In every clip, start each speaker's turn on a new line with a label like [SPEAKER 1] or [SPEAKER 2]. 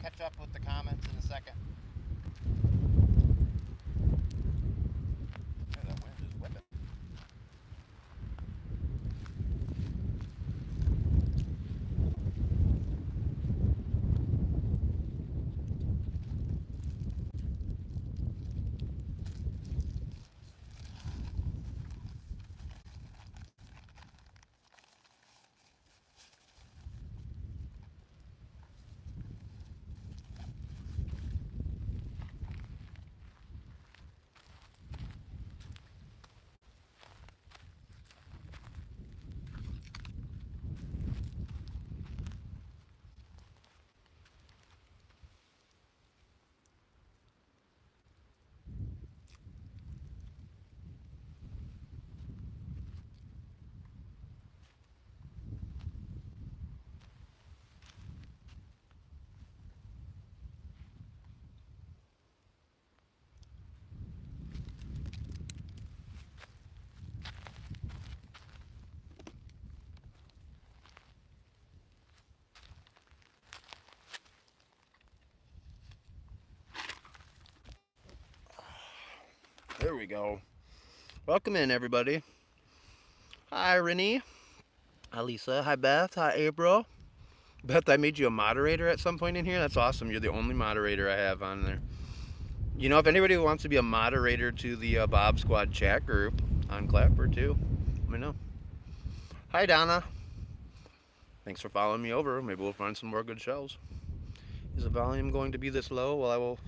[SPEAKER 1] catch up with the comments in a second. Yeah, that wind is whipping. There we go. Welcome in, everybody. Hi, Renee. Hi, Lisa. Hi, Beth. Hi, April. Beth, I made you a moderator at some point in here. That's awesome. You're the only moderator I have on there. You know, if anybody wants to be a moderator to the Bob Squad chat group on Clapper, too, let me know. Hi, Donna. Thanks for following me over. Maybe we'll find some more good shells. Is the volume going to be this low? Well, I will.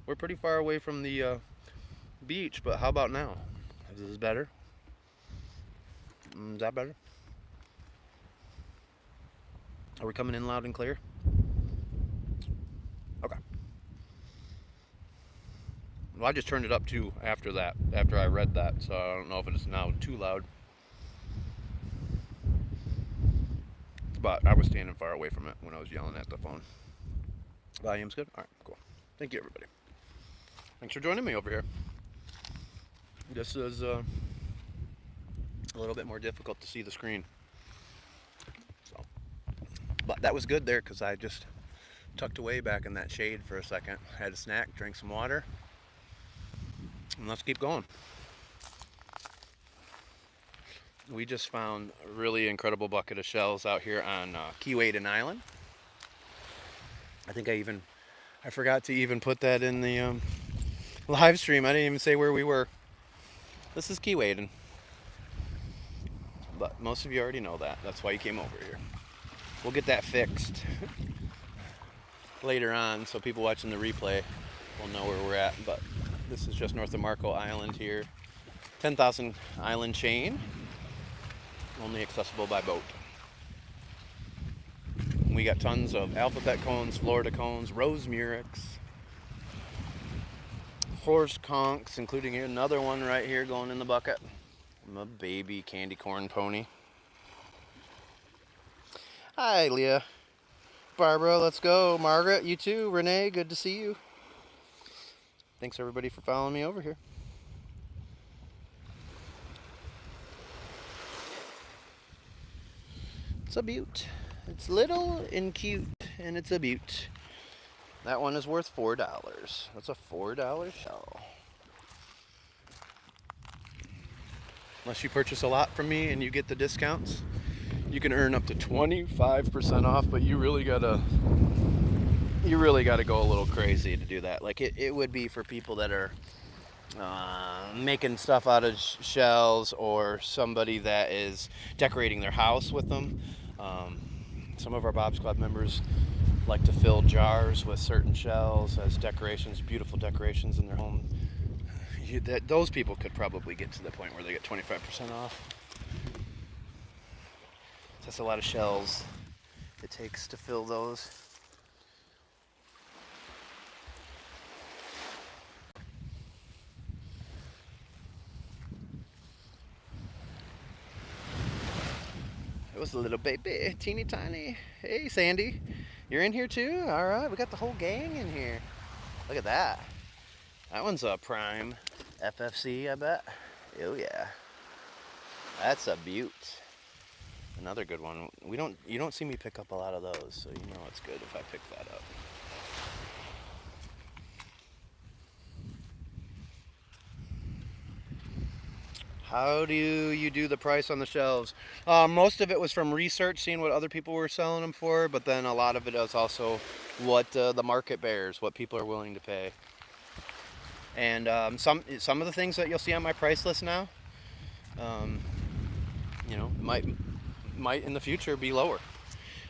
[SPEAKER 1] We're pretty far away from the beach, but how about now? Is this better? Is that better? Are we coming in loud and clear? Okay. Well, I just turned it up too after that, after I read that, so I don't know if it is now too loud. But I was standing far away from it when I was yelling at the phone. Volume's good? Alright, cool. Thank you, everybody. Thanks for joining me over here. This is a little bit more difficult to see the screen. So, but that was good there because I just tucked away back in that shade for a second. Had a snack, drank some water, and let's keep going. We just found a really incredible bucket of shells out here on Keewaydin Island. I think I forgot to even put that in the live stream. I didn't even say where we were. This is Keewaydin. But most of you already know that. That's why you came over here. We'll get that fixed later on so people watching the replay will know where we're at. But this is just north of Marco Island here. 10,000 island chain. Only accessible by boat. We got tons of alphabet cones, Florida cones, rose murex, horse conchs, including another one right here going in the bucket. I'm a baby candy corn pony. Hi, Leah. Barbara, let's go. Margaret, you too. Renee, good to see you. Thanks, everybody, for following me over here. It's a beaut. It's little and cute, and it's a beaut. That one is worth $4. That's a $4 shell. Unless you purchase a lot from me and you get the discounts, you can earn up to 25% off, but you really gotta go a little crazy to do that. Like it would be for people that are making stuff out of shells, or somebody that is decorating their house with them. Some of our Bob's Club members like to fill jars with certain shells as decorations, beautiful decorations in their home. Those people could probably get to the point where they get 25% off. That's a lot of shells it takes to fill those. It was a little baby, teeny tiny. Hey, Sandy, you're in here too? All right, we got the whole gang in here. Look at that. That one's a prime FFC, I bet. Oh yeah, that's a beaut. Another good one. You don't see me pick up a lot of those, so you know it's good if I pick that up. How do you do the price on the shelves? Most of it was from research, seeing what other people were selling them for, but then a lot of it is also what the market bears, what people are willing to pay. And some of the things that you'll see on my price list now, um, might in the future be lower.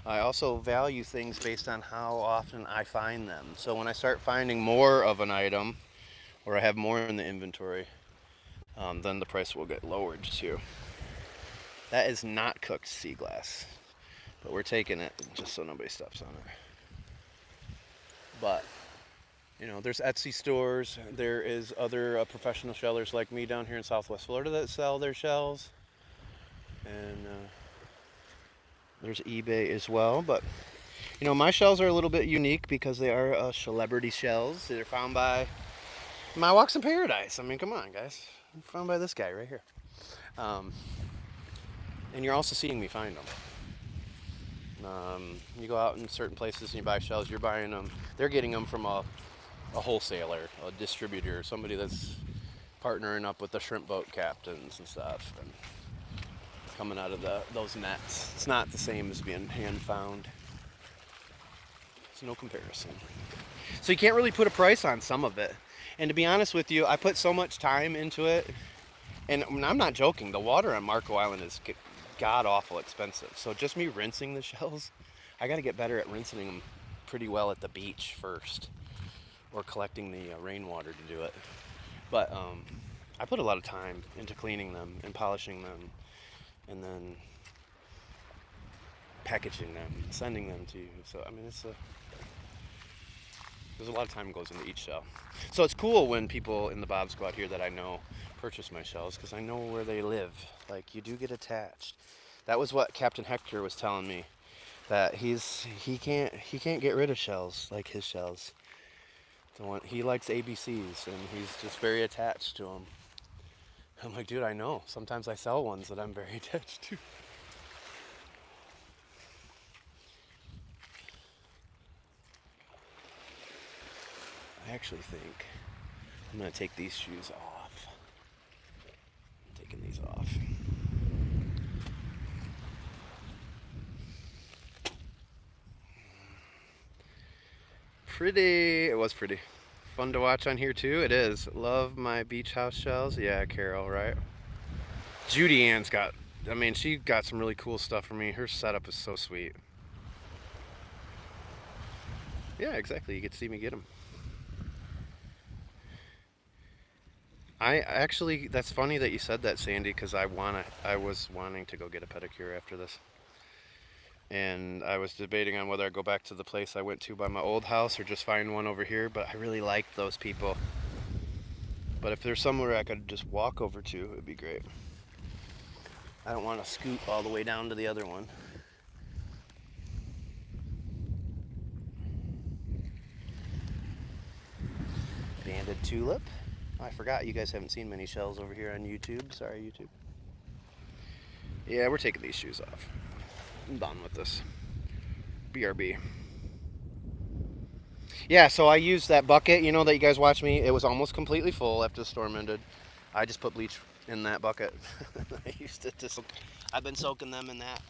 [SPEAKER 1] I also value things based on how often I find them. So when I start finding more of an item, or I have more in the inventory, then the price will get lowered too. That is not cooked sea glass, but we're taking it just so nobody steps on it. But there's Etsy stores. There is other professional shellers like me down here in Southwest Florida that sell their shells, and there's eBay as well. But my shells are a little bit unique because they are celebrity shells. They're found by my Walks in Paradise. I mean, come on, guys. Found by this guy right here. And you're also seeing me find them. You go out in certain places and you buy shells. You're buying them. They're getting them from a wholesaler, a distributor, somebody that's partnering up with the shrimp boat captains and stuff, and coming out of those nets. It's not the same as being hand found. There's no comparison. So you can't really put a price on some of it. And to be honest with you, I put so much time into it, and I'm not joking. The water on Marco Island is god awful expensive. So just me rinsing the shells, I got to get better at rinsing them pretty well at the beach first, or collecting the rainwater to do it. But I put a lot of time into cleaning them and polishing them, and then packaging them, sending them to you. So I mean, there's a lot of time goes into each shell. So it's cool when people in the Bob Squad here that I know purchase my shells, because I know where they live. Like, you do get attached. That was what Captain Hector was telling me, that he can't get rid of shells like his shells. He likes ABCs, and he's just very attached to them. I'm like, dude, I know. Sometimes I sell ones that I'm very attached to. I actually think I'm going to take these shoes off. I'm taking these off. Pretty. It was pretty. Fun to watch on here too. It is. Love my beach house shells. Yeah, Carol, right? Judy Ann's she got some really cool stuff for me. Her setup is so sweet. Yeah, exactly. You get to see me get them. That's funny that you said that, Sandy, because I was wanting to go get a pedicure after this. And I was debating on whether I go back to the place I went to by my old house or just find one over here, but I really liked those people. But if there's somewhere I could just walk over to, it would be great. I don't want to scoot all the way down to the other one. Banded tulip. I forgot you guys haven't seen many shells over here on YouTube. Sorry, YouTube. Yeah, we're taking these shoes off. I'm done with this. BRB. Yeah, so I used that bucket, that you guys watched me. It was almost completely full after the storm ended. I just put bleach in that bucket. I used it to I've been soaking them in that.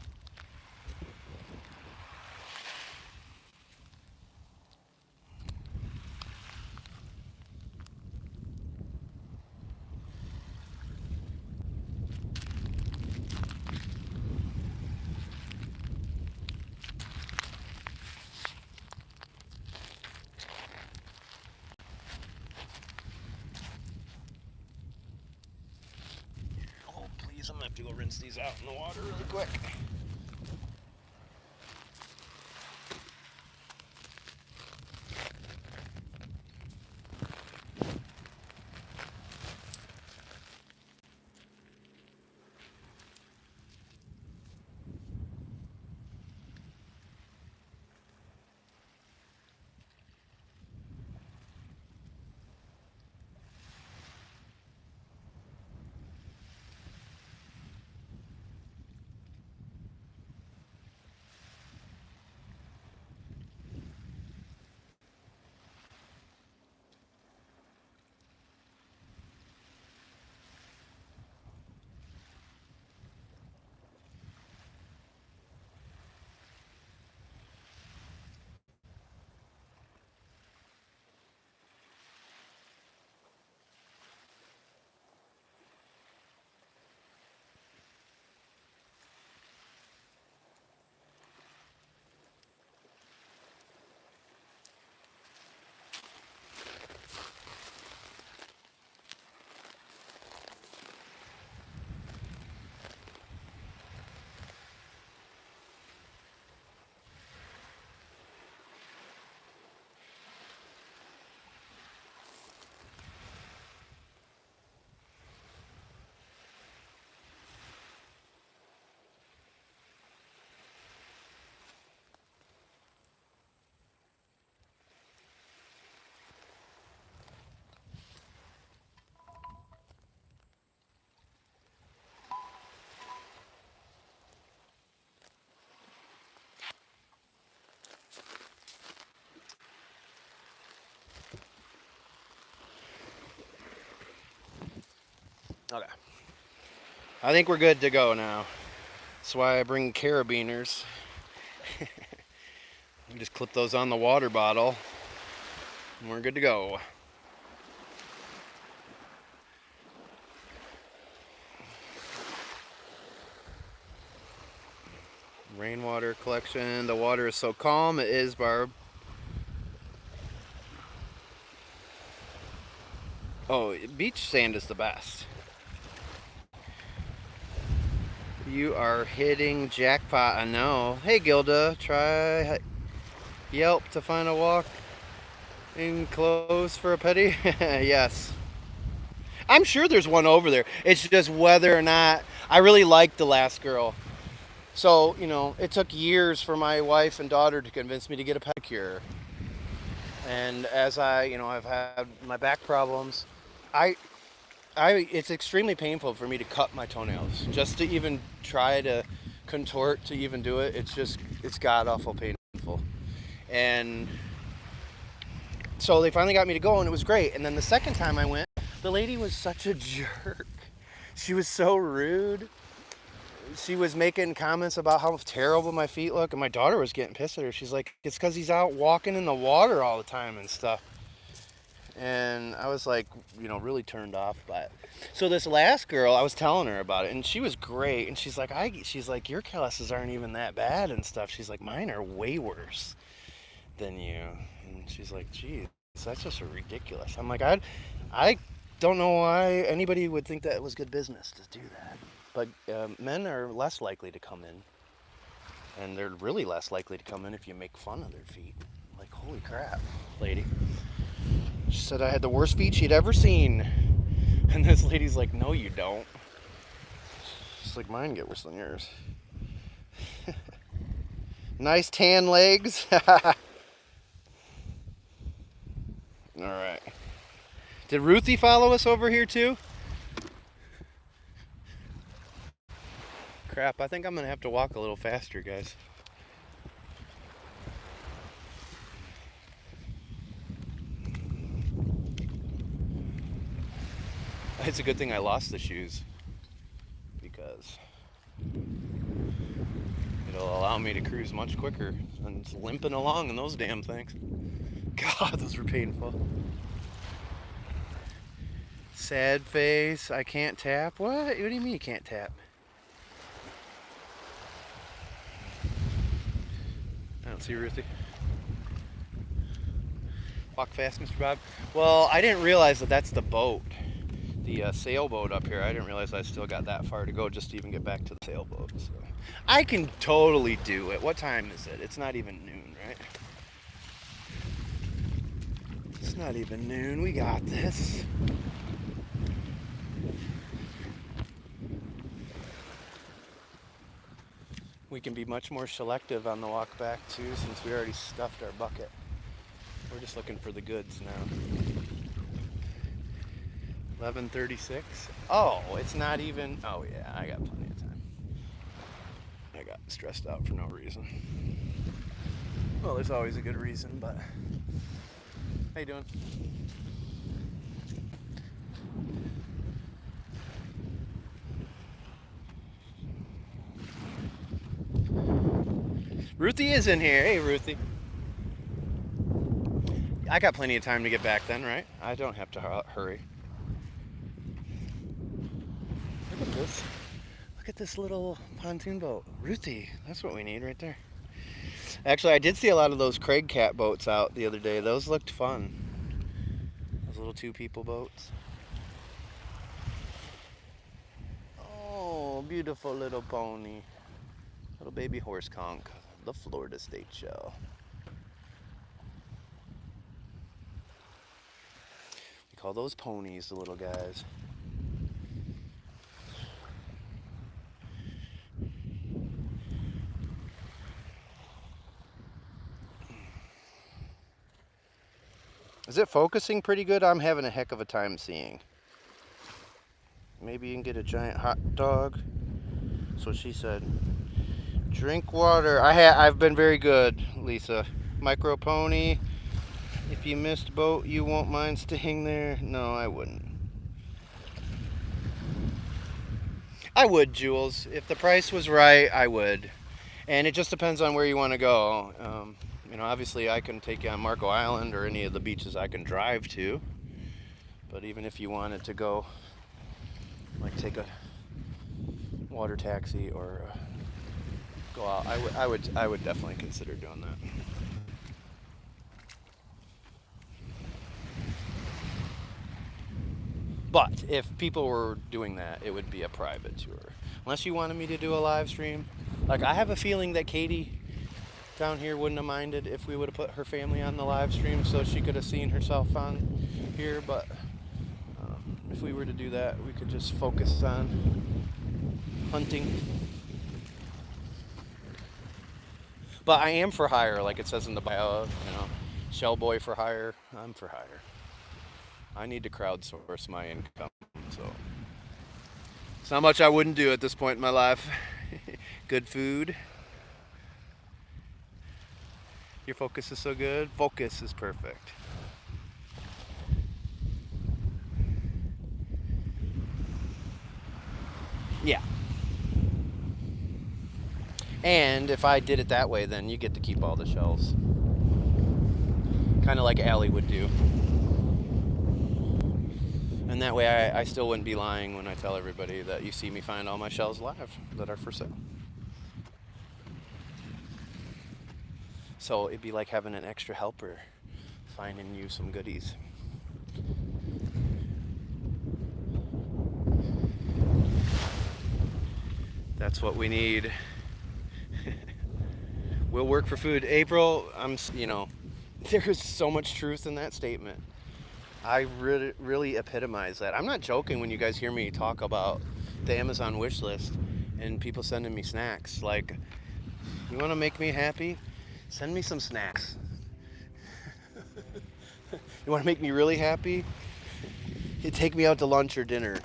[SPEAKER 1] Oh, please, I'm gonna have to go rinse these out in the water really quick. Okay. I think we're good to go now. That's why I bring carabiners. You just clip those on the water bottle, and we're good to go. Rainwater collection. The water is so calm. It is, Barb. Oh, beach sand is the best. You are hitting jackpot, I know. Hey, Gilda, try Yelp to find a walk in clothes for a petty. Yes. I'm sure there's one over there. It's just whether or not. I really liked the last girl. So, you know, it took years for my wife and daughter to convince me to get a pedicure. And as I've had my back problems, I it's extremely painful for me to cut my toenails. Just to even try to contort to even do it, it's god awful painful. And so they finally got me to go, and it was great. And then the second time I went, the lady was such a jerk. She was so rude. She was making comments about how terrible my feet look, and my daughter was getting pissed at her. She's like, it's because he's out walking in the water all the time and stuff. And I was like, really turned off by it. So this last girl, I was telling her about it, and she was great. And she's like, your calluses aren't even that bad and stuff. She's like, mine are way worse than you. And she's like, geez, that's just ridiculous. I'm like, I don't know why anybody would think that it was good business to do that. But men are less likely to come in. And they're really less likely to come in if you make fun of their feet. Like, holy crap, lady. She said I had the worst feet she'd ever seen. And this lady's like, no, you don't. She's like, mine get worse than yours. Nice tan legs. All right. Did Ruthie follow us over here too? Crap, I think I'm going to have to walk a little faster, guys. It's a good thing I lost the shoes, because it'll allow me to cruise much quicker than limping along in those damn things. God, those were painful. Sad face, I can't tap. What do you mean you can't tap? I don't see Ruthie. Walk fast, Mr. Bob. Well, I didn't realize that that's the boat. The sailboat up here. I didn't realize I still got that far to go just to even get back to the sailboat. So I can totally do it. What time is it? It's not even noon, right? It's not even noon. We got this. We can be much more selective on the walk back too, since we already stuffed our bucket. We're just looking for the goods now. 11:36. Oh, it's not even. Oh yeah, I got plenty of time. I got stressed out for no reason. Well, there's always a good reason, but how you doing? Ruthie is in here. Hey, Ruthie. I got plenty of time to get back then, right? I don't have to hurry. Look at this. Look at this little pontoon boat. Ruthie, that's what we need right there. Actually, I did see a lot of those Craig Cat boats out the other day. Those looked fun. Those little 2-people boats. Oh, beautiful little pony. Little baby horse conch. The Florida State Show. We call those ponies the little guys. Is it focusing pretty good? I'm having a heck of a time seeing. Maybe you can get a giant hot dog. That's what she said. Drink water. I've been very good, Lisa. Micro pony. If you missed boat, you won't mind staying there? No, I wouldn't. I would, Jules. If the price was right, I would. And it just depends on where you want to go. Obviously I can take you on Marco Island or any of the beaches I can drive to. But even if you wanted to go, like take a water taxi or go out, I would definitely consider doing that. But if people were doing that, it would be a private tour. Unless you wanted me to do a live stream. Like, I have a feeling that Katie down here wouldn't have minded if we would have put her family on the live stream so she could have seen herself on here. But if we were to do that, we could just focus on hunting. But I am for hire, like it says in the bio, shell boy for hire. I'm for hire. I need to crowdsource my income, so it's not much I wouldn't do at this point in my life. Good food. Your focus is so good. Focus is perfect. Yeah. And if I did it that way, then you get to keep all the shells. Kind of like Allie would do. And that way I still wouldn't be lying when I tell everybody that you see me find all my shells live that are for sale. So it'd be like having an extra helper finding you some goodies. That's what we need. We'll work for food. April, there's so much truth in that statement. I really epitomize that. I'm not joking when you guys hear me talk about the Amazon wish list and people sending me snacks. Like, you want to make me happy? Send me some snacks. You want to make me really happy? You take me out to lunch or dinner.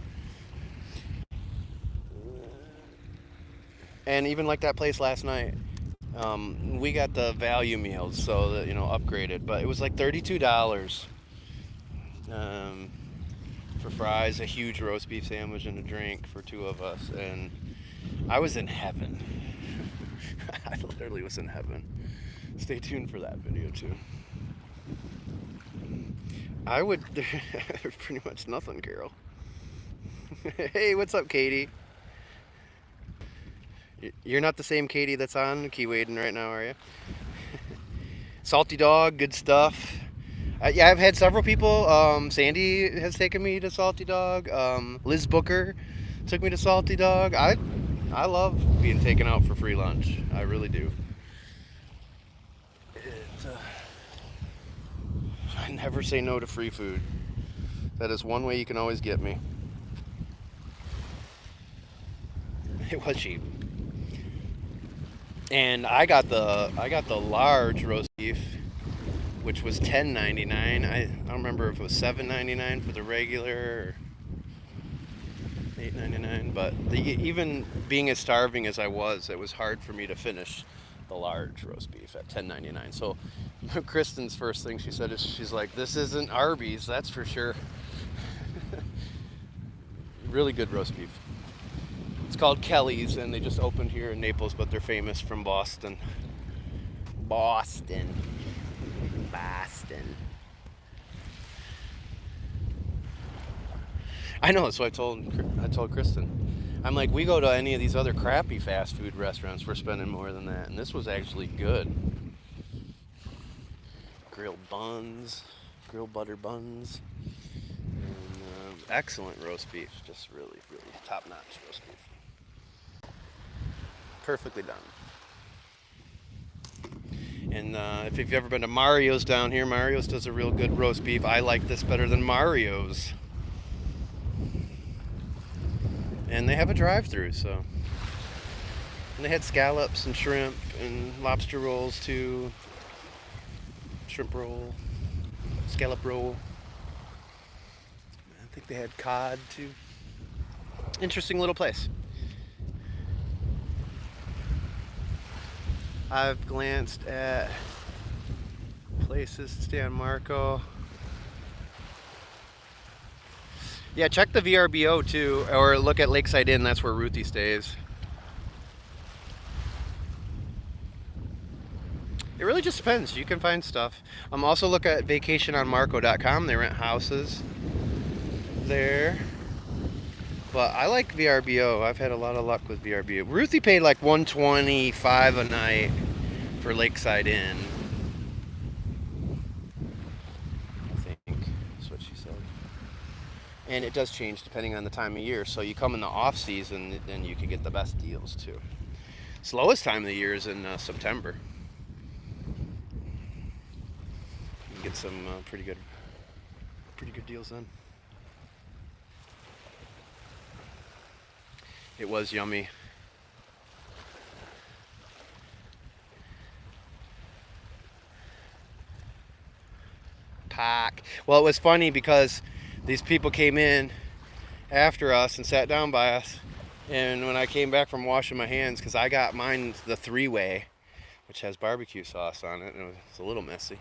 [SPEAKER 1] And even like that place last night, we got the value meals, so that, upgraded. But it was like $32 for fries, a huge roast beef sandwich, and a drink for two of us. And I was in heaven. I literally was in heaven. Stay tuned for that video too. I would. There's pretty much nothing, Carol. Hey, what's up, Katie? You're not the same Katie that's on Keewaydin right now, are you? Salty dog, good stuff. Yeah, I've had several people. Sandy has taken me to Salty Dog. Liz Booker took me to Salty Dog. I love being taken out for free lunch. I really do. I never say no to free food. That is one way you can always get me. It was cheap. And I got the large roast beef, which was $10.99. I don't remember if it was $7.99 for the regular or $8.99. But even being as starving as I was, it was hard for me to finish the large roast beef at $10.99. So Kristen's first thing she said is, she's like, "This isn't Arby's, that's for sure." Really good roast beef. It's called Kelly's, and they just opened here in Naples, but they're famous from Boston. Boston. I know, so I told Kristen. I'm like, we go to any of these other crappy fast food restaurants, we're spending more than that, and this was actually good. Grilled butter buns, and excellent roast beef. Just really, really top-notch roast beef. Perfectly done. And if you've ever been to Mario's down here, Mario's does a real good roast beef. I like this better than Mario's. And they have a drive-through, so. And they had scallops and shrimp and lobster rolls too. Shrimp roll, scallop roll. I think they had cod too. Interesting little place. I've glanced at places to stay on Marco. Yeah, check the VRBO too, or look at Lakeside Inn. That's where Ruthie stays. It really just depends. You can find stuff. Also look at vacationonmarco.com. They rent houses there. But I like VRBO. I've had a lot of luck with VRBO. Ruthie paid like $125 a night for Lakeside Inn. I think that's what she said. And it does change depending on the time of year. So you come in the off season, then you can get the best deals too. Slowest time of the year is in September. You can get some pretty good deals then. It was yummy. Pack. Well, it was funny because these people came in after us and sat down by us. And when I came back from washing my hands, because I got mine the 3-way, which has barbecue sauce on it, and it was a little messy.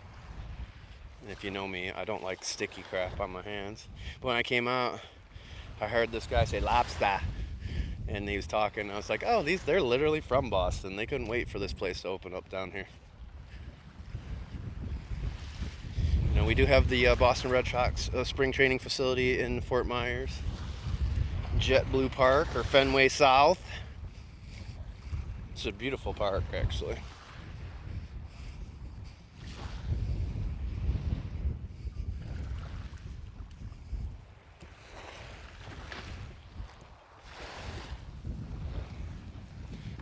[SPEAKER 1] And if you know me, I don't like sticky crap on my hands. But when I came out, I heard this guy say lobster. And he was talking. I was like, oh, they're literally from Boston. They couldn't wait for this place to open up down here. You know, we do have the Boston Red Sox spring training facility in Fort Myers. JetBlue Park, or Fenway South. It's a beautiful park, actually.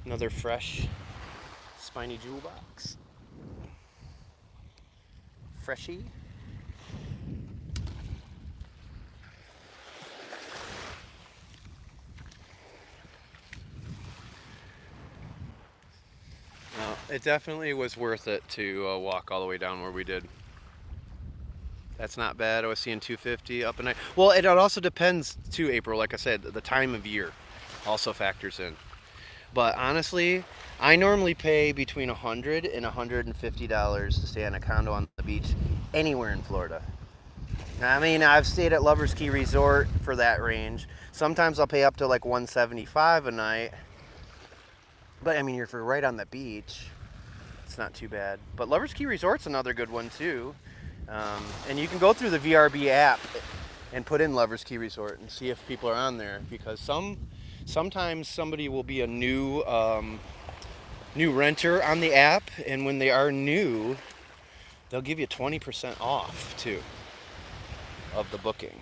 [SPEAKER 1] Another fresh, spiny jewel box. Freshie. No, it definitely was worth it to walk all the way down where we did. That's not bad. I was seeing 250 up a night. Well, it also depends too, April. Like I said, the time of year also factors in. But honestly, I normally pay between $100 and $150 to stay on a condo on the beach anywhere in Florida. I mean, I've stayed at Lover's Key Resort for that range. Sometimes I'll pay up to like $175 a night. But I mean, if you're right on the beach, it's not too bad. But Lover's Key Resort's another good one too. And you can go through the VRB app and put in Lover's Key Resort and see if people are on there, because sometimes somebody will be a new renter on the app, and when they are new, they'll give you 20% off too of the booking.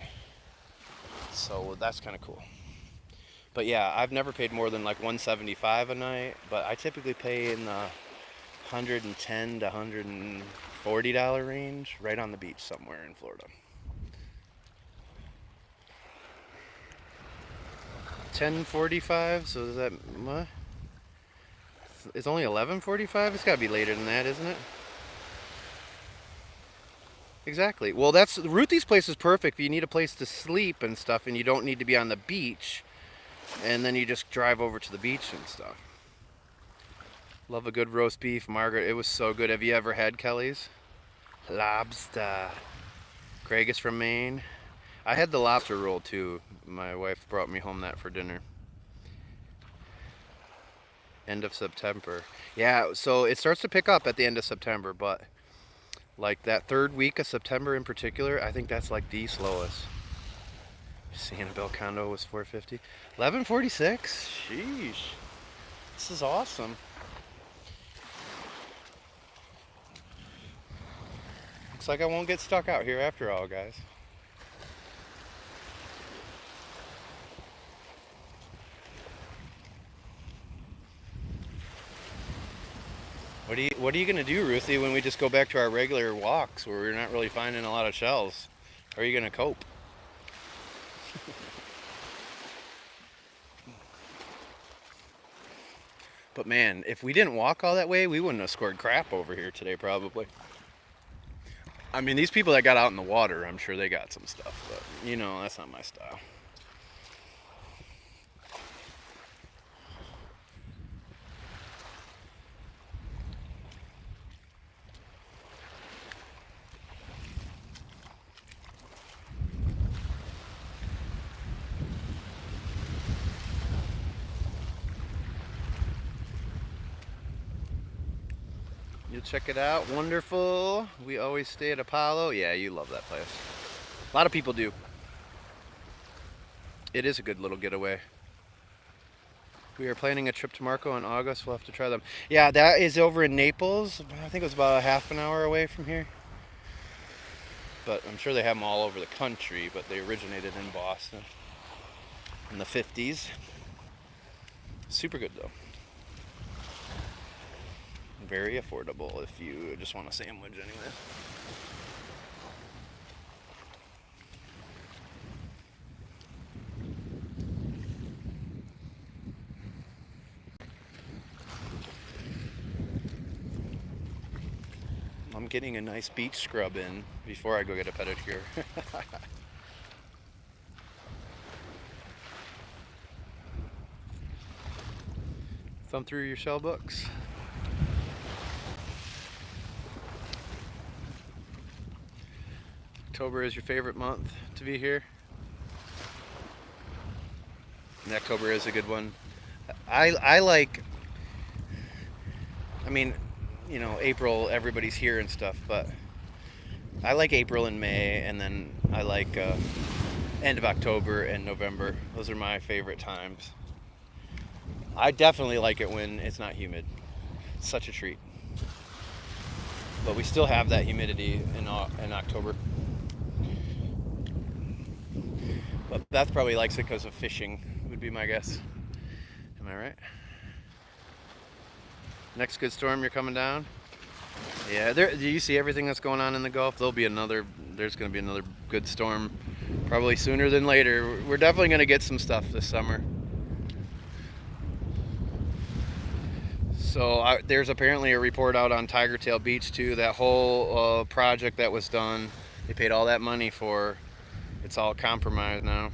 [SPEAKER 1] So that's kind of cool. But yeah, I've never paid more than like $175 a night, but I typically pay in the $110 to $140 range, right on the beach somewhere in Florida. 10:45, so is that what? It's only 11:45. It's got to be later than that, isn't it? Exactly. Well, Ruthie's place is perfect if you need a place to sleep and stuff, and you don't need to be on the beach, and then you just drive over to the beach and stuff. Love a good roast beef, Margaret. It was so good. Have you ever had Kelly's? Lobster. Craig is from Maine. I had the lobster roll too. My wife brought me home that for dinner. End of September. Yeah, so it starts to pick up at the end of September, but like that third week of September in particular, I think that's like the slowest. Sanibel condo was $450. $1146? Sheesh. This is awesome. Looks like I won't get stuck out here after all, guys. What are you gonna do, Ruthie, when we just go back to our regular walks where we're not really finding a lot of shells? How are you gonna cope? But man, if we didn't walk all that way, we wouldn't have scored crap over here today, probably. I mean, these people that got out in the water, I'm sure they got some stuff, but you know, that's not my style. You'll check it out. Wonderful. We always stay at Apollo. Yeah, you love that place. A lot of people do. It is a good little getaway. We are planning a trip to Marco in August. We'll have to try them. Yeah, that is over in Naples. I think it was about a half an hour away from here. But I'm sure they have them all over the country, but they originated in Boston in the 50s. Super good though. Very affordable if you just want a sandwich anyway. I'm getting a nice beach scrub in before I go get a pedicure. Thumb through your shell books. October is your favorite month to be here. And October is a good one. I like, I mean, you know, April, everybody's here and stuff, but I like April and May, and then I like end of October and November. Those are my favorite times. I definitely like it when it's not humid. It's such a treat. But we still have that humidity in October. But Beth probably likes it because of fishing, would be my guess. Am I right? Next good storm, you're coming down? Yeah, do you see everything that's going on in the Gulf? There's going to be another good storm probably sooner than later. We're definitely going to get some stuff this summer. So there's apparently a report out on Tiger Tail Beach too. That whole project that was done, they paid all that money for. It's all compromised now.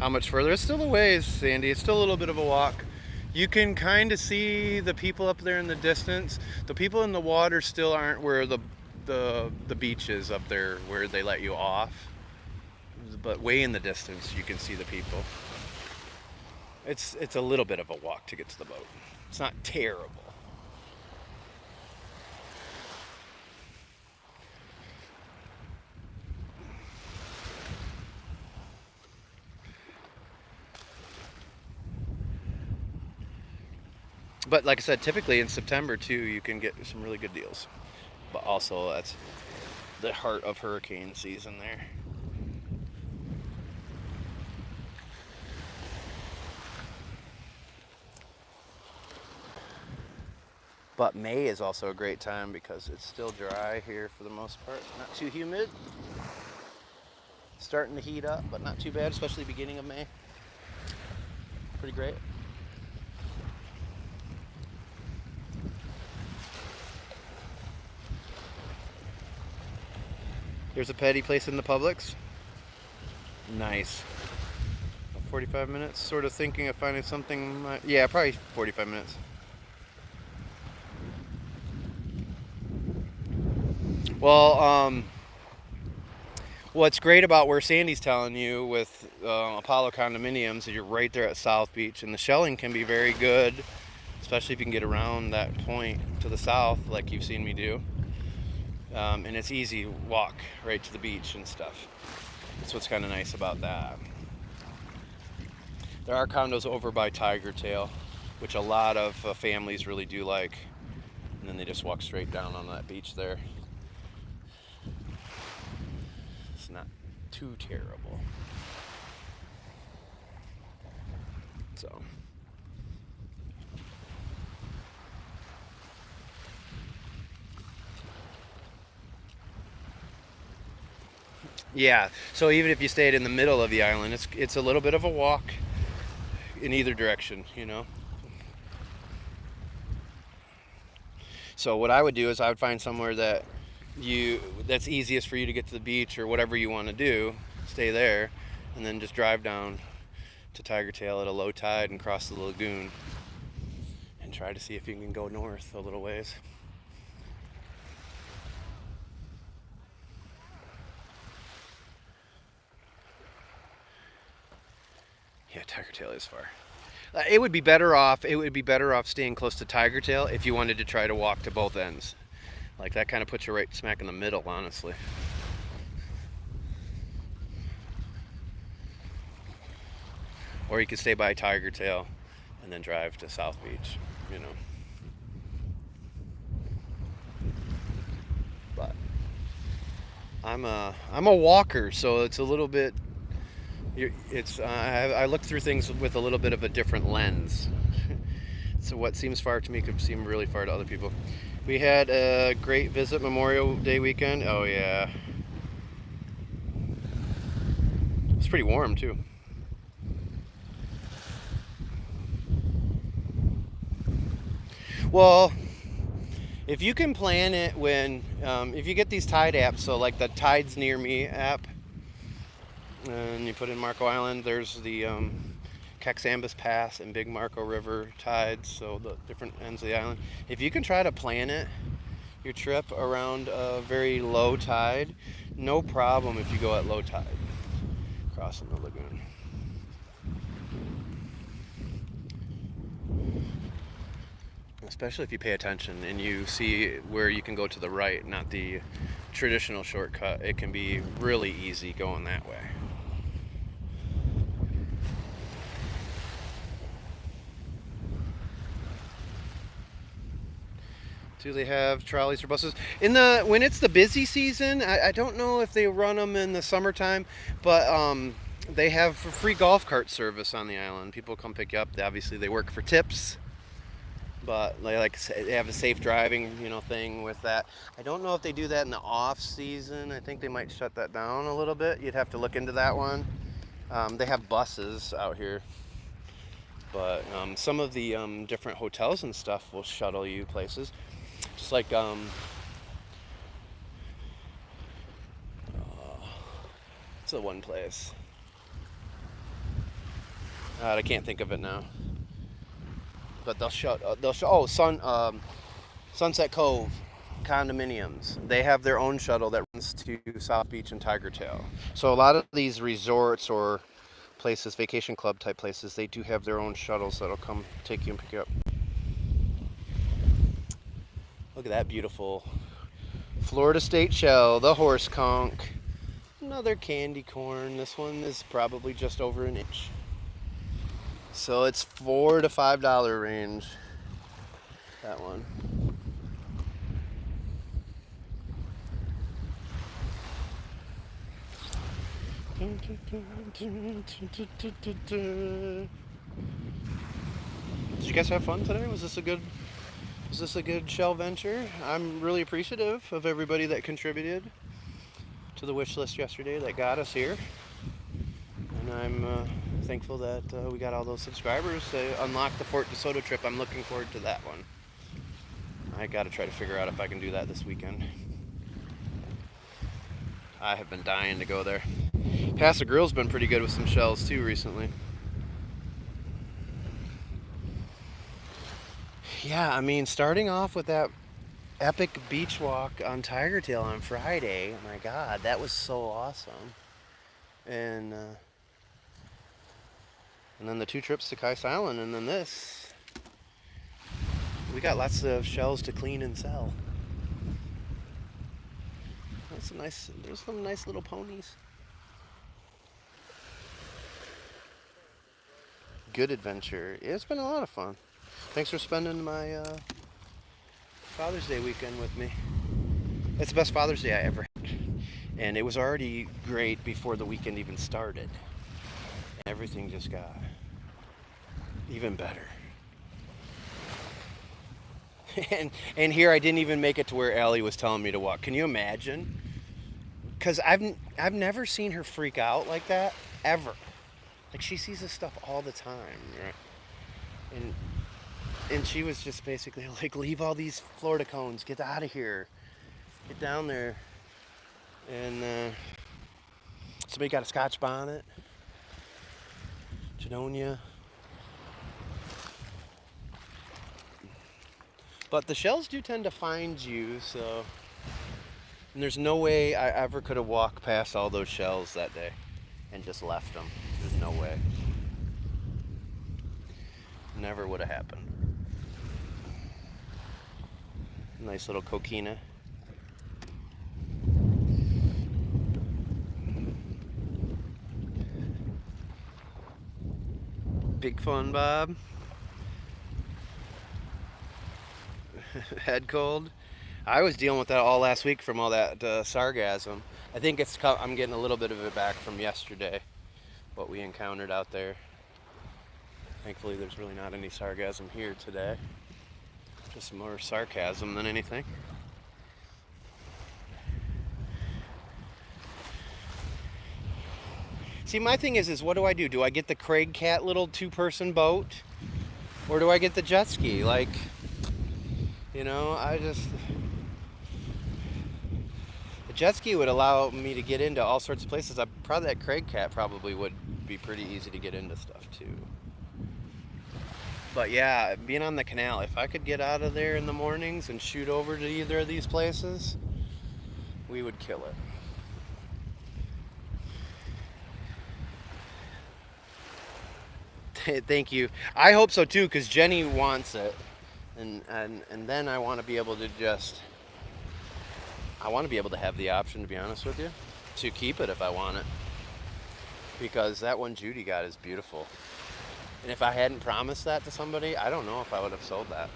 [SPEAKER 1] How much further? It's still a ways, Sandy. It's still a little bit of a walk. You can kind of see the people up there in the distance. The people in the water still aren't where the beach is up there where they let you off. But way in the distance, you can see the people. It's a little bit of a walk to get to the boat. It's not terrible. But like I said, typically in September too, you can get some really good deals. But also, that's the heart of hurricane season there. But May is also a great time because it's still dry here for the most part. Not too humid. Starting to heat up, but not too bad, especially beginning of May. Pretty great. Here's a petty place in the Publix. Nice. 45 minutes, sort of thinking of finding something. Yeah, probably 45 minutes. Well, what's great about where Sandy's telling you with Apollo condominiums is you're right there at South Beach, and the shelling can be very good, especially if you can get around that point to the south like you've seen me do. And it's easy walk right to the beach and stuff. That's what's kind of nice about that. There are condos over by Tiger Tail, which a lot of families really do like, and then they just walk straight down on that beach there. It's not too terrible. So yeah, so even if you stayed in the middle of the island, it's a little bit of a walk in either direction, you know. So what I would do is I would find somewhere that's easiest for you to get to the beach or whatever you want to do, stay there, and then just drive down to Tiger Tail at a low tide and cross the lagoon and try to see if you can go north a little ways. Yeah, Tiger Tail is far. It would be better off. It would be better off staying close to Tiger Tail if you wanted to try to walk to both ends. Like that kind of puts you right smack in the middle, honestly. Or you could stay by Tiger Tail and then drive to South Beach, you know. But I'm a walker, so it's a little bit. I look through things with a little bit of a different lens. So what seems far to me could seem really far to other people. We had a great visit Memorial Day weekend. Oh yeah. It's pretty warm too. Well, if you can plan it when, if you get these tide apps, so like the Tides Near Me app, and you put in Marco Island, there's the Caxambas Pass and Big Marco River tides, so the different ends of the island. If you can try to plan it, your trip around a very low tide, no problem if you go at low tide, crossing the lagoon. Especially if you pay attention and you see where you can go to the right, not the traditional shortcut. It can be really easy going that way. Do they have trolleys or buses? When it's the busy season, I don't know if they run them in the summertime, but they have free golf cart service on the island. People come pick you up. Obviously, they work for tips, but they have a safe driving, thing with that. I don't know if they do that in the off season. I think they might shut that down a little bit. You'd have to look into that one. They have buses out here, but some of the different hotels and stuff will shuttle you places. Just like it's the one place. I can't think of it now. But Sunset Cove condominiums. They have their own shuttle that runs to South Beach and Tiger Tail. So a lot of these resorts or places, vacation club type places, they do have their own shuttles that'll come take you and pick you up. Look at that beautiful Florida State shell, the horse conch. Another candy corn. This one is probably just over an inch. So it's $4 to $5 range. That one. Did you guys have fun today? Was this a good shell venture? I'm really appreciative of everybody that contributed to the wish list yesterday that got us here. And I'm thankful that we got all those subscribers to unlock the Fort DeSoto trip. I'm looking forward to that one. I got to try to figure out if I can do that this weekend. I have been dying to go there. Paso Grille's been pretty good with some shells too recently. Yeah, I mean, starting off with that epic beach walk on Tiger Tail on Friday, my God, that was so awesome. And then the 2 trips to Kais Island, and then this. We got lots of shells to clean and sell. There's some nice little ponies. Good adventure. It's been a lot of fun. Thanks for spending my Father's Day weekend with me. It's the best Father's Day I ever had. And it was already great before the weekend even started. And everything just got even better. And here I didn't even make it to where Allie was telling me to walk. Can you imagine? Because I've never seen her freak out like that, ever. Like, she sees this stuff all the time, right? And she was just basically like, leave all these Florida cones, get out of here, get down there. And somebody got a Scotch bonnet, Genonia. But the shells do tend to find you, so. And there's no way I ever could have walked past all those shells that day and just left them. There's no way. Never would have happened. Nice little coquina. Big fun, Bob. Head cold. I was dealing with that all last week from all that sargassum. I think I'm getting a little bit of it back from yesterday, what we encountered out there. Thankfully, there's really not any sargassum here today. Just more sarcasm than anything. See, my thing is what do I do? Do I get the Craig Cat little 2-person boat? Or do I get the jet ski? Like, you know, the jet ski would allow me to get into all sorts of places. Probably that Craig Cat probably would be pretty easy to get into stuff too. But yeah, being on the canal, if I could get out of there in the mornings and shoot over to either of these places, we would kill it. Thank you. I hope so too, because Jenny wants it, and then I want to be able to have the option, to be honest with you, to keep it if I want it, because that one Judy got is beautiful, and if I hadn't promised that to somebody, I don't know if I would have sold that.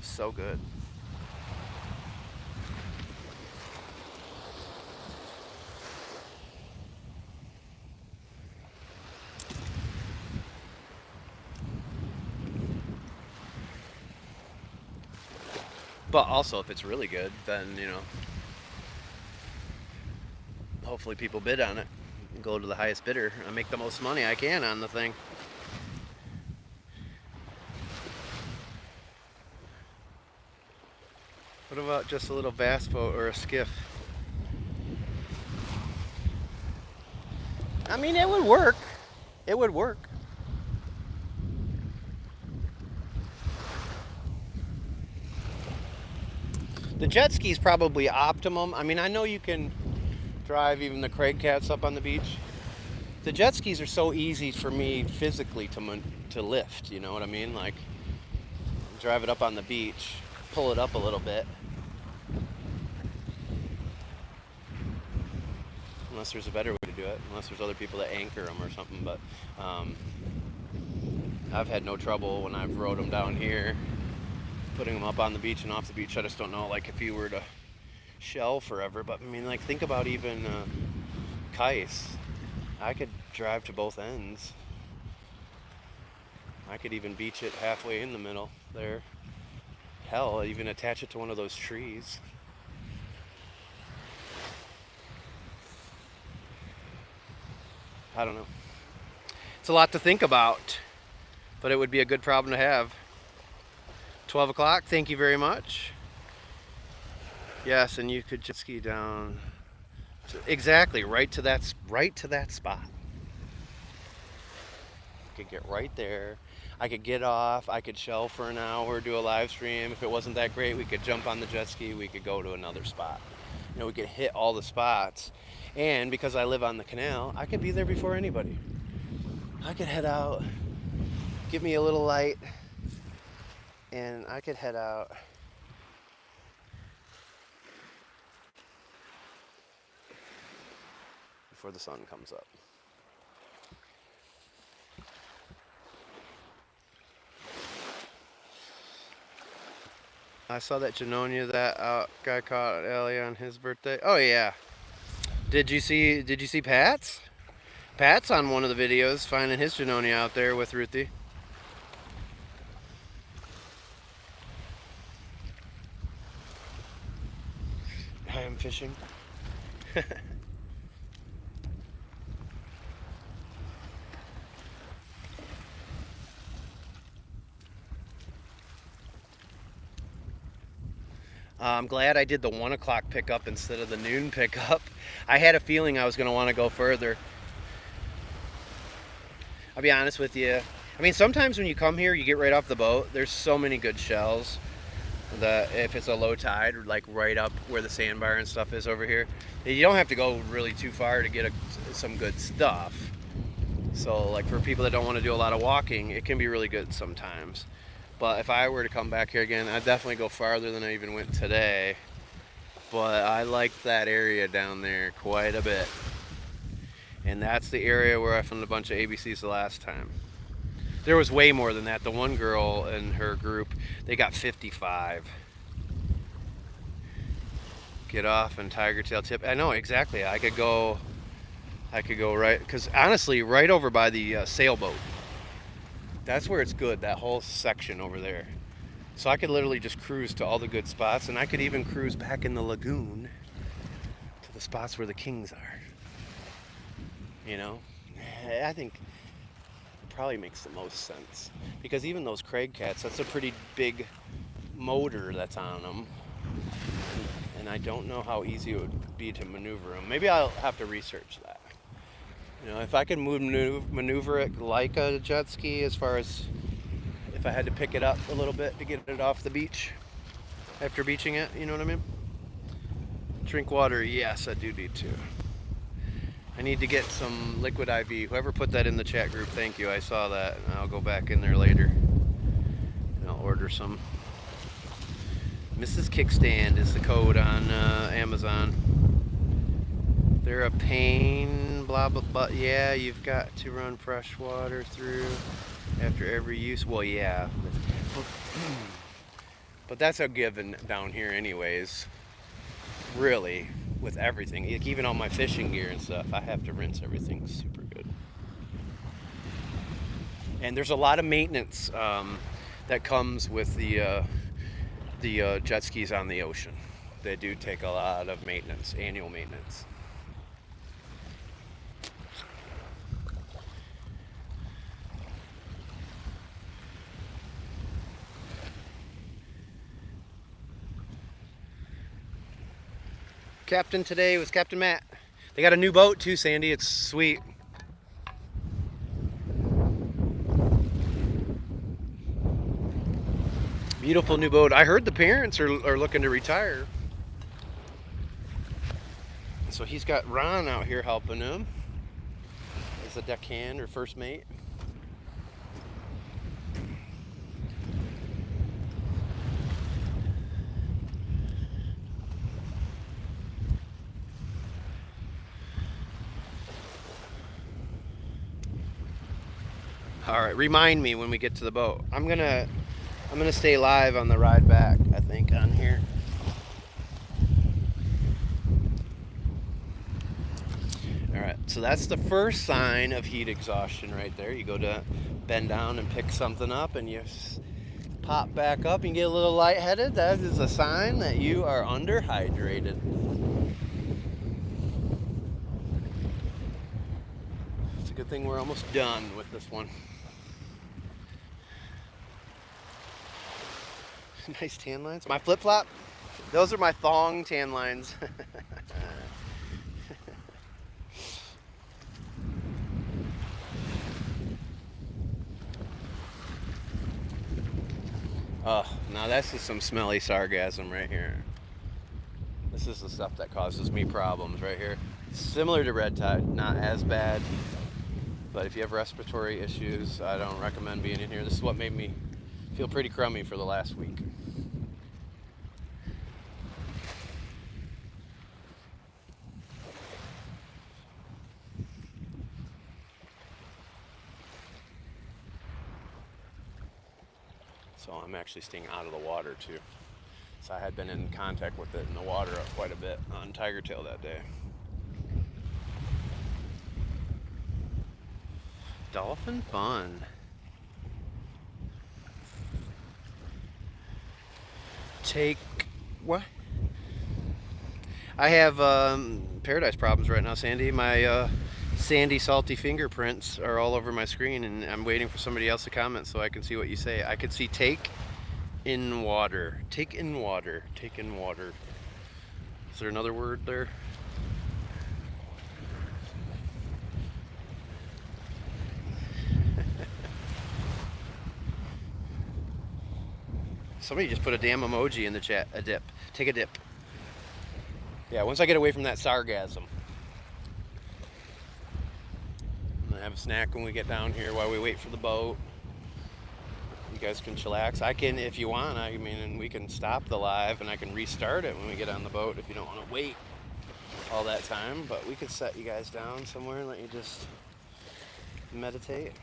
[SPEAKER 1] So good. But also, if it's really good, then, you know, hopefully people bid on it and go to the highest bidder. I make the most money I can on the thing. What about just a little bass boat or a skiff? I mean, it would work. It would work. The jet ski is probably optimum. I mean, I know you can drive even the Craig Cats up on the beach. The jet skis are so easy for me physically to lift, you know what I mean? Like, drive it up on the beach, pull it up a little bit. Unless there's a better way to do it, unless there's other people that anchor them or something, but I've had no trouble when I've rode them down here, putting them up on the beach and off the beach. I just don't know, like, if you were to shell forever, but I mean, like, think about even Kais. I could drive to both ends. I could even beach it halfway in the middle there. Hell, even attach it to one of those trees. I don't know. It's a lot to think about, but it would be a good problem to have. 12 o'clock, thank you very much. Yes, and you could just ski down exactly right to that spot. I could get right there. I could get off. I could shell for an hour, do a live stream. If it wasn't that great, we could jump on the jet ski. We could go to another spot. You know, we could hit all the spots. And because I live on the canal, I could be there before anybody. I could head out, get me a little light, and I could head out. Before the sun comes up. I saw that Janonia that guy caught Ellie on his birthday. Oh yeah. Did you see Pat's? Pat's on one of the videos finding his Janonia out there with Ruthie. I am fishing. I'm glad I did the 1 o'clock pickup instead of the noon pickup. I had a feeling I was going to want to go further. I'll be honest with you. I mean, sometimes when you come here, you get right off the boat. There's so many good shells that if it's a low tide, like right up where the sandbar and stuff is over here, you don't have to go really too far to get some good stuff. So like for people that don't want to do a lot of walking, it can be really good sometimes. But if I were to come back here again, I'd definitely go farther than I even went today. But I liked that area down there quite a bit. And that's the area where I found a bunch of ABCs the last time. There was way more than that. The one girl in her group, they got 55. Get off and tiger tail tip. I know exactly. I could go right, because honestly, right over by the sailboat. That's where it's good, that whole section over there. So I could literally just cruise to all the good spots, and I could even cruise back in the lagoon to the spots where the kings are. You know? I think it probably makes the most sense. Because even those Craig cats, that's a pretty big motor that's on them. And I don't know how easy it would be to maneuver them. Maybe I'll have to research that. You know, if I could maneuver it like a jet ski, as far as if I had to pick it up a little bit to get it off the beach after beaching it, you know what I mean? Drink water, yes, I do need to. I need to get some liquid IV. Whoever put that in the chat group, thank you. I saw that, and I'll go back in there later and I'll order some. Mrs. Kickstand is the code on Amazon. They're a pain, blah, blah, blah. Yeah, you've got to run fresh water through after every use. Well, yeah. But that's a given down here anyways. Really, with everything. Like even all my fishing gear and stuff, I have to rinse everything super good. And there's a lot of maintenance that comes with the jet skis on the ocean. They do take a lot of maintenance, annual maintenance. Captain today was Captain Matt. They got a new boat too, Sandy. It's sweet. Beautiful new boat. I heard the parents are looking to retire. So he's got Ron out here helping him as a deckhand or first mate. All right, remind me when we get to the boat. I'm gonna stay live on the ride back, I think, on here. All right, so that's the first sign of heat exhaustion right there. You go to bend down and pick something up and you pop back up and get a little lightheaded. That is a sign that you are underhydrated. It's a good thing we're almost done with this one. Nice tan lines. My flip-flop, those are my thong tan lines. Oh, now that's just some smelly sargassum right here. This is the stuff that causes me problems right here. Similar to red tide, not as bad. But if you have respiratory issues, I don't recommend being in here. This is what made me feel pretty crummy for the last week. So I'm actually staying out of the water too. So I had been in contact with it in the water quite a bit on tiger tail that day. Dolphin fun. Take what? I have paradise problems right now, Sandy. My sandy, salty fingerprints are all over my screen, and I'm waiting for somebody else to comment so I can see what you say. I could see take in water. Take in water. Take in water. Is there another word there? Somebody just put a damn emoji in the chat. A dip. Take a dip. Yeah, once I get away from that sargassum. have a snack when we get down here while we wait for the boat. You guys can chillax. I can, if you want, I mean, and we can stop the live and I can restart it when we get on the boat if you don't want to wait all that time. But we could set you guys down somewhere and let you just meditate.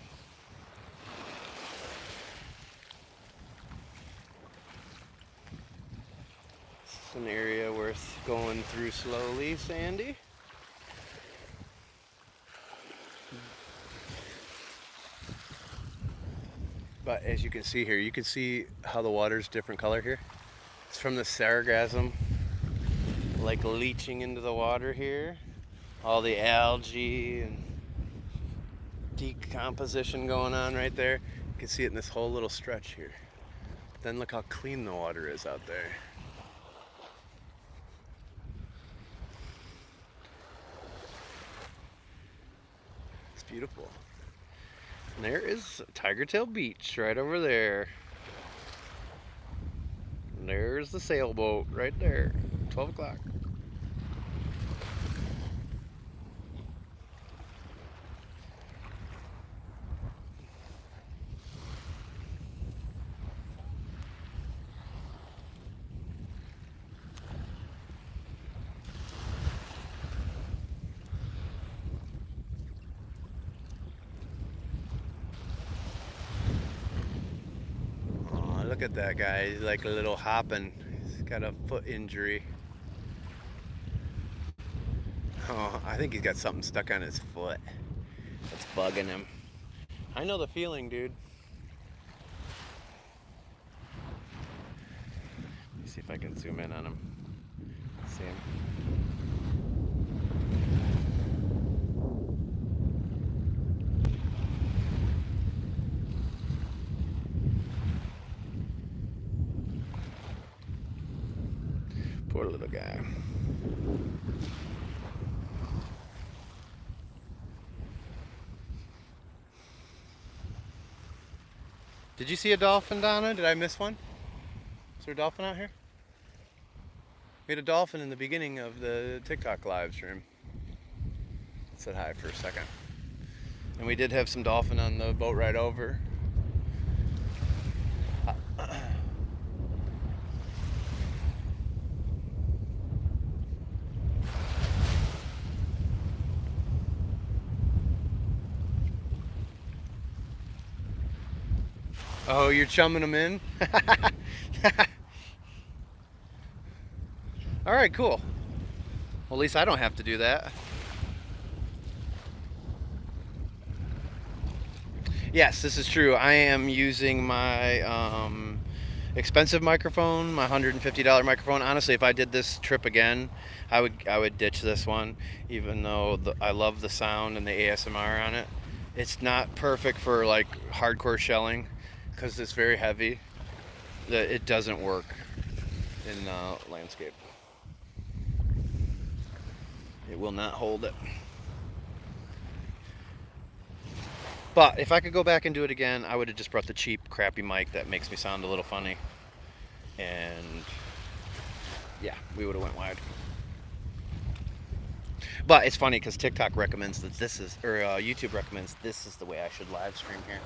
[SPEAKER 1] It's an area worth going through slowly, Sandy. But as you can see here, you can see how the water's different color here. It's from the sargassum, like leaching into the water here. All the algae and decomposition going on right there. You can see it in this whole little stretch here. But then look how clean the water is out there. It's beautiful. And there is Tigertail Beach right over there. And there's the sailboat right there, 12 o'clock. Look at that guy, he's like a little hopping. He's got a foot injury. Oh, I think he's got something stuck on his foot that's bugging him. I know the feeling, dude. Let me see if I can zoom in on him. See him? Poor little guy. Did you see a dolphin, Donna? Did I miss one? Is there a dolphin out here? We had a dolphin in the beginning of the TikTok live stream. Said hi for a second. And we did have some dolphin on the boat ride over. Oh, you're chumming them in? All right, cool. Well, at least I don't have to do that. Yes, this is true. I am using my expensive microphone, my $150 microphone. Honestly, if I did this trip again, I would ditch this one, even though I love the sound and the ASMR on it. It's not perfect for like hardcore shelling because it's very heavy. It doesn't work in landscape. It will not hold it. But if I could go back and do it again, I would have just brought the cheap, crappy mic that makes me sound a little funny. And yeah, we would have went wide. But it's funny because TikTok recommends that this is, or YouTube recommends this is the way I should live stream here.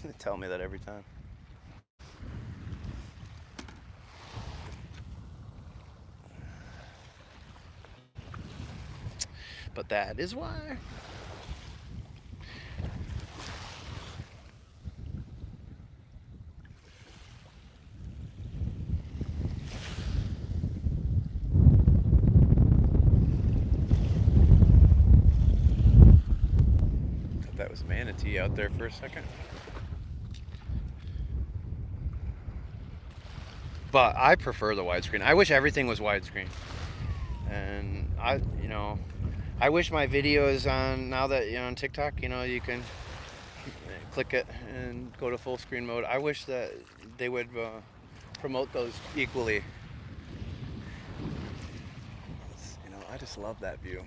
[SPEAKER 1] They tell me that every time. But that is why. Thought that was manatee out there for a second. But I prefer the widescreen. I wish everything was widescreen. And I wish my videos on, now that on TikTok, you can click it and go to full screen mode. I wish that they would promote those equally. I just love that view.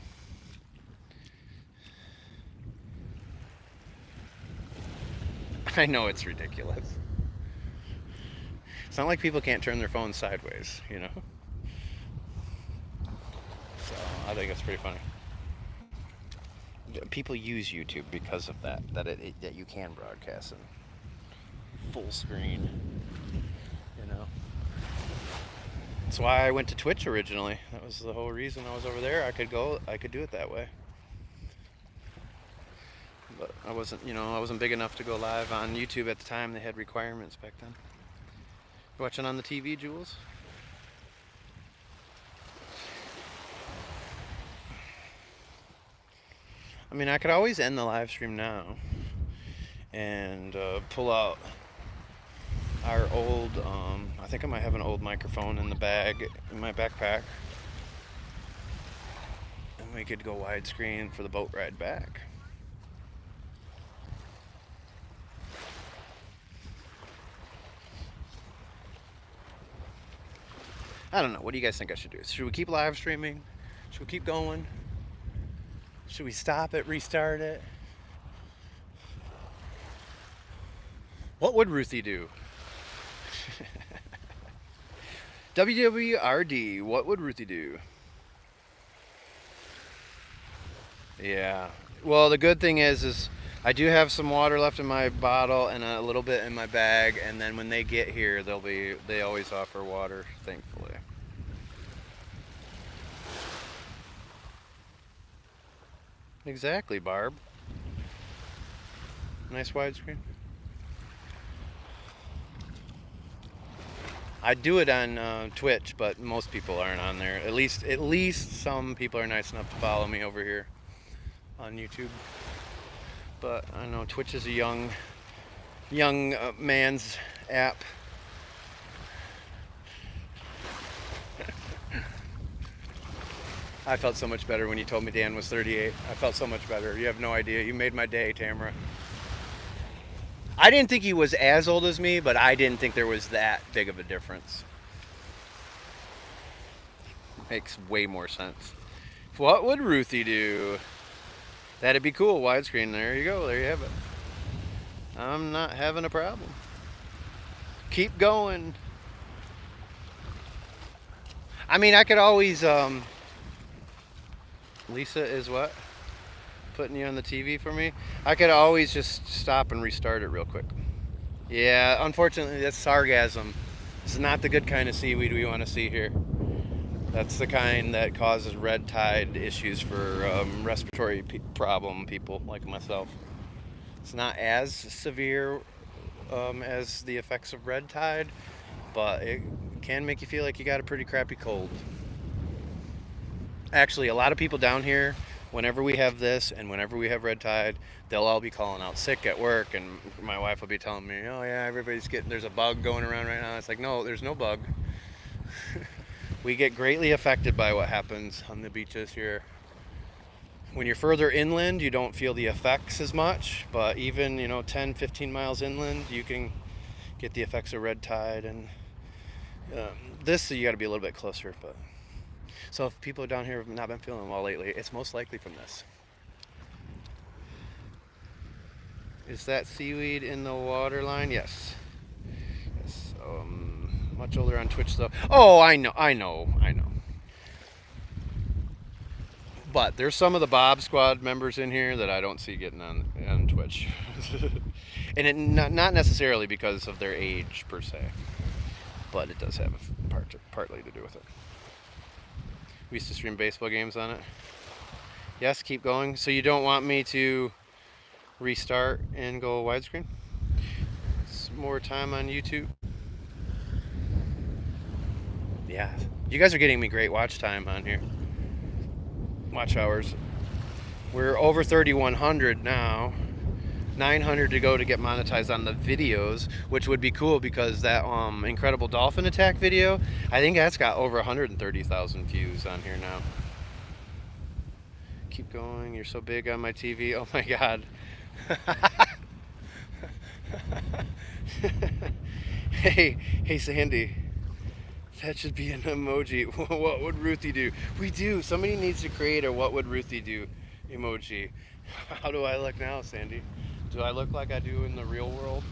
[SPEAKER 1] I know it's ridiculous. It's not like people can't turn their phones sideways, So I think it's pretty funny. people use YouTube because of that. That you can broadcast in full screen. You know. That's why I went to Twitch originally. That was the whole reason I was over there. I could do it that way. But I wasn't big enough to go live on YouTube at the time. They had requirements back then. You watching on the TV, Jules? I mean, I could always end the live stream now and pull out our old, I think I might have an old microphone in the bag, in my backpack. And we could go widescreen for the boat ride back. I don't know. What do you guys think I should do? Should we keep live streaming? Should we keep going? Should we stop it, restart it? What would Ruthie do? WWRD, what would Ruthie do? Yeah. Well, the good thing is I do have some water left in my bottle and a little bit in my bag, and then when they get here, they always offer water, thankfully. Exactly, Barb. Nice widescreen. I do it on Twitch, but most people aren't on there. At least some people are nice enough to follow me over here on YouTube. But I know Twitch is a young man's app. I felt so much better when you told me Dan was 38. I felt so much better. You have no idea. You made my day, Tamara. I didn't think he was as old as me, but I didn't think there was that big of a difference. Makes way more sense. What would Ruthie do? That'd be cool. Widescreen. There you go. There you have it. I'm not having a problem. Keep going. I mean, I could always... Lisa is what? Putting you on the TV for me? I could always just stop and restart it real quick. Yeah, unfortunately, that's sargassum. It's not the good kind of seaweed we want to see here. That's the kind that causes red tide issues for respiratory problem people like myself. It's not as severe as the effects of red tide, but it can make you feel like you got a pretty crappy cold. Actually, a lot of people down here, whenever we have this and whenever we have red tide, they'll all be calling out sick at work, and my wife will be telling me, oh yeah, there's a bug going around right now. It's like, no, there's no bug. We get greatly affected by what happens on the beaches here. When you're further inland, you don't feel the effects as much, but even 10, 15 miles inland, you can get the effects of red tide, and this you got to be a little bit closer. But so if people down here have not been feeling well lately, it's most likely from this. Is that seaweed in the water line? Yes. Yes. Much older on Twitch though. Oh, I know. But there's some of the Bob Squad members in here that I don't see getting on Twitch. And not necessarily because of their age per se, but it does have partly to do with it. We used to stream baseball games on it. Yes, keep going. So you don't want me to restart and go widescreen? It's more time on YouTube. Yeah, you guys are getting me great watch time on here. Watch hours. We're over 3,100 now. 900 to go to get monetized on the videos, which would be cool because that incredible dolphin attack video, I think that's got over 130,000 views on here now. Keep going. You're so big on my TV. Oh my god. Hey Sandy. That should be an emoji. What would Ruthie do? We do. Somebody needs to create a what would Ruthie do emoji. How do I look now, Sandy? Do I look like I do in the real world?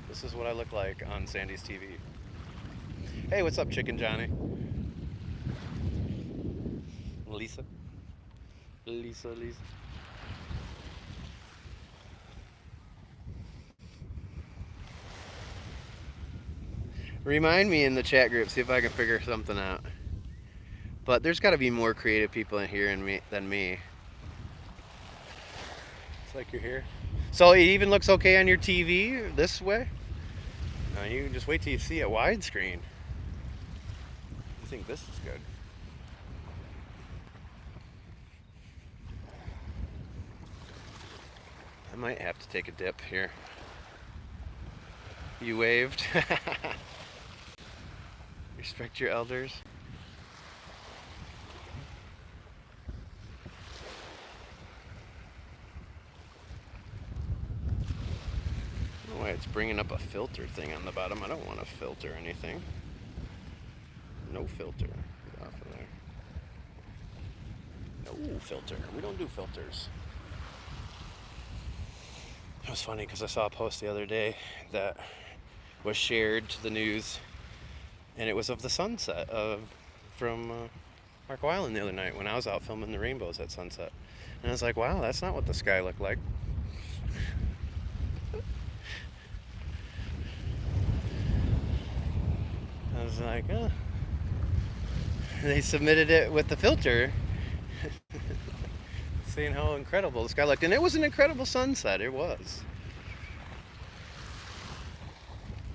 [SPEAKER 1] This is what I look like on Sandy's TV. Hey, what's up, Chicken Johnny? Lisa. Lisa. Remind me in the chat group, see if I can figure something out. But there's got to be more creative people in here than me. It's like you're here. So it even looks okay on your TV this way? No, you can just wait till you see it widescreen. I think this is good. I might have to take a dip here. You waved. Respect your elders. I don't know why it's bringing up a filter thing on the bottom. I don't want to filter anything. No filter. Get off of there. No filter. We don't do filters. It was funny because I saw a post the other day that was shared to the news, and it was of the sunset from Marco Island the other night when I was out filming the rainbows at sunset. And I was like, wow, that's not what the sky looked like. I was like, oh. They submitted it with the filter saying how incredible the sky looked. And it was an incredible sunset, it was.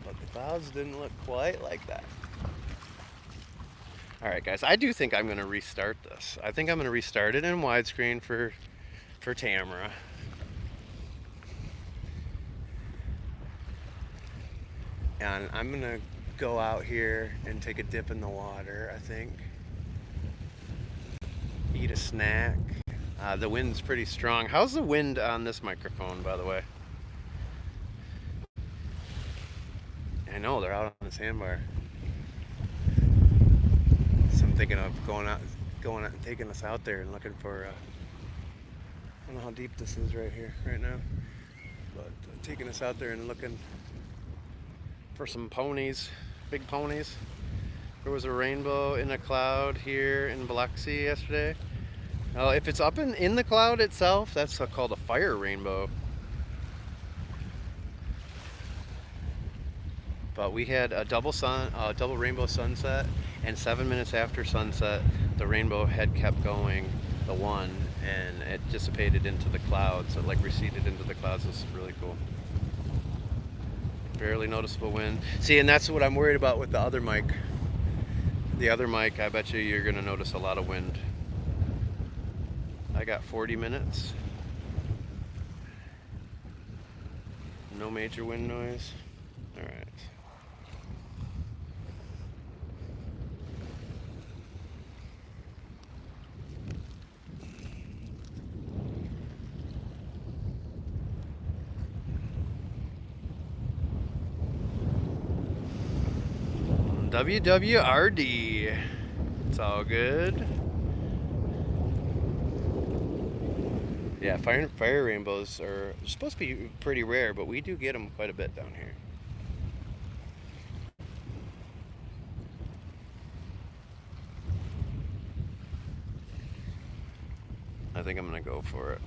[SPEAKER 1] But the clouds didn't look quite like that. Alright guys, I do think I'm going to restart this. I think I'm going to restart it in widescreen for Tamara. And I'm going to go out here and take a dip in the water, I think. Eat a snack. The wind's pretty strong. How's the wind on this microphone, by the way? I know, they're out on the sandbar. So I'm thinking of going out and taking us out there and looking for, I don't know how deep this is right here, right now. But taking us out there and looking for some ponies, big ponies. There was a rainbow in a cloud here in Biloxi yesterday. If it's up in the cloud itself, that's called a fire rainbow. But we had a double rainbow sunset, and 7 minutes after sunset, the rainbow had kept going, the one, and it dissipated into the clouds. It like receded into the clouds. It's really cool. Barely noticeable wind. See, and that's what I'm worried about with the other mic. The other mic, I bet you're gonna notice a lot of wind. I got 40 minutes. No major wind noise. All right. WWRD. It's all good. Yeah, fire rainbows are supposed to be pretty rare, but we do get them quite a bit down here. I think I'm gonna go for it.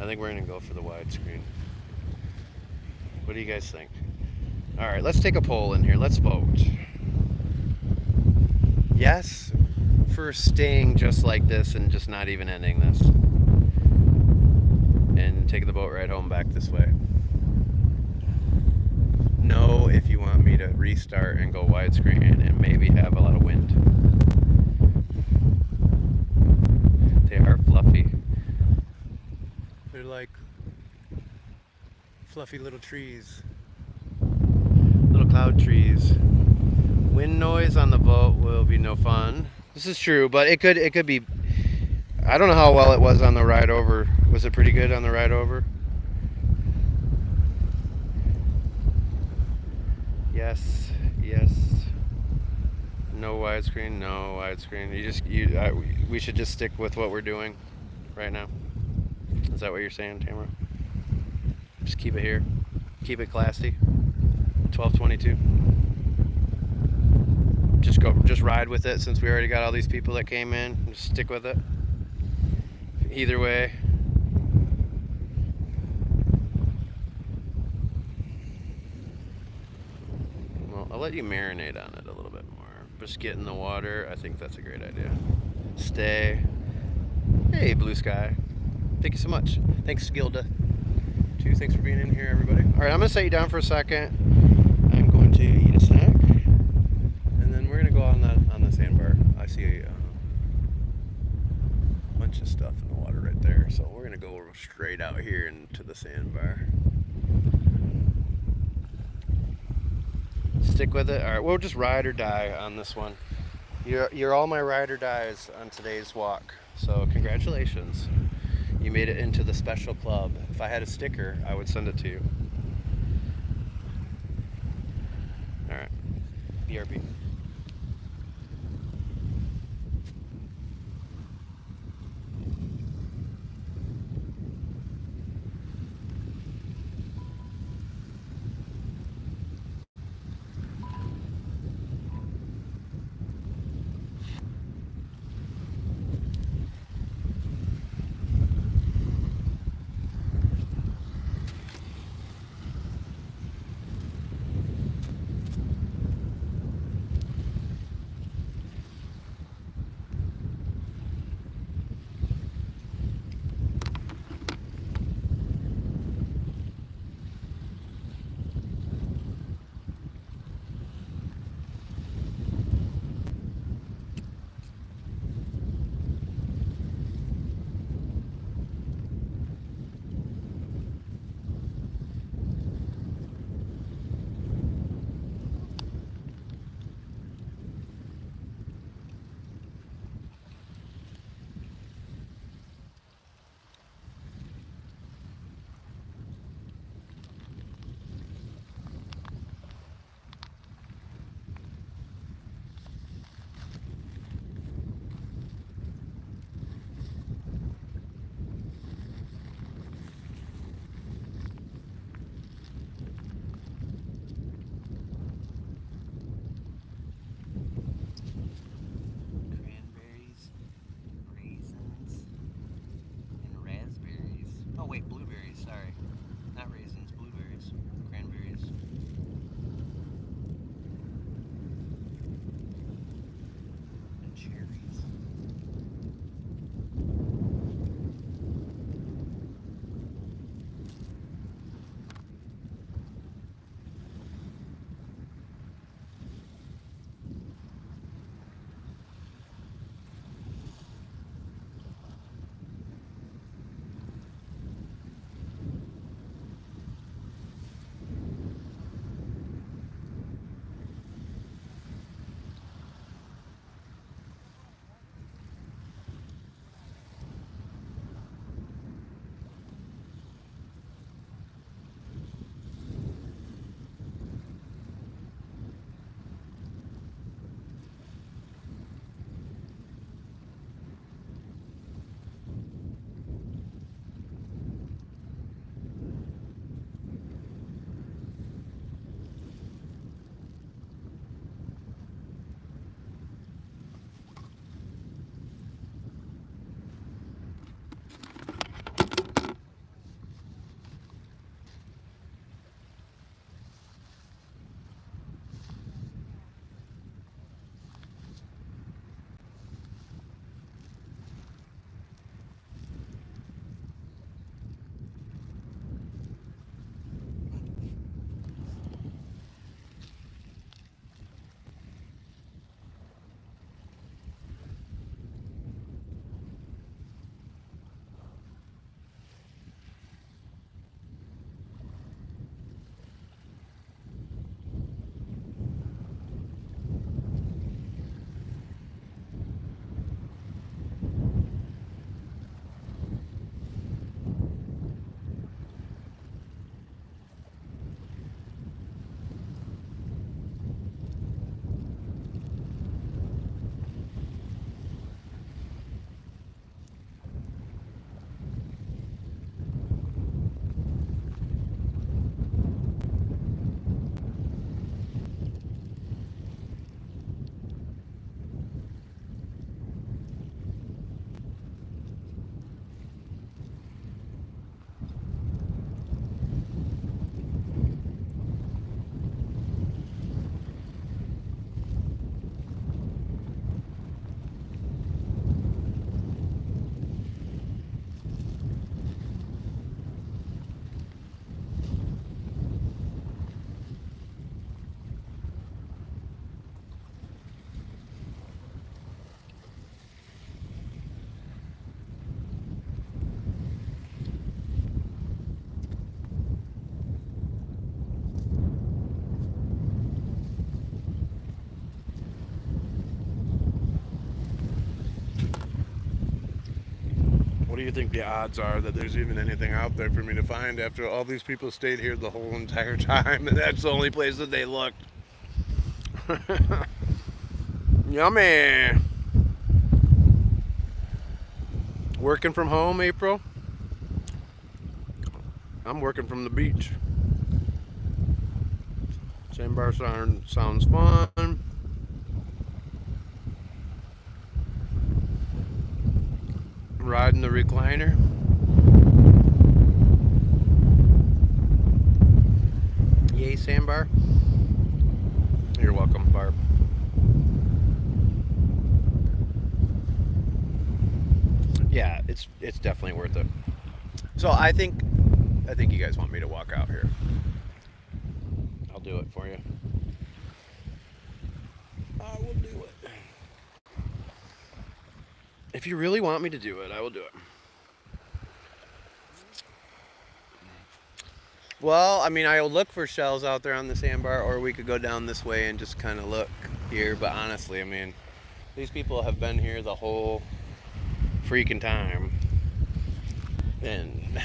[SPEAKER 1] I think we're gonna go for the widescreen. What do you guys think? All right, let's take a poll in here. Let's vote. Yes for staying just like this and just not even ending this. And taking the boat ride home back this way. No if you want me to restart and go widescreen and maybe have a lot of wind. They are fluffy. They're like fluffy little trees. Little cloud trees. Wind noise on the boat will be no fun. This is true, but it could be. I don't know how well it was on the ride over. Was it pretty good on the ride over? Yes. No widescreen. No widescreen. We should just stick with what we're doing right now. Is that what you're saying, Tamara? Just keep it here. Keep it classy. 12:22. just ride with it since we already got all these people that came in. Just stick with it. Either way. Well, I'll let you marinate on it a little bit more. Just get in the water. I think that's a great idea. Stay. Hey, blue sky. Thank you so much. Thanks, Gilda. Too. Thanks for being in here, everybody. All right, I'm gonna set you down for a second. I'm going to eat a snack, and then we're gonna go on the sandbar. I see a bunch of stuff in the water right there, so we're gonna go straight out here into the sandbar. Stick with it. All right, we'll just ride or die on this one. You're all my ride or dies on today's walk. So congratulations. You made it into the special club. If I had a sticker, I would send it to you. All right. BRB. you think the odds are that there's even anything out there for me to find after all these people stayed here the whole entire time and that's the only place that they looked? Yummy. Working from home, April? I'm working from the beach. Sandbar sounds fun. Riding the recliner. Yay, Sandbar. You're welcome, Barb. Yeah, it's definitely worth it. So I think you guys want me to walk out here. I'll do it for you. I will do it. If you really want me to do it, I will do it. Well, I mean, I'll look for shells out there on the sandbar, or we could go down this way and just kind of look here. But honestly, I mean, these people have been here the whole freaking time. And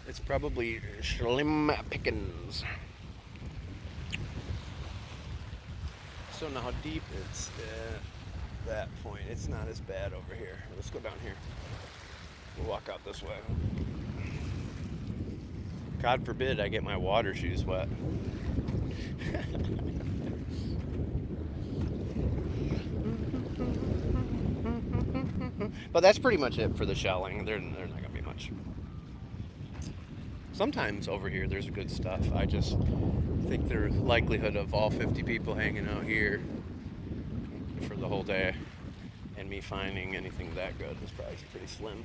[SPEAKER 1] it's probably slim pickings. Just don't know how deep it's at that point. It's not as bad over here. Let's go down here. We'll walk out this way. God forbid I get my water shoes wet. But that's pretty much it for the shelling. They're not going to be much. Sometimes over here there's good stuff. I just think the likelihood of all 50 people hanging out here for the whole day and me finding anything that good is probably pretty slim.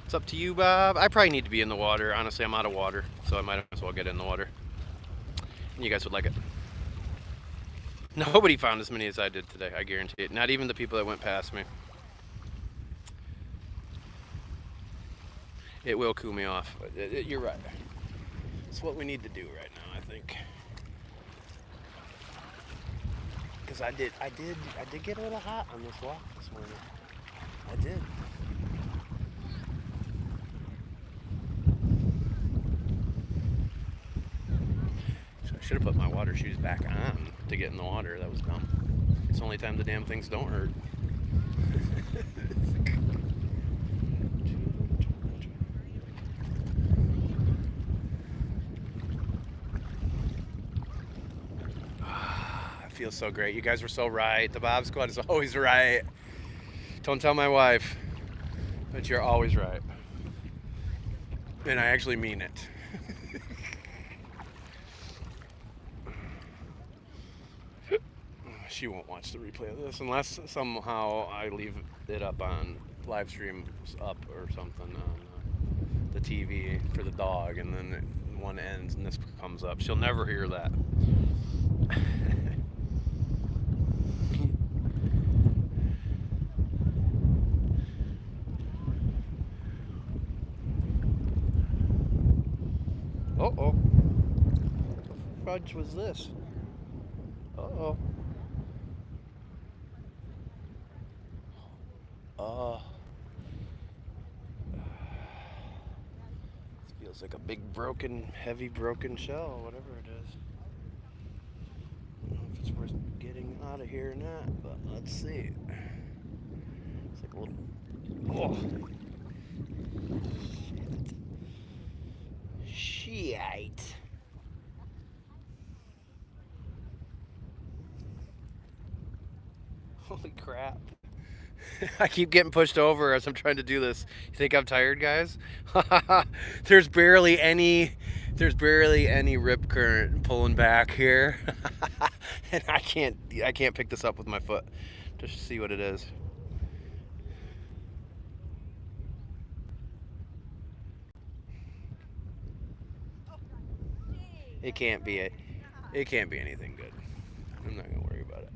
[SPEAKER 1] It's up to you, Bob. I probably need to be in the water. Honestly, I'm out of water, so I might as well get in the water. And you guys would like it. Nobody found as many as I did today, I guarantee it. Not even the people that went past me. It will cool me off. You're right. It's what we need to do right now, I think. Because I did get a little hot on this walk this morning. I did. I should have put my water shoes back on to get in the water. That was dumb. It's the only time the damn things don't hurt. It feels so great. You guys were so right. The Bob Squad is always right. Don't tell my wife, but you're always right. And I actually mean it. She won't watch the replay of this unless somehow I leave it up on live streams up or something on the TV for the dog, and then one ends and this comes up. She'll never hear that. Uh-oh. What fudge was this? Uh-oh. This feels like a big heavy broken shell, whatever it is. I don't know if it's worth getting out of here or not, but let's see. It's like a little... Oh. Shit. Holy crap. I keep getting pushed over as I'm trying to do this. You think I'm tired, guys? There's barely any rip current pulling back here. And I can't pick this up with my foot. Just see what it is. It can't be anything good. I'm not gonna worry about it.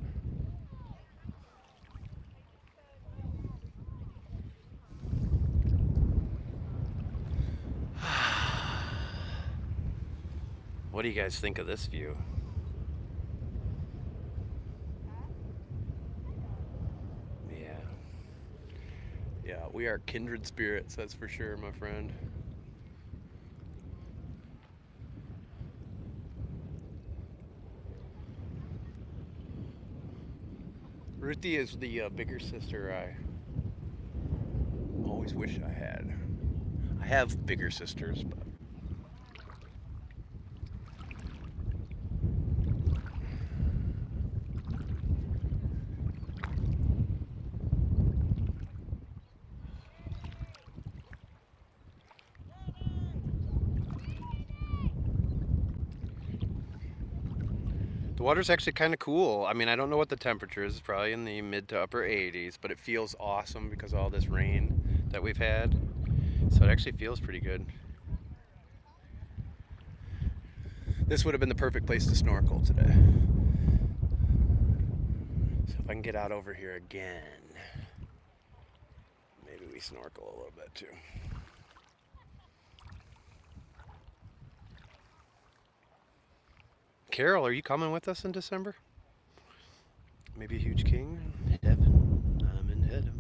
[SPEAKER 1] What do you guys think of this view? We are kindred spirits, that's for sure, my friend. Ruthie is the bigger sister I always wish I had. I have bigger sisters, but the water's actually kind of cool. I mean, I don't know what the temperature is. It's probably in the mid to upper 80s, but it feels awesome because of all this rain that we've had. So it actually feels pretty good. This would have been the perfect place to snorkel today. So if I can get out over here again, maybe we snorkel a little bit too. Carol, are you coming with us in December? Maybe a huge king? Heaven, I'm in heaven.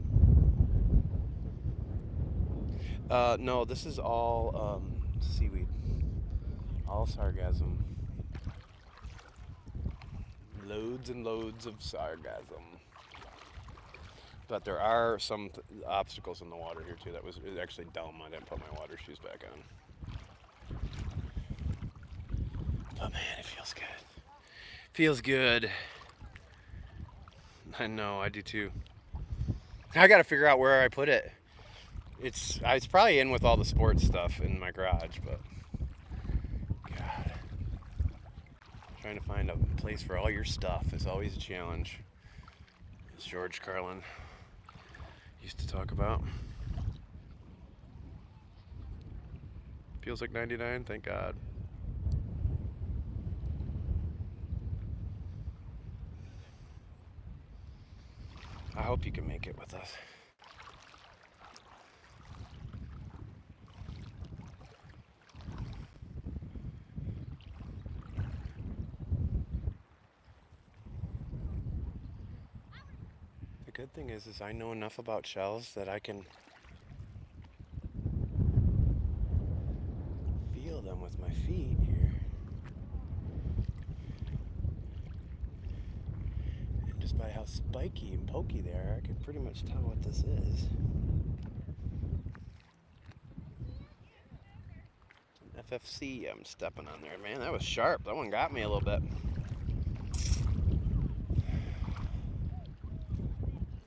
[SPEAKER 1] No, this is all seaweed. All sargassum. Loads and loads of sargassum. But there are some obstacles in the water here too. That was actually dumb. I didn't put my water shoes back on. But man, it feels good. Feels good. I know, I do too. I gotta figure out where I put it. It's probably in with all the sports stuff in my garage, but God. Trying to find a place for all your stuff is always a challenge. As George Carlin used to talk about. Feels like 99, thank God. I hope you can make it with us. The good thing is I know enough about shells that I can feel them with my feet here. And just by how spiky and pokey they are, I can pretty much tell what this is. An FFC I'm stepping on there. Man, that was sharp. That one got me a little bit.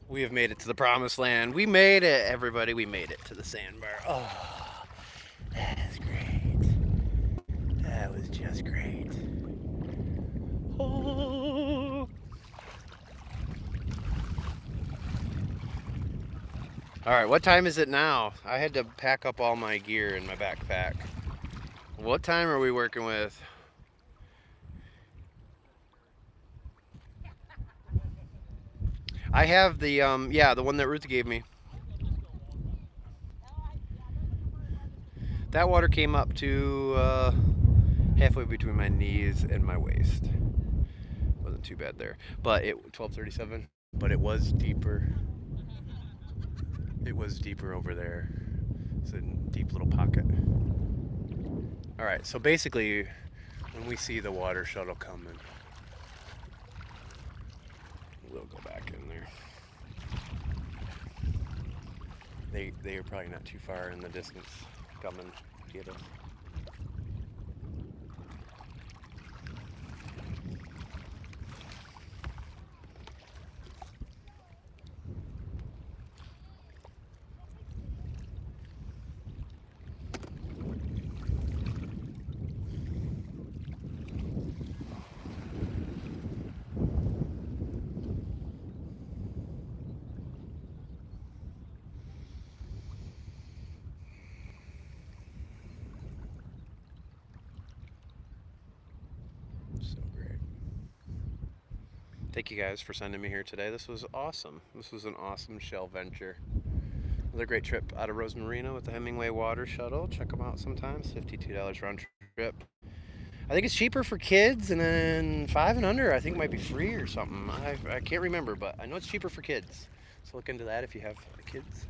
[SPEAKER 1] We have made it to the promised land. We made it, everybody. We made it to the sandbar. Oh, that's great. That was just great. Oh. All right, what time is it now? I had to pack up all my gear in my backpack. What time are we working with? I have the, yeah, the one that Ruth gave me. That water came up to halfway between my knees and my waist. Wasn't too bad there. But it, 1237, but it was deeper. It was deeper over there. It's a deep little pocket. All right, so basically, when we see the water shuttle coming, we'll go back in there. They are probably not too far in the distance. Come and get us. Thank you guys for sending me here today. This was awesome. This was an awesome shell venture. Another great trip out of Rose Marina with the Hemingway water shuttle. Check them out sometimes. $52 round trip. I think it's cheaper for kids, and then 5 and under I think might be free or something. I can't remember, but I know it's cheaper for kids. So look into that if you have kids.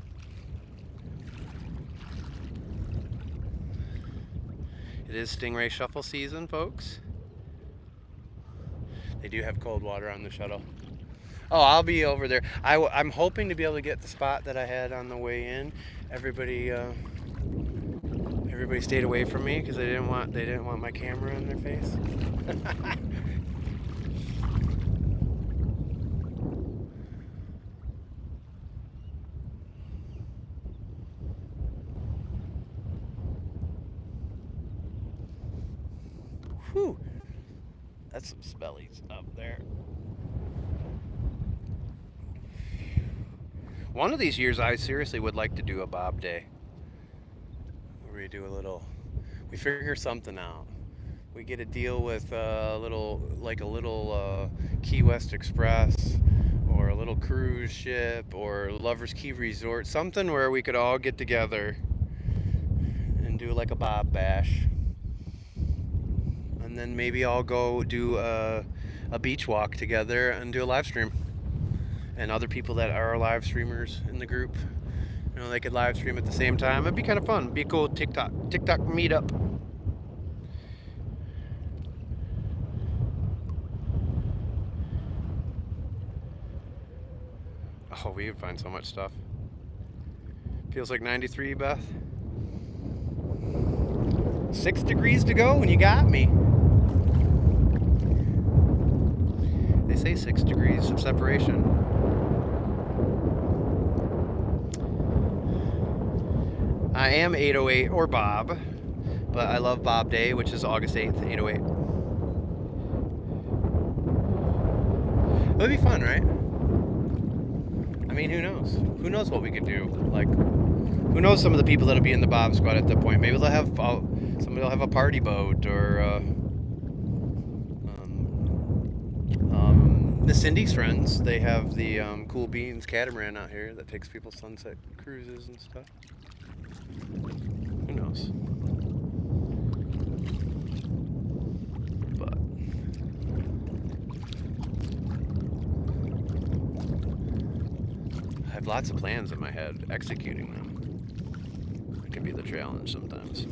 [SPEAKER 1] It is stingray shuffle season, folks. They do have cold water on the shuttle. Oh, I'll be over there. I'm hoping to be able to get the spot that I had on the way in. Everybody stayed away from me because they didn't want my camera in their face. Whew. That's some spellies up there. One of these years I seriously would like to do a Bob Day. Where we figure something out. We get a deal with a little Key West Express or a little cruise ship or Lover's Key Resort. Something where we could all get together and do like a Bob Bash. And then maybe I'll go do a beach walk together and do a live stream. And other people that are live streamers in the group, they could live stream at the same time. It'd be kind of fun. It'd be a cool TikTok meetup. Oh, we could find so much stuff. Feels like 93, Beth. 6 degrees to go and you got me. They say 6 degrees of separation. I am 808 or Bob, but I love Bob Day, which is August 8th, 808. It'll be fun, right? I mean, who knows? Who knows what we could do? Like, who knows some of the people that'll be in the Bob Squad at that point? Maybe they'll have somebody will have a party boat, or the Cindy's friends. They have the Cool Beans catamaran out here that takes people sunset cruises and stuff. Who knows? But I have lots of plans in my head. Executing them, it can be the challenge sometimes.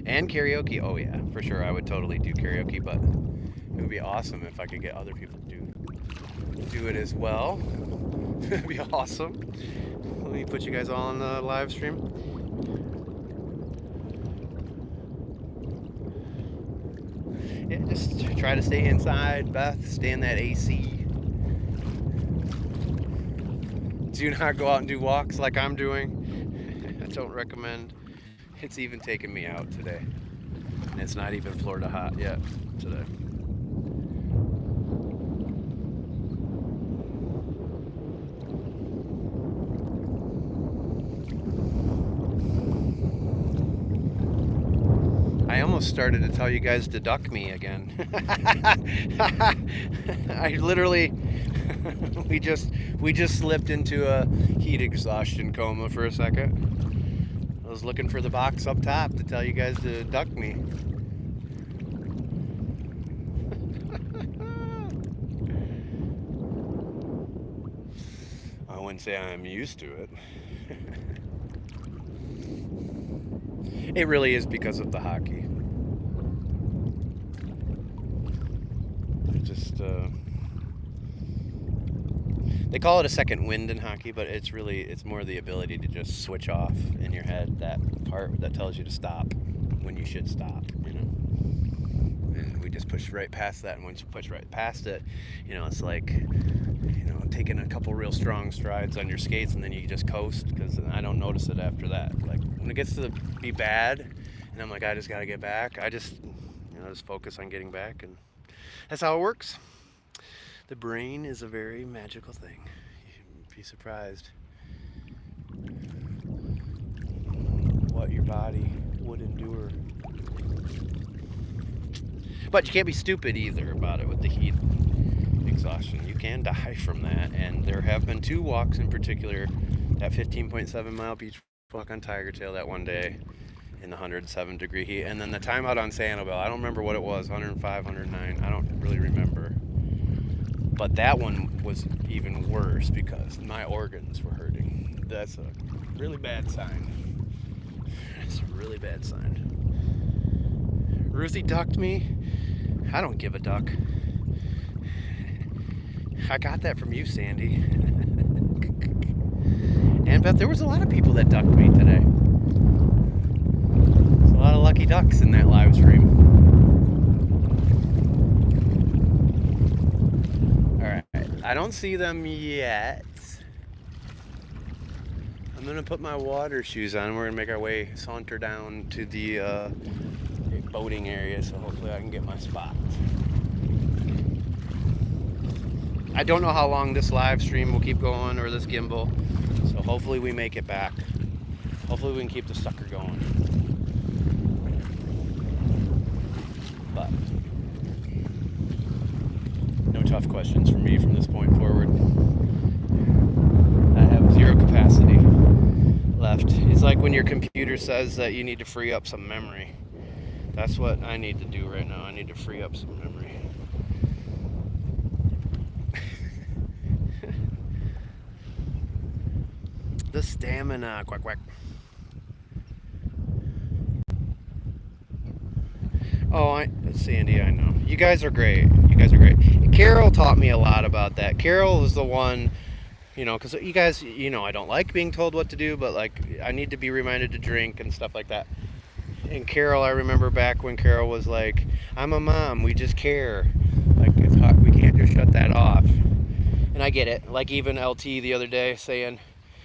[SPEAKER 1] And karaoke. Oh yeah, for sure. I would totally do karaoke, but it would be awesome if I could get other people to do it as well. It'd be awesome. Let me put you guys all on the live stream. Yeah, just try to stay inside, Beth. Stay in that AC. Do not go out and do walks like I'm doing. I don't recommend. It's even taken me out today. And it's not even Florida hot yet today. I almost started to tell you guys to duck me again. I literally, we just slipped into a heat exhaustion coma for a second. I was looking for the box up top to tell you guys to duck me. I wouldn't say I'm used to it. It really is because of the hockey. They call it a second wind in hockey, but it's more the ability to just switch off in your head, that part that tells you to stop when you should stop, And we just pushed right past that, and once you push right past it, it's like, taking a couple real strong strides on your skates, and then you just coast, because I don't notice it after that. Like, when it gets to be bad, and I'm like, I just got to get back, I just focus on getting back, and that's how it works. The brain is a very magical thing. You'd be surprised what your body would endure. But you can't be stupid either about it with the heat exhaustion. You can die from that, and there have been 2 walks in particular, that 15.7 mile beach walk on Tiger Tail that one day in the 107 degree heat, and then the time out on Sanibel, I don't remember what it was, 105, 109, I don't really remember. But that one was even worse because my organs were hurting. That's a really bad sign. That's a really bad sign. Ruthie ducked me. I don't give a duck. I got that from you, Sandy. And Beth, there was a lot of people that ducked me today. There's a lot of lucky ducks in that live stream. Alright, I don't see them yet. I'm gonna put my water shoes on. We're gonna make our way, saunter down to the boating area, so hopefully I can get my spot. I don't know how long this live stream will keep going, or this gimbal, so hopefully we make it back. Hopefully we can keep the sucker going. But no tough questions for me from this point forward. I have zero capacity left. It's like when your computer says that you need to free up some memory. That's what I need to do right now. I need to free up some memory. The stamina, quack quack. Oh, Sandy, I know. You guys are great. You guys are great. Carol taught me a lot about that. Carol is the one, you know, because you guys, you know, I don't like being told what to do, but like I need to be reminded to drink and stuff like that. And Carol, I remember back when Carol was like, I'm a mom, we just care. Like, it's hot, we can't just shut that off. And I get it. Like even LT the other day saying,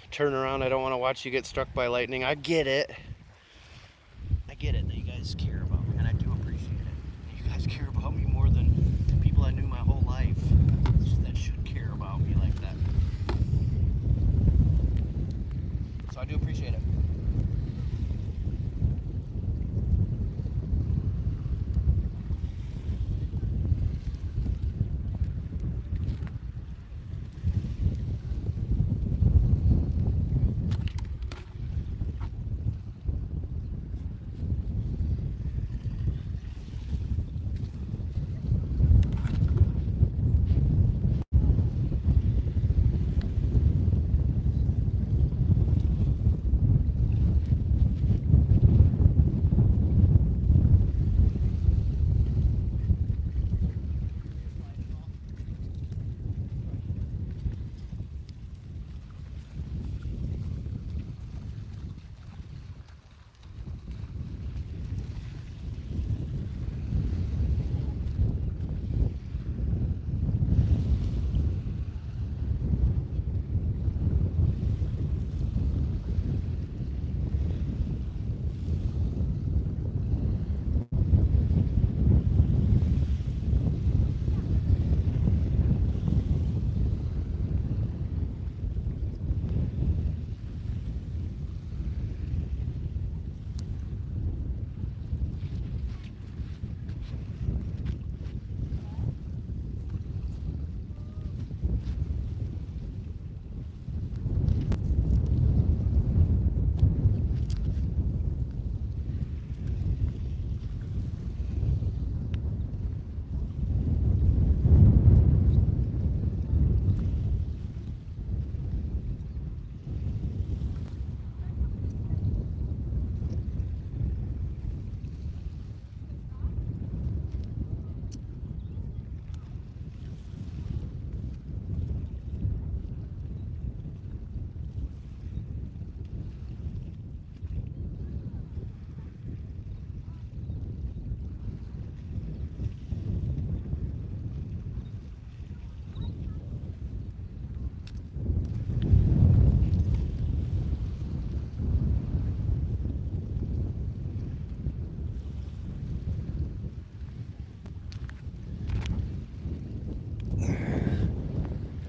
[SPEAKER 1] turn around, I don't want to watch you get struck by lightning. I get it. I get it that you guys care about me, and I do appreciate it. You guys care about me more than people I knew my whole life that should care about me like that. So I do appreciate it.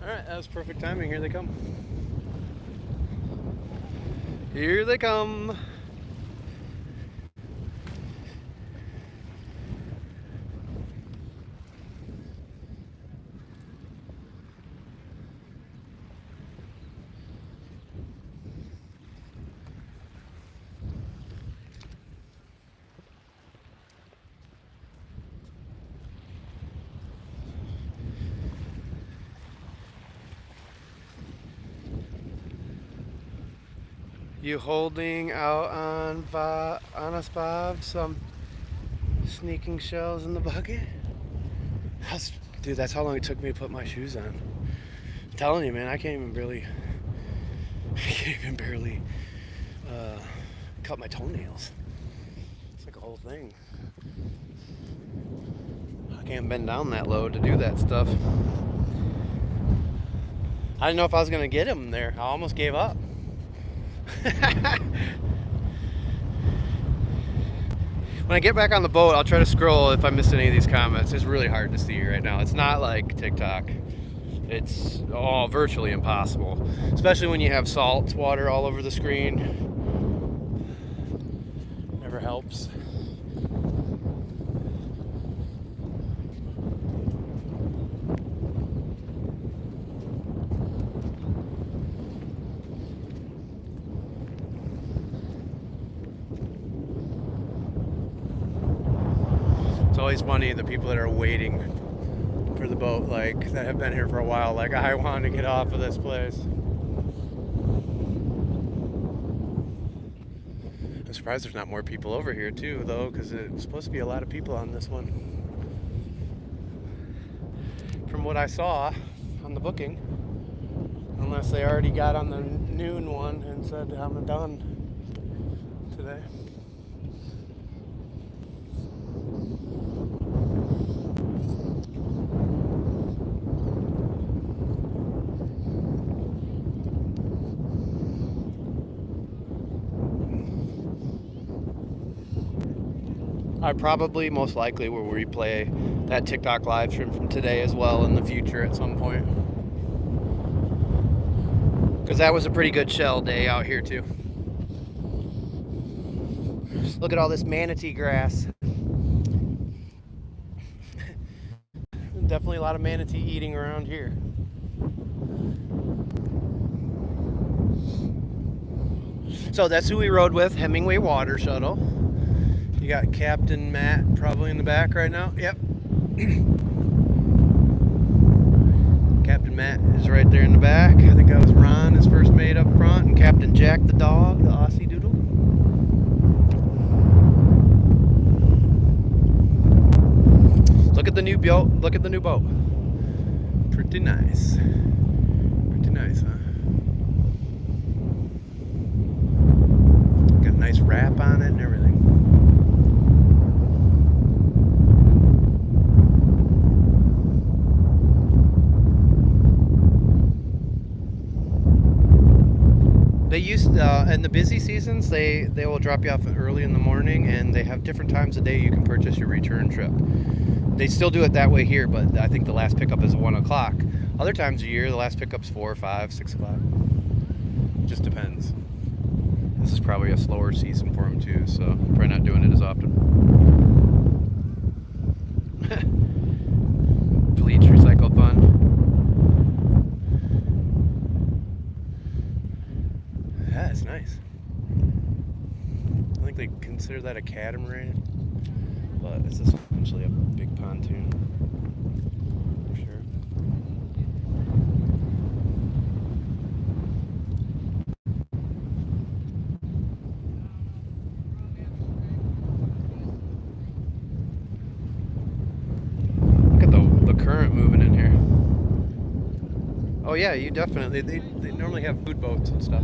[SPEAKER 1] Alright, that was perfect timing. Here they come. Here they come. You holding out on us, Bob? Some Sneaking shells in the bucket. Dude, that's how long it took me to put my shoes on. I'm telling you, man, I can't even barely cut my toenails. It's like a whole thing. I can't bend down that low to do that stuff. I didn't know if I was gonna get him there. I almost gave up. When I get back on the boat, I'll try to scroll if I missed any of these comments. It's really hard to see right now. It's not like TikTok. It's all virtually impossible, especially when you have salt water all over the screen. Never helps. It's always funny, the people that are waiting for the boat, like, that have been here for a while, like, I want to get off of this place. I'm surprised there's not more people over here too, though, because it's supposed to be a lot of people on this one. From what I saw on the booking, unless they already got on the noon one and said I'm done today. I probably most likely will replay that TikTok live stream from today as well in the future at some point. Because that was a pretty good shell day out here too. Look at all this manatee grass. Definitely a lot of manatee eating around here. So that's who we rode with, Hemingway Water Shuttle. You got Captain Matt probably in the back right now. Yep. Captain Matt is right there in the back. I think that was Ron, his first mate up front, and Captain Jack the dog, the Aussie Doodle. Look at the new boat. Look at the new boat. Pretty nice. Pretty nice, huh? Got a nice wrap on it and everything. They used in the busy seasons, they will drop you off early in the morning, and they have different times of day you can purchase your return trip. They still do it that way here, but I think the last pickup is 1 o'clock. Other times of year, the last pickup's 4, 5, 6 o'clock. Just depends. This is probably a slower season for them too, so probably not doing it as often. Bleach recycle fund. Yeah, it's nice. I think they consider that a catamaran, but it's essentially a big pontoon, for sure. Look at the current moving in here. Oh yeah, you definitely, they normally have food boats and stuff.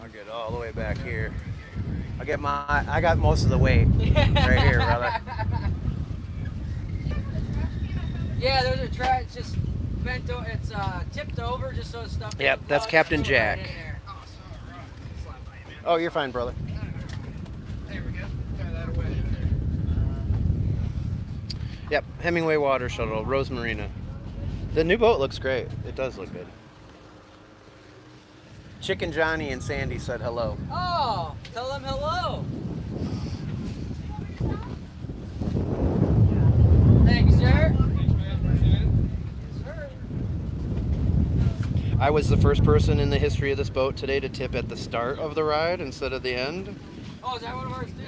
[SPEAKER 1] I'll get all the way back here. I got most of the weight right here, brother.
[SPEAKER 2] Yeah, there's a track. It's just bent. It's tipped over just so it's stuff.
[SPEAKER 1] Yep, that's Captain Jack.
[SPEAKER 2] Right in there.
[SPEAKER 1] Oh, you're fine, brother.
[SPEAKER 2] There we go. Throw that away.
[SPEAKER 1] Yep, Hemingway water shuttle, Rose Marina. The new boat looks great. It does look good. Chicken Johnny and Sandy said hello.
[SPEAKER 2] Oh, tell them hello. Thank you, sir.
[SPEAKER 1] I was the first person in the history of this boat today to tip at the start of the ride instead of the end.
[SPEAKER 2] Oh, is that one of ours too?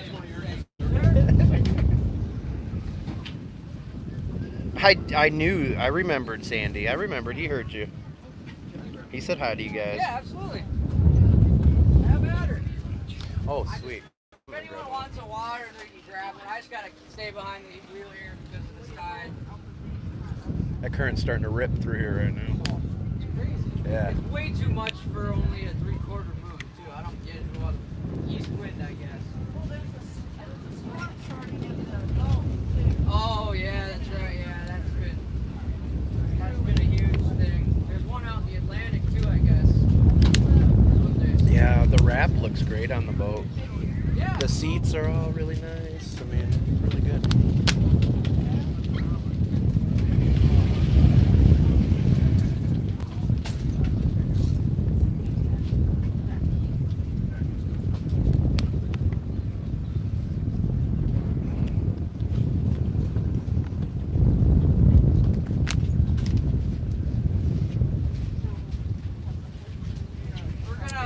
[SPEAKER 1] I remembered Sandy. I remembered he heard you. He said hi to you guys.
[SPEAKER 2] Yeah, absolutely. Have at her.
[SPEAKER 1] Oh, sweet.
[SPEAKER 2] If anyone wants a water, they can grab it. I just gotta stay behind the wheel here because of this tide.
[SPEAKER 1] That current's starting to rip through here right now.
[SPEAKER 2] It's crazy.
[SPEAKER 1] Yeah.
[SPEAKER 2] It's way too much for only a 3/4 moon, too. I don't get it. Well, east wind, I guess.
[SPEAKER 3] Well, there's a swamp shark in the
[SPEAKER 2] Oh, yeah, that's right. Yeah, that's good. That's been a huge thing. There's one out in the Atlantic, too, I guess.
[SPEAKER 1] Yeah, the wrap looks great on the boat.
[SPEAKER 2] Yeah.
[SPEAKER 1] The seats are all really nice. I mean, really good.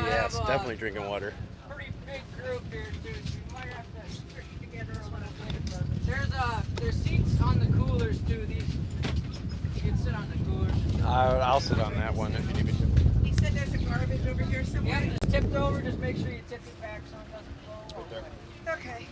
[SPEAKER 1] Yes, definitely drinking water.
[SPEAKER 2] Pretty big group here, too, so you might have to stick together a little bit. There's seats on the coolers, too. You can sit on the coolers.
[SPEAKER 1] I'll sit on that one if you need me to.
[SPEAKER 3] He said there's a garbage over here somewhere.
[SPEAKER 2] Yeah, just tipped over. Just make sure you tip it back so it doesn't flow all the way.
[SPEAKER 3] Okay.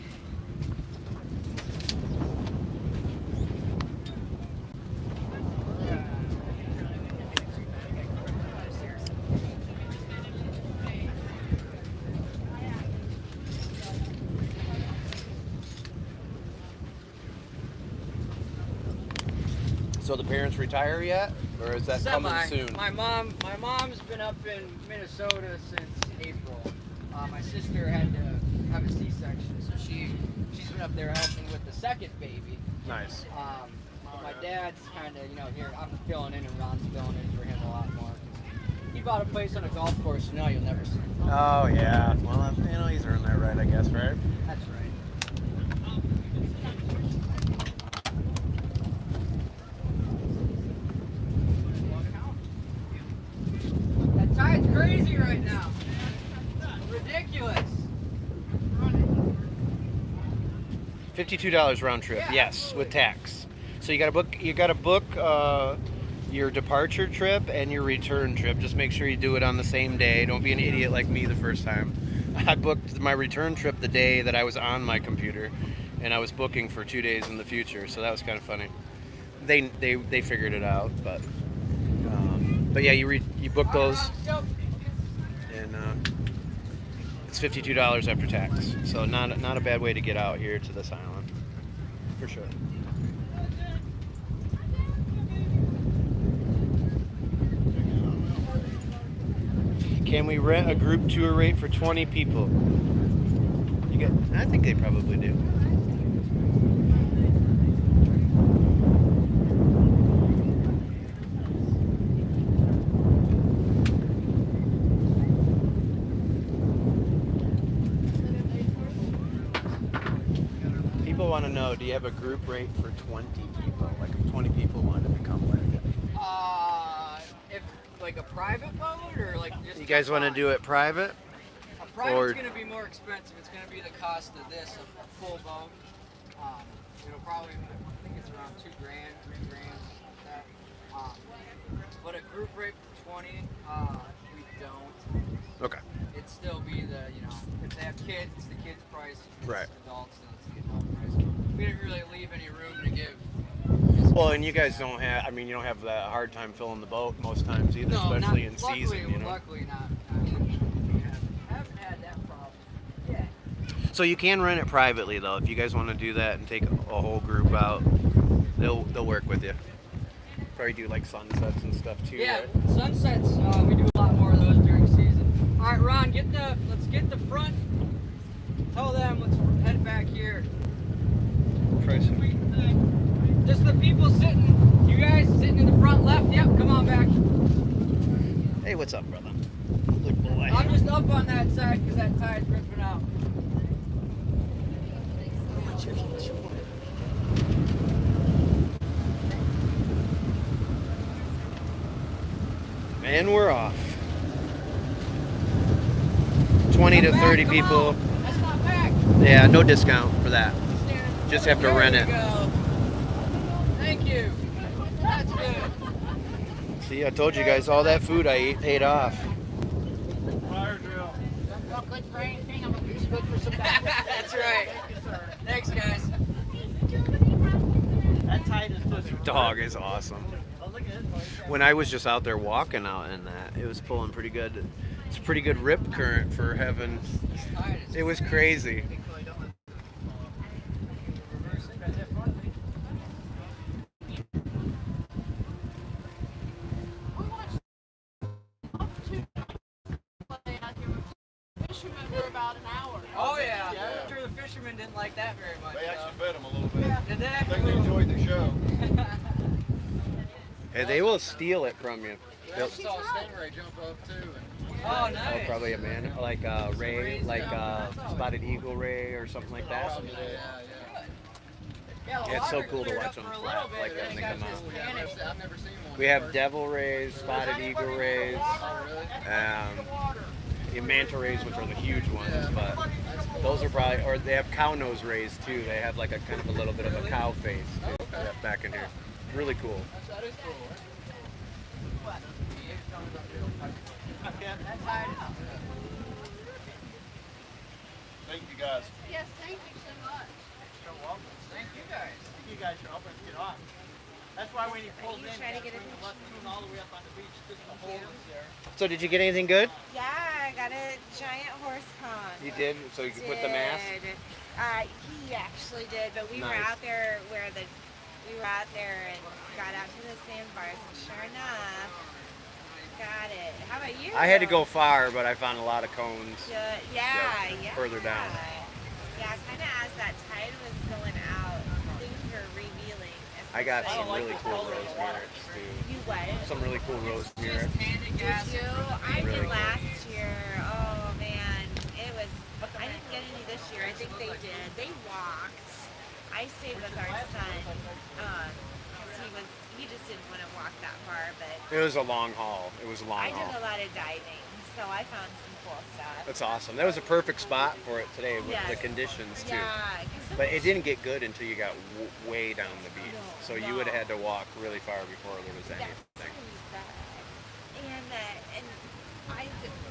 [SPEAKER 1] So the parents retire yet, or is that coming soon?
[SPEAKER 2] My mom's been up in Minnesota since April. My sister had to have a C-section, so she's been up there helping with the second baby.
[SPEAKER 1] Nice.
[SPEAKER 2] My dad's kind of, here, I'm filling in and Ron's filling in for him a lot more. He bought a place on a golf course, so now you'll never see him.
[SPEAKER 1] Oh yeah. Well, he's earned that right, I guess, right?
[SPEAKER 2] That's right. That tide's crazy right now. Ridiculous.
[SPEAKER 1] $52 round trip.
[SPEAKER 2] Yeah,
[SPEAKER 1] Yes,
[SPEAKER 2] absolutely.
[SPEAKER 1] with tax. So you gotta book your departure trip and your return trip. Just make sure you do it on the same day. Don't be an idiot like me the first time. I booked my return trip the day that I was on my computer, and I was booking for 2 days in the future. So that was kind of funny. They figured it out, but yeah, you book those, and it's $52 after tax. So not a bad way to get out here to this island, for sure. Can we rent a group tour rate for 20 people? I think they probably do. People want to know, do you have a group rate for 20 people? Like if 20 people wanted to become like it.
[SPEAKER 2] If like a private boat or like just
[SPEAKER 1] You guys want to do it private?
[SPEAKER 2] A private's going to be more expensive. It's going to be the cost of this, a full boat. It'll probably, I think it's around $2,000, $3,000, something like that. But a group rate for 20, we don't.
[SPEAKER 1] Okay.
[SPEAKER 2] It'd still be the, if they have kids, it's the kids' price. If it's
[SPEAKER 1] Right.
[SPEAKER 2] adults, then it's the adult price. We didn't really leave any room to give.
[SPEAKER 1] Well, and you guys don't have, you don't have that hard time filling the boat most times either, especially in season,
[SPEAKER 2] Luckily not. We haven't had that problem yet.
[SPEAKER 1] So you can rent it privately though. If you guys want to do that and take a whole group out, they'll work with you. Probably do like sunsets and stuff too.
[SPEAKER 2] Yeah,
[SPEAKER 1] Right?
[SPEAKER 2] sunsets. We do a lot more of those during season. All right, Ron, let's get the front. Tell them let's head back here. Just the people sitting. You guys sitting in the front left. Yep, come on back.
[SPEAKER 1] Hey, what's up, brother? Good boy.
[SPEAKER 2] I'm just up on that side because that tide's ripping out.
[SPEAKER 1] And we're off. 20 to 30
[SPEAKER 2] Come
[SPEAKER 1] people.
[SPEAKER 2] on. That's not back.
[SPEAKER 1] Yeah, no discount for that. Just have to
[SPEAKER 2] There
[SPEAKER 1] rent
[SPEAKER 2] we
[SPEAKER 1] it.
[SPEAKER 2] go. Thank you. That's good.
[SPEAKER 1] See, I told you guys all that food I ate paid off.
[SPEAKER 4] Fire drill.
[SPEAKER 3] Don't look good for anything. I'm gonna be good for some backup.
[SPEAKER 2] That's right. Thanks, guys.
[SPEAKER 4] That tide is just.
[SPEAKER 1] Dog is awesome.
[SPEAKER 4] Oh, look at it.
[SPEAKER 1] When I was just out there walking out in that, it was pulling pretty good. It's a pretty good rip current for having.
[SPEAKER 2] Tide is
[SPEAKER 1] It was crazy.
[SPEAKER 3] Fishermen for about an hour.
[SPEAKER 2] Oh yeah. I'm sure the fishermen didn't like that very much.
[SPEAKER 5] They actually fed them a little bit.
[SPEAKER 2] Did they?
[SPEAKER 5] I think they enjoyed the show.
[SPEAKER 1] Hey, they will steal it from you.
[SPEAKER 5] I actually saw a stingray jump up too.
[SPEAKER 2] Oh,
[SPEAKER 1] Oh,
[SPEAKER 2] nice.
[SPEAKER 1] probably a man, like ray, like spotted eagle ray or something like that.
[SPEAKER 5] Awesome today.
[SPEAKER 2] Yeah, the
[SPEAKER 1] Yeah, it's so
[SPEAKER 2] water
[SPEAKER 1] cool to
[SPEAKER 2] cleared
[SPEAKER 1] watch
[SPEAKER 2] up
[SPEAKER 1] them
[SPEAKER 2] for a
[SPEAKER 1] flap,
[SPEAKER 2] little bit,
[SPEAKER 1] like
[SPEAKER 2] then
[SPEAKER 1] when
[SPEAKER 2] it
[SPEAKER 1] they
[SPEAKER 2] got
[SPEAKER 1] come
[SPEAKER 2] just
[SPEAKER 1] out.
[SPEAKER 2] panicked.
[SPEAKER 5] I've never seen one.
[SPEAKER 1] We have devil rays, spotted eagle rays,
[SPEAKER 5] Oh, really?
[SPEAKER 1] the manta rays, which are the huge ones, but those are probably, or they have cow nose rays too. They have like a kind of a little bit of a cow face too. Yeah, back in here. Really cool.
[SPEAKER 5] That is cool. Thank you guys.
[SPEAKER 3] Yes, thank you so much.
[SPEAKER 2] Thank you guys.
[SPEAKER 4] You guys are helping us get off. That's why when he pulls in,
[SPEAKER 3] trying to get
[SPEAKER 4] bring
[SPEAKER 3] it?
[SPEAKER 4] the left tune all the way up on the beach, just the hole is there.
[SPEAKER 1] So did you get anything good?
[SPEAKER 6] Yeah, I got a giant horse con.
[SPEAKER 1] You did. So you could put the mask.
[SPEAKER 6] He actually did, but we were
[SPEAKER 1] Nice.
[SPEAKER 6] out there and got out to the sandbars, and sure enough, got it. How about you?
[SPEAKER 1] I had to go far, but I found a lot of cones.
[SPEAKER 6] Yeah.
[SPEAKER 1] further down.
[SPEAKER 6] Yeah, kind of as that tide was going out, things were revealing.
[SPEAKER 1] I got some
[SPEAKER 6] especially-
[SPEAKER 1] really cool rose mirrors too.
[SPEAKER 6] You what?
[SPEAKER 1] Some really cool rose mirrors.
[SPEAKER 2] Just handed gas.
[SPEAKER 6] Did you? I
[SPEAKER 1] Really
[SPEAKER 6] did
[SPEAKER 1] cool.
[SPEAKER 6] last year. Oh man, it was. I didn't get any this year. I think they did. They walked. I stayed with our son because he just didn't want to walk that far. But
[SPEAKER 1] It was a long haul. It was a long
[SPEAKER 6] I did
[SPEAKER 1] haul.
[SPEAKER 6] a lot of diving, so I found some cool stuff.
[SPEAKER 1] That's awesome. That was a perfect spot for it today with the
[SPEAKER 6] Yes.
[SPEAKER 1] conditions too.
[SPEAKER 6] Yeah, 'cause
[SPEAKER 1] But it didn't get good until you got way down the beach.
[SPEAKER 6] No,
[SPEAKER 1] So you would have had to walk really far before there was
[SPEAKER 6] That's
[SPEAKER 1] anything.
[SPEAKER 6] really sad. And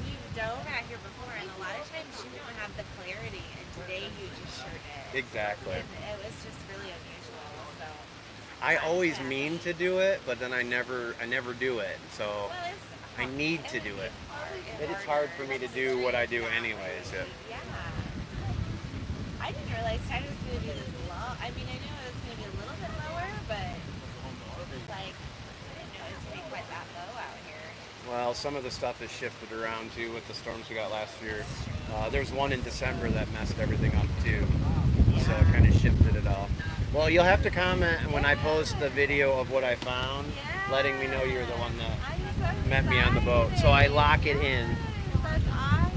[SPEAKER 6] we've dove out here before, and a lot of times you don't have the clarity, and today you just sure did.
[SPEAKER 1] Exactly.
[SPEAKER 6] And it was just really unusual. So,
[SPEAKER 1] I always mean to do it, but then I never do it. So
[SPEAKER 6] well, it's
[SPEAKER 1] I need to do it.
[SPEAKER 6] hard.
[SPEAKER 1] It's hard for me to do what I do anyways. Yeah.
[SPEAKER 6] Yeah. I didn't realize tide was going to be this low. I mean, I knew it was going to be a little bit lower, but like, I didn't know it was going to be quite that low out here.
[SPEAKER 1] Well, some of the stuff is shifted around too with the storms we got last year. There's one in December that messed everything up too. So it kind of shifted it all. Well, you'll have to comment when I post the video of what I found, letting me know you're the one that
[SPEAKER 6] I'm so
[SPEAKER 1] met me on the boat. So I lock it in.
[SPEAKER 6] That's awesome.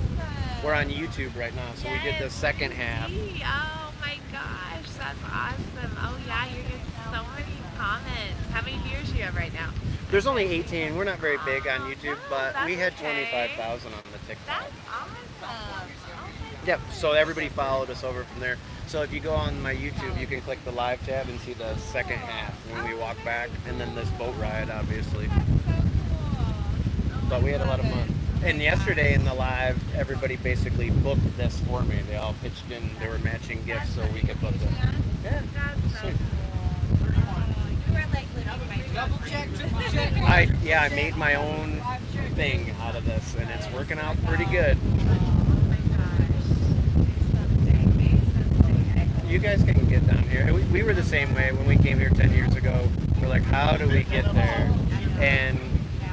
[SPEAKER 1] We're on YouTube right now, so we did the second half.
[SPEAKER 6] Oh my gosh, that's awesome. Oh yeah, you're getting so many comments. How many viewers do you have right now?
[SPEAKER 1] There's only 18. We're not very big on YouTube, but we had
[SPEAKER 6] that's okay.
[SPEAKER 1] 25,000 on the TikTok.
[SPEAKER 6] That's awesome. Oh my
[SPEAKER 1] Yep, so everybody followed us over from there. So if you go on my YouTube, you can click the live tab and see the second half when we walk back, and then this boat ride, obviously.
[SPEAKER 6] That's so cool.
[SPEAKER 1] But we had a lot of fun. And yesterday in the live, everybody basically booked this for me. They all pitched in. They were matching gifts so we could book it. Yeah.
[SPEAKER 6] That's so
[SPEAKER 1] Sweet.
[SPEAKER 6] cool. You were like living my
[SPEAKER 2] Double check, triple check.
[SPEAKER 1] I made my own thing out of this, and it's working out pretty good.
[SPEAKER 6] Oh my gosh. Something.
[SPEAKER 1] You guys can get down here. We were the same way when we came here 10 years ago. We're like, how do we get there? And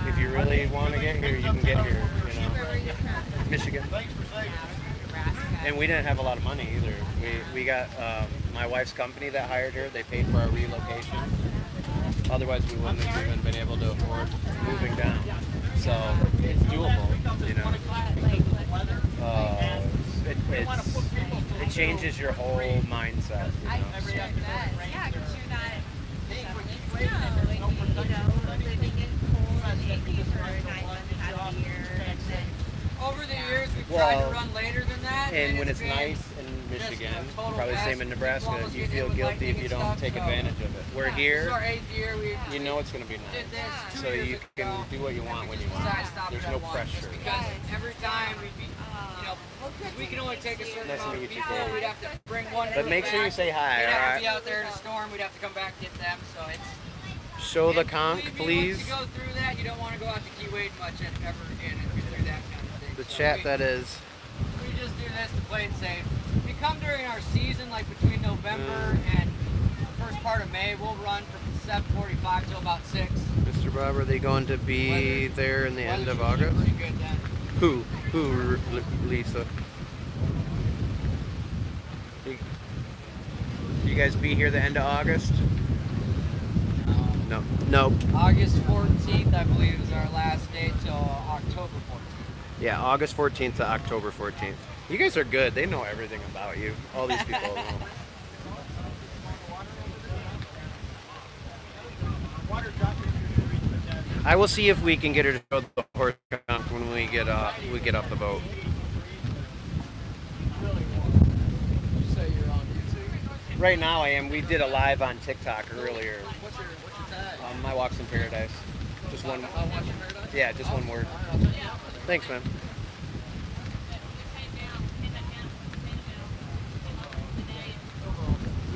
[SPEAKER 1] if you really want to get here, you can get here. You know, Michigan. And we didn't have a lot of money either. We got my wife's company that hired her. They paid for our relocation. Otherwise, we wouldn't have even been able to afford moving down. So it's doable, you know. It changes your whole mindset. You know?
[SPEAKER 6] Yeah, because you're not shoveling snow, and, living in cold and icky for 9 months out of the year, and then
[SPEAKER 2] Over the years, we've tried to run later than that.
[SPEAKER 1] And when it's
[SPEAKER 2] been
[SPEAKER 1] nice in Michigan,
[SPEAKER 2] just a total
[SPEAKER 1] probably the same
[SPEAKER 2] mess.
[SPEAKER 1] in Nebraska,
[SPEAKER 2] People almost
[SPEAKER 1] you
[SPEAKER 2] get
[SPEAKER 1] feel
[SPEAKER 2] hit with
[SPEAKER 1] guilty if
[SPEAKER 2] lightning
[SPEAKER 1] you
[SPEAKER 2] and
[SPEAKER 1] don't
[SPEAKER 2] stuff,
[SPEAKER 1] take
[SPEAKER 2] so-
[SPEAKER 1] advantage of it. We're
[SPEAKER 2] This is
[SPEAKER 1] here,
[SPEAKER 2] our 8th year. We
[SPEAKER 1] you know it's going to be
[SPEAKER 2] did
[SPEAKER 1] nice.
[SPEAKER 2] this 2
[SPEAKER 1] So
[SPEAKER 2] years
[SPEAKER 1] you can
[SPEAKER 2] ago.
[SPEAKER 1] do what you want when you
[SPEAKER 2] Decided
[SPEAKER 1] want.
[SPEAKER 2] to stop
[SPEAKER 1] There's
[SPEAKER 2] at
[SPEAKER 1] no
[SPEAKER 2] one,
[SPEAKER 1] pressure.
[SPEAKER 2] just because every time we can only take a certain
[SPEAKER 1] Nice to
[SPEAKER 2] amount of
[SPEAKER 1] meet you,
[SPEAKER 2] people.
[SPEAKER 1] Dave.
[SPEAKER 2] We'd have to bring one.
[SPEAKER 1] But make sure you
[SPEAKER 2] back.
[SPEAKER 1] say hi,
[SPEAKER 2] We'd have to
[SPEAKER 1] alright?
[SPEAKER 2] be out there in a storm. We'd have to come back and get them. So it's.
[SPEAKER 1] Show the
[SPEAKER 2] and
[SPEAKER 1] conch,
[SPEAKER 2] believe me,
[SPEAKER 1] please.
[SPEAKER 2] Once you go through that, you don't want to go out to Keewaydin much ever again if you're through that kind of thing.
[SPEAKER 1] The
[SPEAKER 2] So
[SPEAKER 1] chat
[SPEAKER 2] we,
[SPEAKER 1] that is.
[SPEAKER 2] We just do this to play it safe. If you come during our season, like between November and the first part of May, we'll run from 7:45 till about 6.
[SPEAKER 1] Mr. Bob, are they going to be there in the end of
[SPEAKER 2] Weather's usually
[SPEAKER 1] August?
[SPEAKER 2] pretty good then.
[SPEAKER 1] Who, Lisa? You guys be here the end of August? No. No.
[SPEAKER 2] August 14th, I believe, is our last day till October 14th.
[SPEAKER 1] Yeah, August 14th to October 14th. You guys are good. They know everything about you. All these people know. I will see if we can get her to show the horse conch when we get off the boat.
[SPEAKER 5] You say you're on YouTube?
[SPEAKER 1] Right now I am. We did a live on TikTok earlier.
[SPEAKER 5] What's your tag?
[SPEAKER 1] My walks in paradise. Just one.
[SPEAKER 5] I'll watch your paradise?
[SPEAKER 1] Yeah, just one word. Thanks, man.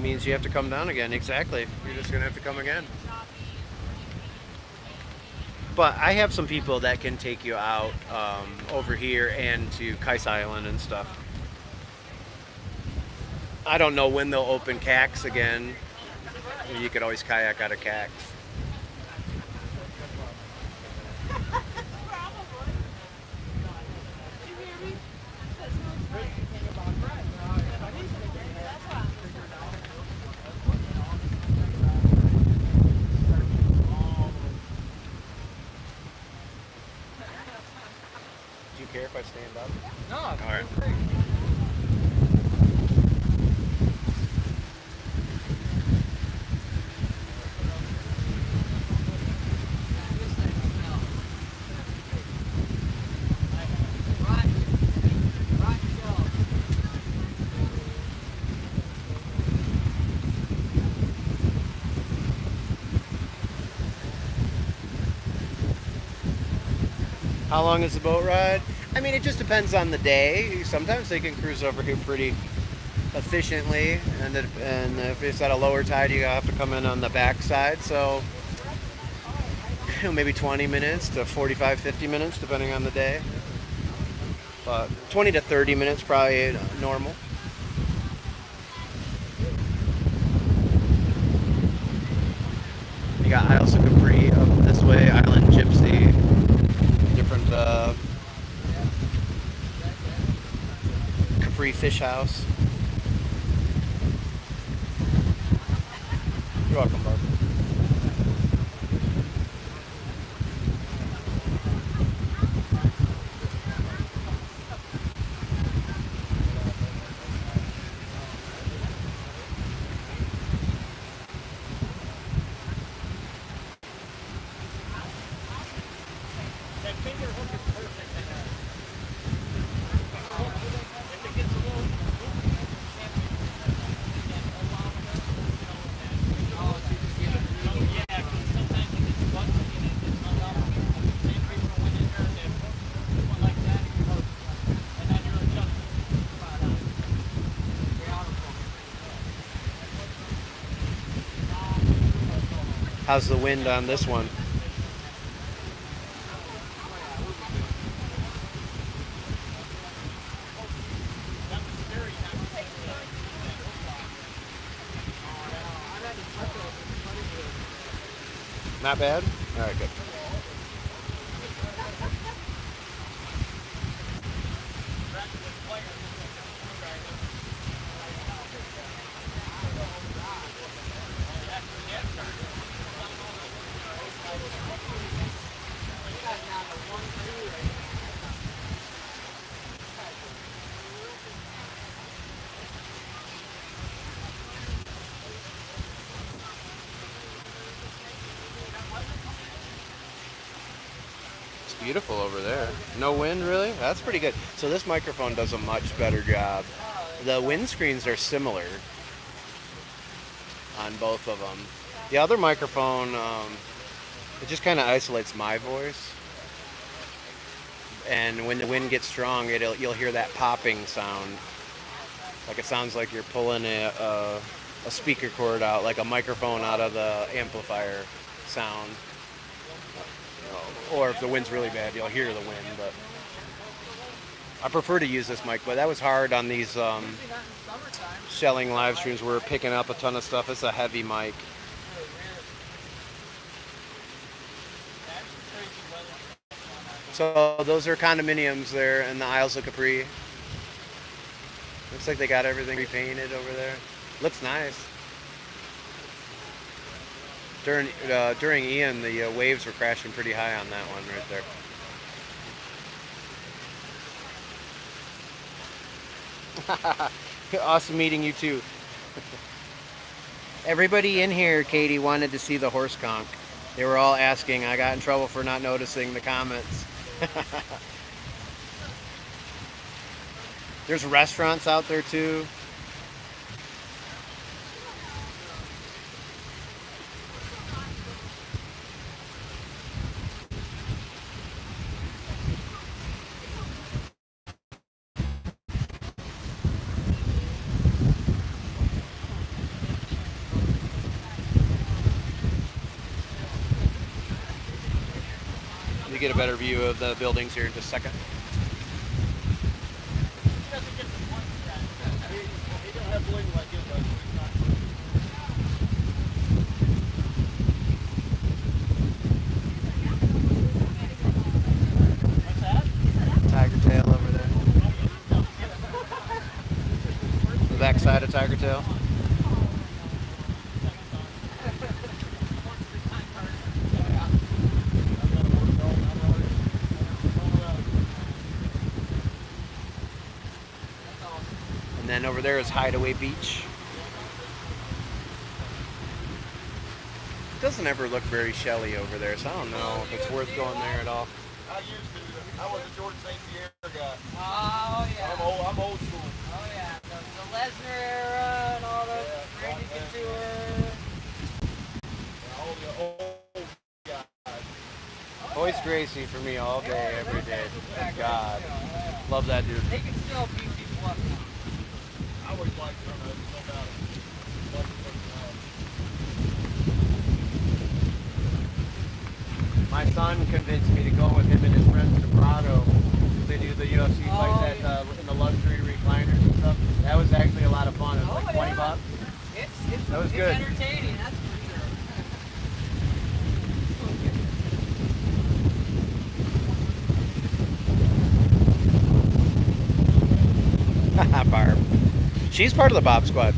[SPEAKER 1] Means you have to come down again. Exactly. You're just gonna have to come again. But I have some people that can take you out over here and to Kais Island and stuff. I don't know when they'll open CAX again. You could always kayak out of CAX. Do you care if I stand up?
[SPEAKER 2] No,
[SPEAKER 1] All right. How long is the boat ride? I mean, it just depends on the day. Sometimes they can cruise over here pretty efficiently, and if it's at a lower tide, you have to come in on the back side. So maybe 20 minutes to 45, 50 minutes, depending on the day. But 20 to 30 minutes probably normal. You got Isles of Capri up this way, Island Gypsy, different Capri Fish House. You're welcome, Barb.
[SPEAKER 4] That finger hook is perfect in there. If it gets a little yeah, because sometimes it gets buttsy and it gets hung up. Sandpaper went in there and they went like that and you hurt. And then you're adjusting spot on.
[SPEAKER 1] How's the wind on this one? Not bad? All right, good. It's beautiful over there. No wind, really? That's pretty good. So this microphone does a much better job. The windscreens are similar on both of them. The other microphone, it just kind of isolates my voice. And when the wind gets strong, you'll hear that popping sound. Like it sounds like you're pulling a speaker cord out, like a microphone out of the amplifier sound. Or if the wind's really bad, you'll hear the wind. But I prefer to use this mic, but that was hard on these shelling live streams. We're picking up a ton of stuff. It's a heavy mic. So those are condominiums there in the Isles of Capri. Looks like they got everything repainted over there. Looks nice. During Ian, the waves were crashing pretty high on that one right there. Awesome meeting you too. Everybody in here, Katie, wanted to see the horse conch. They were all asking. I got in trouble for not noticing the comments. There's restaurants out there too. You get a better view of the buildings here in just a second. Tiger tail over there. The back side of tiger tail. And then over there is Hideaway Beach. It doesn't ever look very shelly over there, so I don't know if it's worth going there at all.
[SPEAKER 7] I used to. I was a George St. Pierre guy.
[SPEAKER 2] Oh yeah.
[SPEAKER 7] I'm old school.
[SPEAKER 2] Oh yeah. The Lesnar era and all the Randy Couture.
[SPEAKER 7] All the old guys.
[SPEAKER 1] Always Gracie for me all day, every day. Thank God. Love that dude.
[SPEAKER 2] They can still beat people up now.
[SPEAKER 7] I always liked him. No doubt. Liked his personality.
[SPEAKER 1] My son convinced me to go with him and his friends to Prado. They do the UFC fights in the luxury recliners and stuff. That was actually a lot of fun. It was like 20 bucks. That was good.
[SPEAKER 2] It's entertaining, that's for sure.
[SPEAKER 1] Barb. She's part of the Bob Squad.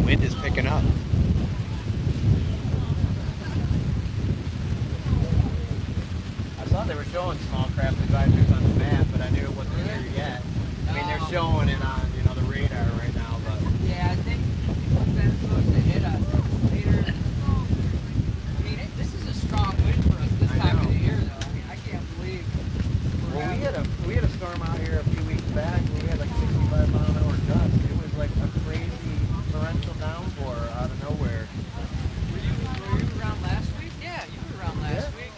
[SPEAKER 1] Wind is picking up. I saw they were showing small craft advisors on the map, but I knew it wasn't here yet. I mean, they're showing it on, the radar right now, but
[SPEAKER 2] Yeah, I think that's supposed to hit us later. I mean, this is a strong wind for us this time of the year, though. I mean, I can't believe.
[SPEAKER 1] we had a storm out here a few weeks back where we had like 65-mile-an-hour gusts. It was like a crazy torrential downpour out of nowhere.
[SPEAKER 2] Were you around last week? Yeah, you were around last week.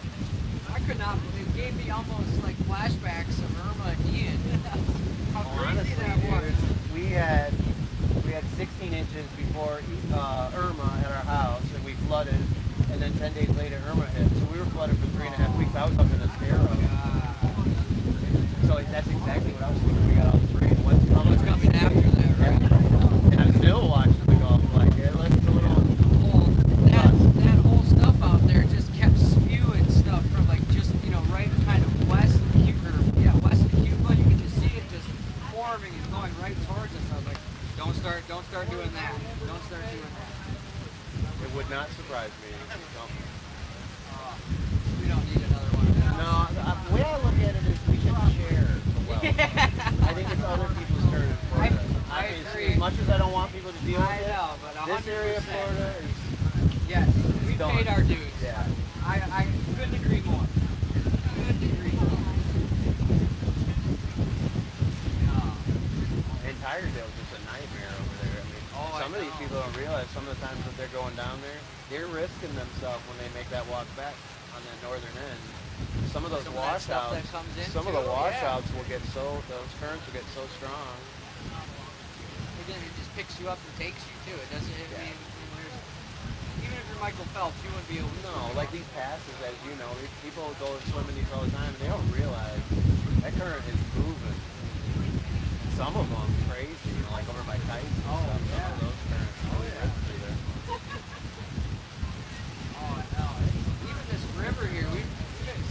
[SPEAKER 2] I could not believe. It gave me almost like flashbacks of Irma and Ian. How crazy
[SPEAKER 1] Honestly,
[SPEAKER 2] that was.
[SPEAKER 1] dude, 15 inches before Irma at our house, and we flooded. And then 10 days later, Irma hit. So we were flooded for 3.5 weeks. I was up in Estero. So that's exactly what I was thinking. We got all this rain. What's coming
[SPEAKER 2] after that, right?
[SPEAKER 1] And I'm still watching the Gulf like it. It's a little.
[SPEAKER 2] Well, that whole stuff out there just kept spewing stuff from like just right kind of west of Cuba. West of Cuba. You could just see it just forming and going right towards us. I was like, don't start doing that. Don't start doing that.
[SPEAKER 1] It would not surprise me.
[SPEAKER 2] We don't need another one of those.
[SPEAKER 1] No, the way I look at it is we should share the wealth. I think it's other people's turn in Florida.
[SPEAKER 2] I agree.
[SPEAKER 1] As much as I don't want people to deal with
[SPEAKER 2] I
[SPEAKER 1] it,
[SPEAKER 2] know, but 100%.
[SPEAKER 1] this area of Florida is
[SPEAKER 2] Yes, we
[SPEAKER 1] done.
[SPEAKER 2] paid our dues.
[SPEAKER 1] Yeah.
[SPEAKER 2] I couldn't agree more. Couldn't agree more.
[SPEAKER 1] And Tiredale's just a nightmare over there. I mean, some of these people don't realize some of the times that they're going down there, they're risking themselves when they make that walk back on the northern end. Some of those
[SPEAKER 2] Some of that stuff
[SPEAKER 1] washouts,
[SPEAKER 2] that comes in
[SPEAKER 1] some of the
[SPEAKER 2] too,
[SPEAKER 1] washouts will get those currents will get so strong.
[SPEAKER 2] Again, it just picks you up and takes you too. It doesn't. I mean, even if you're Michael Phelps, you wouldn't be able to.
[SPEAKER 1] No, like these passes, as you know, people go and swim in these all the time, and they don't realize that current is moving. Some of them crazy, like over by Tyson and stuff.
[SPEAKER 2] Yeah.
[SPEAKER 1] Some of those currents really rip through there.
[SPEAKER 2] Oh, I know. Even this river here, we've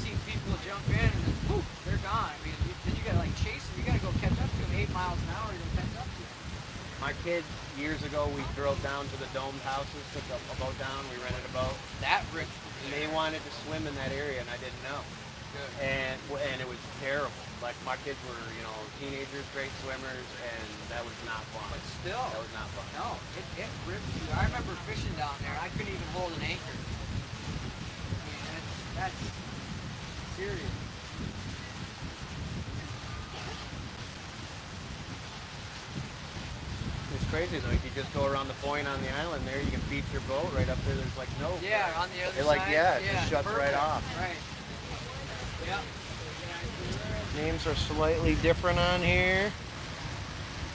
[SPEAKER 2] seen people jump in and then poof, they're gone. I mean, then you gotta like chase them. You gotta go catch up to them 8 miles an hour to catch up to them.
[SPEAKER 1] My kids, years ago, we drove down to the domed houses, took a boat down, we rented a boat.
[SPEAKER 2] That ripped.
[SPEAKER 1] And they wanted to swim in that area, and I didn't know.
[SPEAKER 2] Good.
[SPEAKER 1] And it was terrible. Like, my kids were, teenagers, great swimmers, and that was not fun.
[SPEAKER 2] But still.
[SPEAKER 1] That was not fun.
[SPEAKER 2] No, it ripped you. I remember fishing down there. I couldn't even hold an anchor. I mean, that's serious.
[SPEAKER 1] It's crazy, though. You just go around the point on the island there, you can beach your boat right up there. There's, like, no...
[SPEAKER 2] Yeah, on the other
[SPEAKER 1] It,
[SPEAKER 2] side.
[SPEAKER 1] it just shuts
[SPEAKER 2] perfect.
[SPEAKER 1] right off.
[SPEAKER 2] Right. Yeah.
[SPEAKER 1] Names are slightly different on here.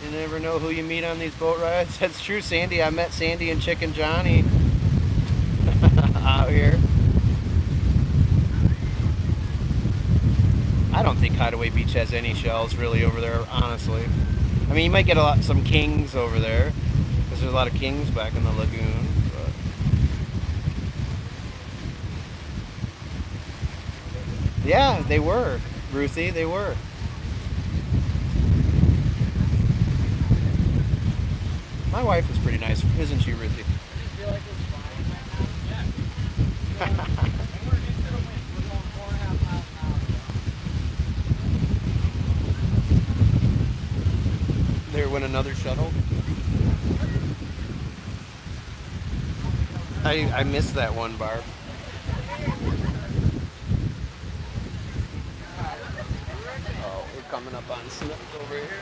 [SPEAKER 1] You never know who you meet on these boat rides. That's true, Sandy. I met Sandy and Chicken Johnny out here. I don't think Hideaway Beach has any shells really over there, honestly. I mean, you might get some kings over there, because there's a lot of kings back in the lagoon. But. Yeah, they were, Ruthie. They were. My wife is pretty nice, isn't she, Ruthie?
[SPEAKER 2] I feel like it's flying right now. Yeah. And we're into the wind. We're going 4.5 miles an hour.
[SPEAKER 1] There went another shuttle. I missed that one, Barb. Oh, we're coming up on Smith over here.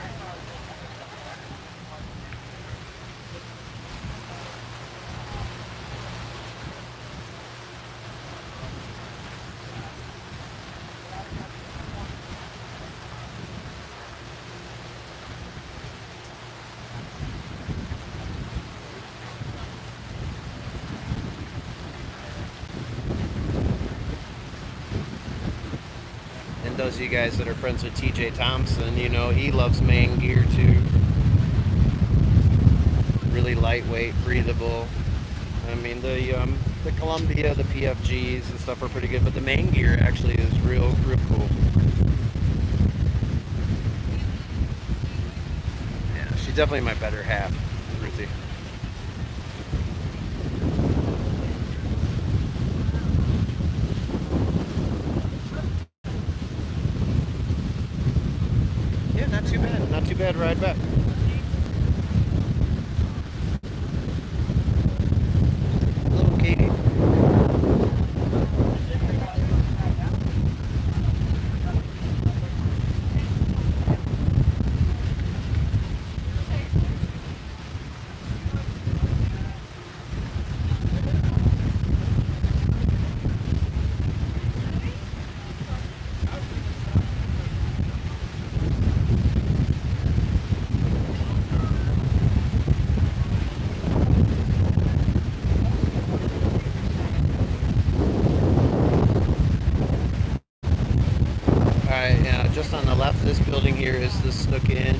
[SPEAKER 1] And those of you guys that are friends with TJ Thompson, he loves man gear too. Really lightweight, breathable. I mean, the Columbia, the PFGs and stuff are pretty good, but the main gear actually is real cool. Yeah, she's definitely my better half, Ruthie. Yeah, not too bad. Not too bad ride back. Hello, Katie. cooking.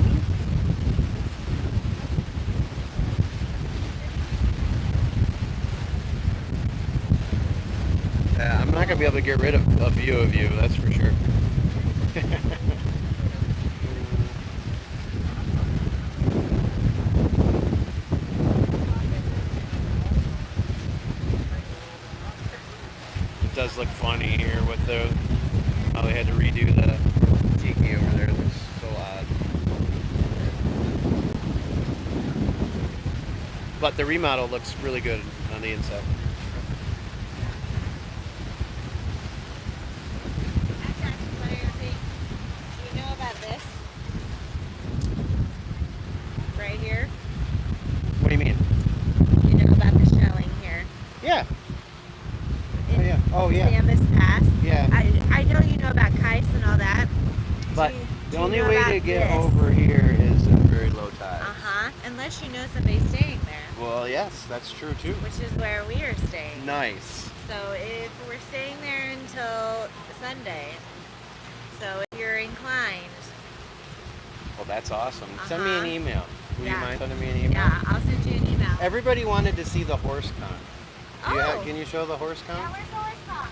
[SPEAKER 1] Yeah, I'm not gonna be able to get rid of a view of you, that's for sure. It does look funny here with the how they had to redo the tiki over there. It looks so odd. But the remodel looks really good on the inside.
[SPEAKER 6] What do you think? Do you know about this? Right here?
[SPEAKER 1] What do you mean?
[SPEAKER 6] You know about the shelling here?
[SPEAKER 1] Yeah. Oh yeah. Oh yeah.
[SPEAKER 6] Samus Pass?
[SPEAKER 1] Yeah.
[SPEAKER 6] I know you know about kites and all that.
[SPEAKER 1] But
[SPEAKER 6] Do
[SPEAKER 1] the
[SPEAKER 6] you
[SPEAKER 1] only
[SPEAKER 6] know
[SPEAKER 1] way
[SPEAKER 6] about
[SPEAKER 1] to get
[SPEAKER 6] this?
[SPEAKER 1] over here is in very low tide.
[SPEAKER 6] Uh-huh. Unless you know somebody staying there.
[SPEAKER 1] Well, yes, that's true too.
[SPEAKER 6] Which is where we are staying.
[SPEAKER 1] Nice.
[SPEAKER 6] So if we're staying there until Sunday, so if you're inclined,
[SPEAKER 1] Well, that's awesome. Send me an email. Will you
[SPEAKER 6] Yeah.
[SPEAKER 1] mind sending me an email?
[SPEAKER 6] yeah, I'll send you an email.
[SPEAKER 1] Everybody wanted to see the horse con.
[SPEAKER 6] Oh.
[SPEAKER 1] Can you show the horse con?
[SPEAKER 6] where's the horse con?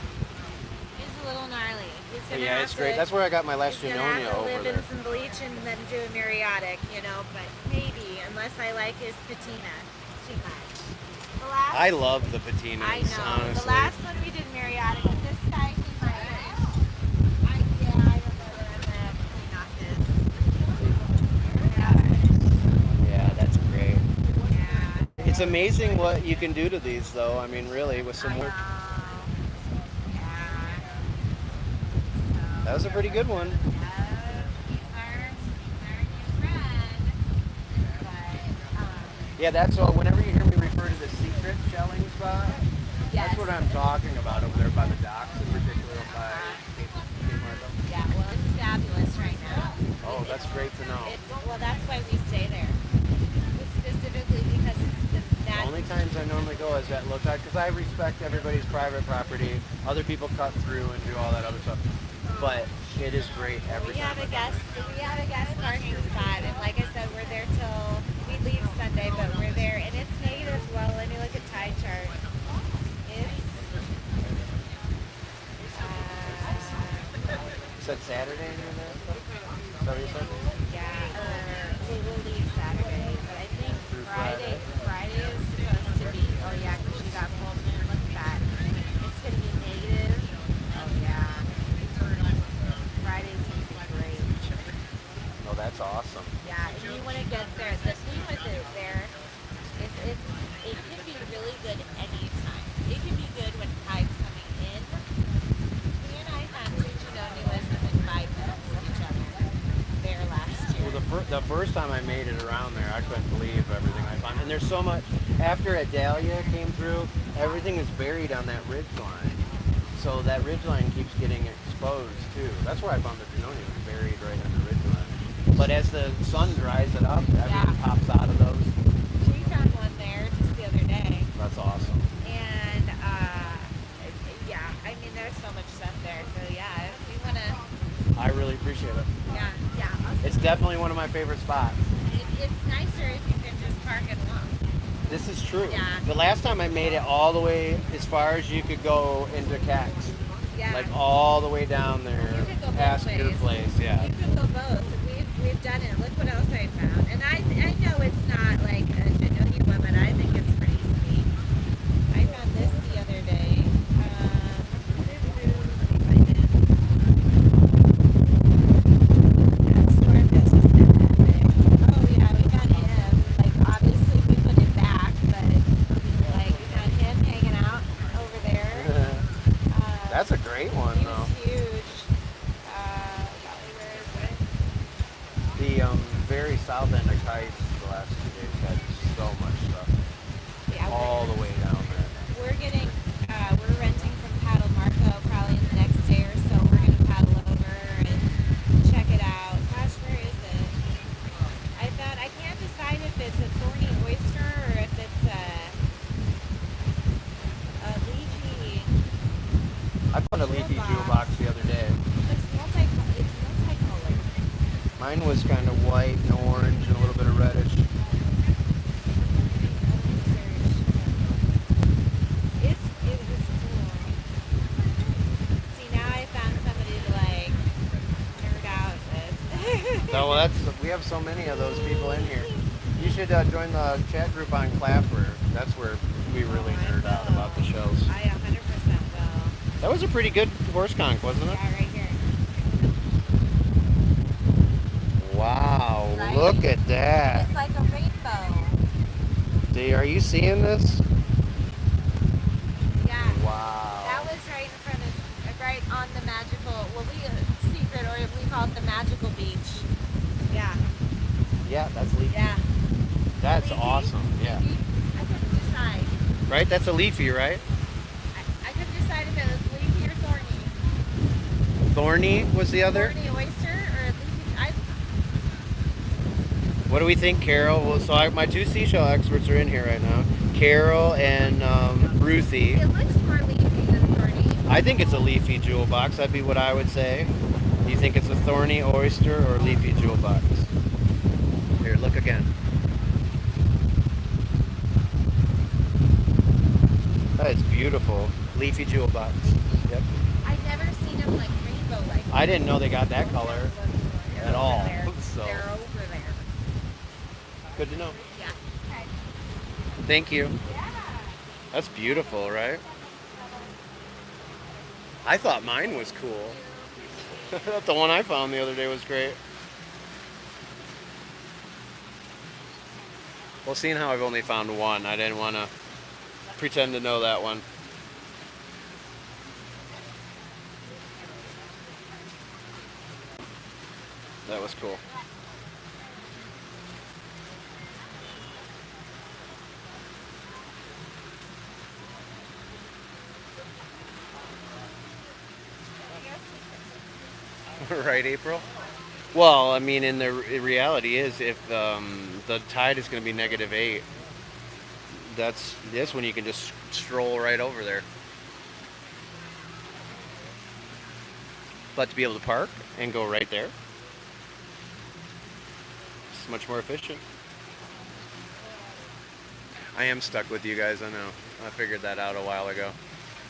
[SPEAKER 6] He's a little gnarly. He's gonna
[SPEAKER 1] Yeah,
[SPEAKER 6] have
[SPEAKER 1] it's great.
[SPEAKER 6] to,
[SPEAKER 1] That's where I got my last
[SPEAKER 6] he's gonna have
[SPEAKER 1] Junonia
[SPEAKER 6] to
[SPEAKER 1] over
[SPEAKER 6] live
[SPEAKER 1] there.
[SPEAKER 6] in some bleach and then do a muriatic, you know, but maybe, unless I like his patina too much. The last,
[SPEAKER 1] I love the patinas,
[SPEAKER 6] I know.
[SPEAKER 1] honestly.
[SPEAKER 6] The last one we did muriatic with this guy, he might I don't know that I'm gonna clean off his.
[SPEAKER 1] Yeah, that's great.
[SPEAKER 6] Yeah.
[SPEAKER 1] It's amazing what you can do to these, though. I mean, really, with some work.
[SPEAKER 6] Yeah.
[SPEAKER 1] That was a pretty good one.
[SPEAKER 6] He's our new friend. But,
[SPEAKER 1] Yeah, that's all. Whenever you hear me refer to the secret shelling spot,
[SPEAKER 6] yes.
[SPEAKER 1] that's what I'm talking about over there by the docks, in particular by Cape Marco.
[SPEAKER 6] Yeah, well, it's fabulous right now.
[SPEAKER 1] Oh, that's great to know.
[SPEAKER 6] Well, that's why we stay there. Specifically because it's
[SPEAKER 1] The only times I normally go is at low tide because I respect everybody's private property. Other people cut through and do all that other stuff. But it is great every
[SPEAKER 6] we
[SPEAKER 1] time.
[SPEAKER 6] have a guest parking spot, and like I said, we're there till we leave Sunday, but we're there, and it's negative. Well, let me look at tide chart. It's
[SPEAKER 1] You said Saturday and you're there? Is that what you said?
[SPEAKER 6] we will leave Saturday, but I think Friday is supposed to be. Oh yeah, because you got full moon. Look at that. It's gonna be negative. Oh yeah. Friday's gonna be great.
[SPEAKER 1] No, that's awesome.
[SPEAKER 6] Yeah, and you want to get there. The thing with it there is it can be really good anytime. It can be good when tide's coming in. Me and I found two Junonuas within 5 minutes of each other there last year.
[SPEAKER 1] Well, the first time I made it around there, I couldn't believe everything I found. And there's so much. After Adalia came through, everything is buried on that ridge line. So that ridge line keeps getting exposed too. That's where I found the Junonia was buried right on the ridge line. But as the sun dries it up, everything pops out of those.
[SPEAKER 6] We found one there just the other day.
[SPEAKER 1] That's awesome.
[SPEAKER 6] And yeah, I mean there's so much stuff there. So yeah, if we want to,
[SPEAKER 1] I really appreciate it.
[SPEAKER 6] yeah.
[SPEAKER 1] It's definitely one of my favorite spots.
[SPEAKER 6] It's nicer if you can just park and walk.
[SPEAKER 1] This is true.
[SPEAKER 6] Yeah.
[SPEAKER 1] The last time I made it all the way as far as you could go into Cax.
[SPEAKER 6] Yeah.
[SPEAKER 1] Like all the way down there
[SPEAKER 6] You could go both
[SPEAKER 1] past your
[SPEAKER 6] ways.
[SPEAKER 1] place, yeah.
[SPEAKER 6] You could go both. We've done it. Look what else I found. And I know it's not like a Junonia one, but I think it's pretty sweet. I found this the other day. Let me find it. Yeah, Stormfist is not that big. Oh yeah, we got him. Like obviously we put it back, but like we got him hanging out over there.
[SPEAKER 1] That's a great one,
[SPEAKER 6] He
[SPEAKER 1] though.
[SPEAKER 6] was huge. Golly, where is it?
[SPEAKER 1] The very south end of Kice the last 2 days had so much stuff.
[SPEAKER 6] Yeah,
[SPEAKER 1] All the way down there.
[SPEAKER 6] we're renting from Paddle Marco probably in the next day or so. We're gonna paddle over and check it out. Gosh, where is it? I can't decide if it's a thorny oyster or if it's a leafy.
[SPEAKER 1] I found a leafy jewel box the other day.
[SPEAKER 6] It's multicolored.
[SPEAKER 1] Mine was kind of white and orange and a little bit of reddish.
[SPEAKER 6] It was cool. See, now I found somebody to like nerd out with.
[SPEAKER 1] No, well, we have so many of those people in here. You should join the chat group on Clapper. That's where we really nerd out about the shows.
[SPEAKER 6] I 100% will.
[SPEAKER 1] That was a pretty good horse conch, wasn't it?
[SPEAKER 6] Yeah, right here.
[SPEAKER 1] Wow,
[SPEAKER 6] Right?
[SPEAKER 1] look at that.
[SPEAKER 6] It's like a rainbow.
[SPEAKER 1] Are you seeing this?
[SPEAKER 6] Yeah.
[SPEAKER 1] Wow.
[SPEAKER 6] That was right in front of, right on the magical, well, secret, or we call it the magical beach. Yeah.
[SPEAKER 1] Yeah, that's leafy.
[SPEAKER 6] Yeah.
[SPEAKER 1] That's
[SPEAKER 6] Leafy?
[SPEAKER 1] awesome. Yeah.
[SPEAKER 6] Leafy? I couldn't decide.
[SPEAKER 1] Right? That's a leafy, right?
[SPEAKER 6] I couldn't decide if it was leafy or thorny.
[SPEAKER 1] Thorny was the other?
[SPEAKER 6] Thorny oyster or leafy.
[SPEAKER 1] What do we think, Carol? Well, so my two seashell experts are in here right now. Carol and Ruthie.
[SPEAKER 6] It looks more leafy than thorny.
[SPEAKER 1] I think it's a leafy jewel box. That'd be what I would say. Do you think it's a thorny oyster or leafy jewel box? Here, look again. That is beautiful. Leafy jewel box. Yep.
[SPEAKER 6] I've never seen them like rainbow like
[SPEAKER 1] I didn't know they got that color at all. So
[SPEAKER 6] They're over there.
[SPEAKER 1] good to know.
[SPEAKER 6] Yeah. Okay.
[SPEAKER 1] Thank you. That's beautiful, right? I thought mine was cool. The one I found the other day was great. Well, seeing how I've only found one, I didn't want to pretend to know that one. That was cool. Right, April? Well, I mean, in the reality is if the tide is going to be -8, that's when you can just stroll right over there. But to be able to park and go right there, it's much more efficient. I am stuck with you guys, I know. I figured that out a while ago.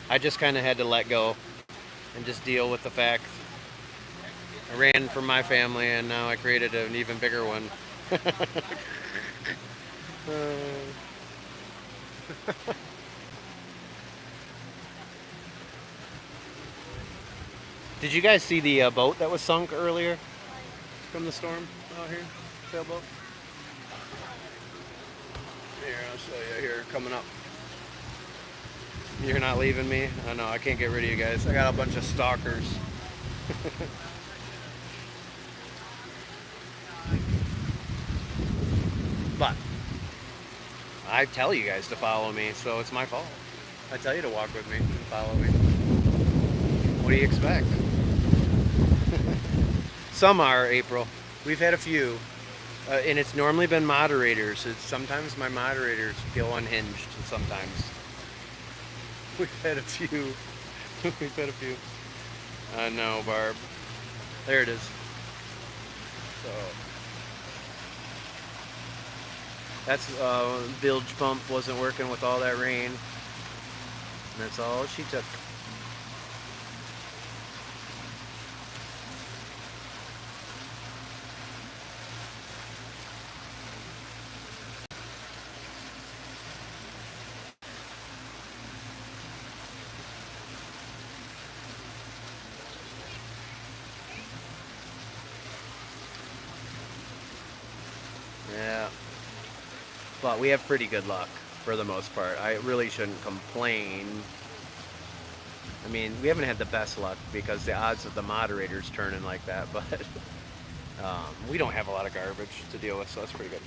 [SPEAKER 1] I just kind of had to let go and just deal with the fact I ran from my family and now I created an even bigger one. Did you guys see the boat that was sunk earlier from the storm out here? Sailboat? Here, I'll show you here, coming up. You're not leaving me? I know, I can't get rid of you guys. I got a bunch of stalkers. But I tell you guys to follow me, so it's my fault. I tell you to walk with me and follow me. What do you expect? Some are, April. We've had a few. And it's normally been moderators. Sometimes my moderators feel unhinged sometimes. We've had a few. We've had a few. I know, Barb. There it is. So that's bilge pump wasn't working with all that rain. And that's all she took. Yeah. But we have pretty good luck for the most part. I really shouldn't complain. I mean, we haven't had the best luck because the odds of the moderators turning like that, but we don't have a lot of garbage to deal with, so that's pretty good.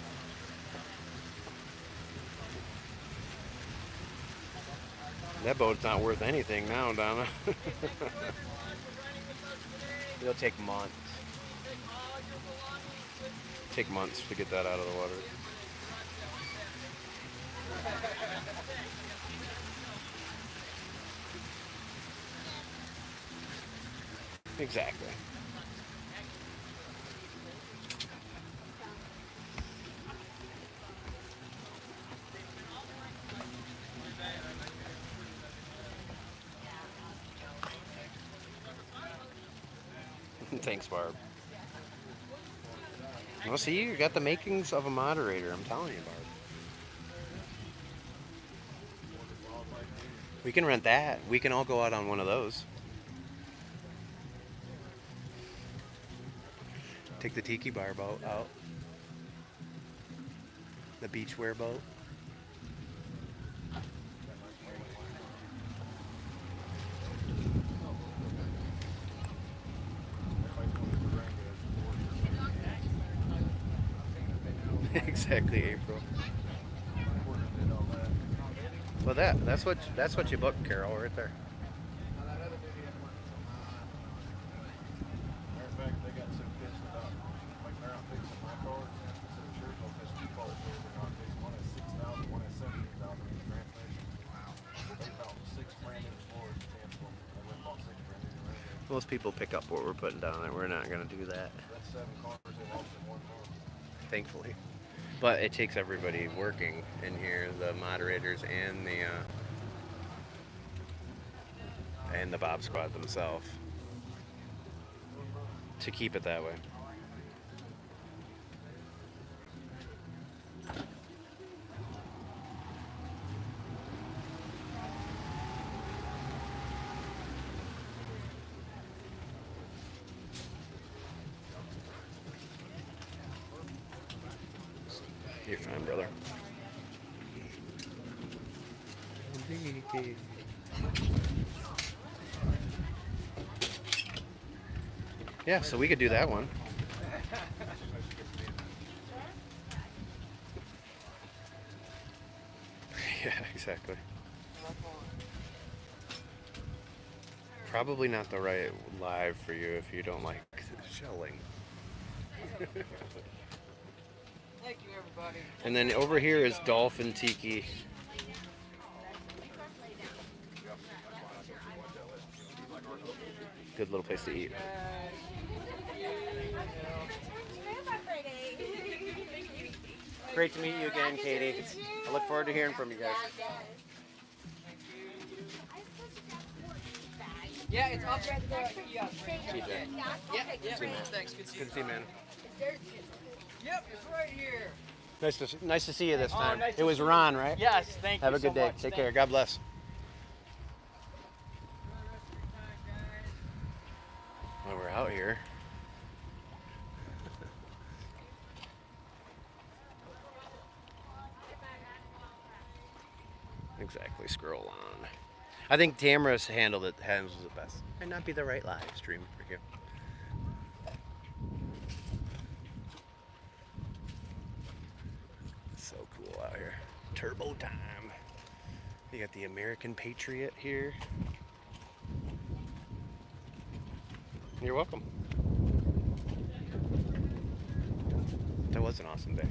[SPEAKER 1] That boat's not worth anything now, Donna. It'll take months. Take months to get that out of the water. Exactly. Thanks, Barb. Well, see, you got the makings of a moderator. I'm telling you, Barb. We can rent that. We can all go out on one of those. Take the tiki bar boat out. The beachwear boat. Exactly, April. Well, that's what you booked, Carol, right there.
[SPEAKER 7] Matter of fact, they got so pissed about, like, they're not fixing my car. So sure, they'll fix two cars here. They're not fixing. One has 6,000, one has 17,000 in transmission. They found 6 brand new floors to cancel them. They went and bought 6 brand new radios.
[SPEAKER 1] Most people pick up what we're putting down there. We're not going to do that,
[SPEAKER 7] That's 7 cars they lost in one car.
[SPEAKER 1] thankfully. But it takes everybody working in here, the moderators and the Bob Squad themselves, to keep it that way. You're fine, brother. Yeah, so we could do that one. Yeah, exactly. Probably not the right live for you if you don't like shelling.
[SPEAKER 2] Thank you, everybody.
[SPEAKER 1] And then over here is Dolphin Tiki. Good little place to eat. Great to meet you again, Katie. I look forward to hearing from you guys.
[SPEAKER 2] Yeah, it's up at the kiosk.
[SPEAKER 1] TJ.
[SPEAKER 2] Yeah, thanks. Good to see you.
[SPEAKER 1] Good to see you, man.
[SPEAKER 2] Yep, it's right here.
[SPEAKER 1] Nice to see you this time.
[SPEAKER 4] nice
[SPEAKER 1] It was Ron, right?
[SPEAKER 4] Yes, thank
[SPEAKER 1] Have
[SPEAKER 4] you
[SPEAKER 1] a good
[SPEAKER 4] so
[SPEAKER 1] day.
[SPEAKER 4] much.
[SPEAKER 1] Take
[SPEAKER 4] Thank
[SPEAKER 1] care. God bless. While we're out here. Exactly. Scroll on. I think Tamara's handles it best. Might not be the right live stream for you. So cool out here. Turbo time. You got the American Patriot here. You're welcome. That was an awesome day.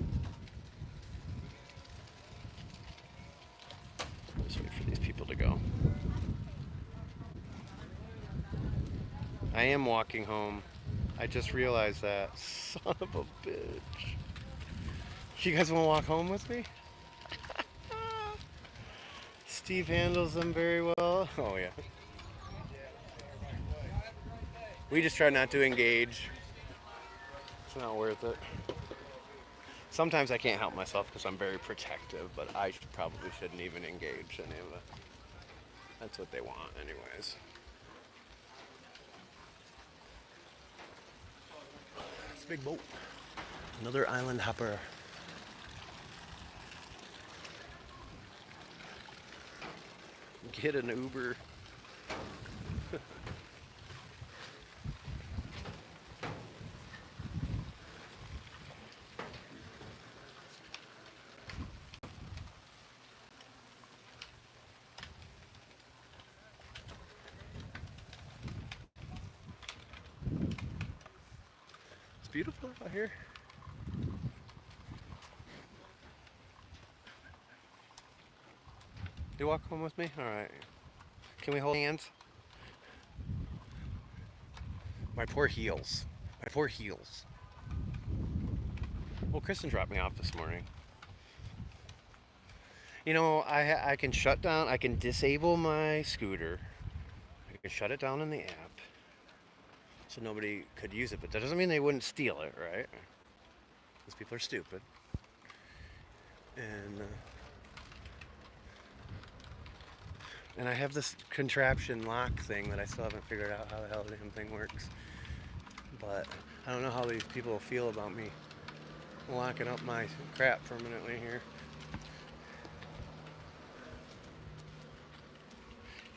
[SPEAKER 1] Just wait for these people to go. I am walking home. I just realized that. Son of a bitch. You guys want to walk home with me? Steve handles them very well. Oh, yeah. We just try not to engage. It's not worth it. Sometimes I can't help myself because I'm very protective, but I probably shouldn't even engage any of it. That's what they want anyways. It's a big boat. Another island hopper. Get an Uber. It's beautiful out here. You walk home with me? All right. Can we hold hands? My poor heels. My poor heels. Well, Kristen dropped me off this morning. You know, I can shut down, I can disable my scooter. I can shut it down in the app. so nobody could use it. But that doesn't mean they wouldn't steal it, right? These people are stupid. And I have this contraption lock thing that I still haven't figured out how the hell the damn thing works. But I don't know how these people feel about me locking up my crap permanently here.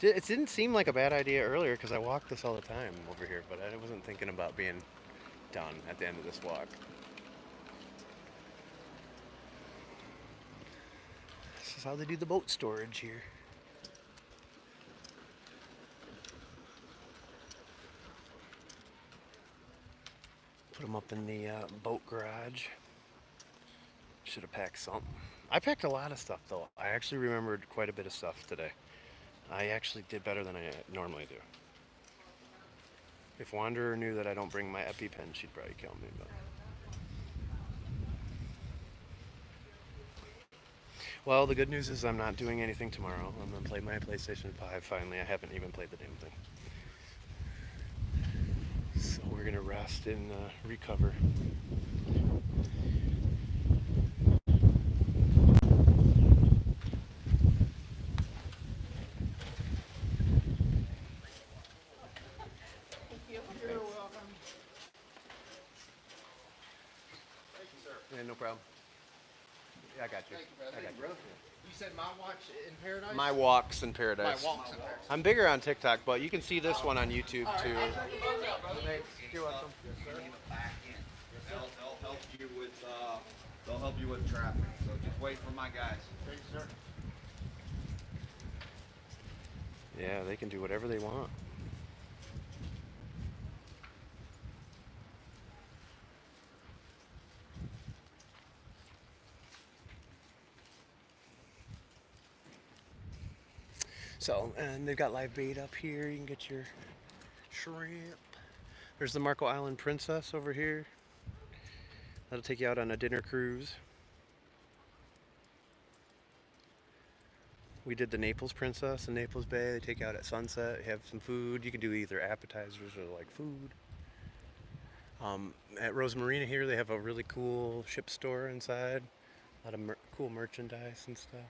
[SPEAKER 1] It didn't seem like a bad idea earlier because I walk this all the time over here, but I wasn't thinking about being done at the end of this walk. This is how they do the boat storage here. Put them up in the boat garage. Should have packed something. I packed a lot of stuff though. I actually remembered quite a bit of stuff today. I actually did better than I normally do. If Wanderer knew that I don't bring my EpiPen, she'd probably kill me. But well, the good news is I'm not doing anything tomorrow. I'm gonna play my PlayStation 5 finally. I haven't even played the damn thing. So we're gonna rest and recover.
[SPEAKER 5] You're welcome.
[SPEAKER 1] Yeah, no problem. I got you.
[SPEAKER 5] Thank you, brother.
[SPEAKER 1] I got you.
[SPEAKER 5] You said my watch in paradise?
[SPEAKER 1] My walks in paradise.
[SPEAKER 5] My walks in paradise.
[SPEAKER 1] I'm bigger on TikTok, but you can see this one on YouTube too. Thanks. You're welcome.
[SPEAKER 7] They'll help you with traffic. So just wait for my guys.
[SPEAKER 5] Thank you, sir.
[SPEAKER 1] Yeah, they can do whatever they want. So, and they've got live bait up here. You can get your shrimp. There's the Marco Island Princess over here. That'll take you out on a dinner cruise. We did the Naples Princess in Naples Bay. They take you out at sunset, have some food. You can do either appetizers or like food. At Rose Marina here, they have a really cool ship store inside. A lot of cool merchandise and stuff.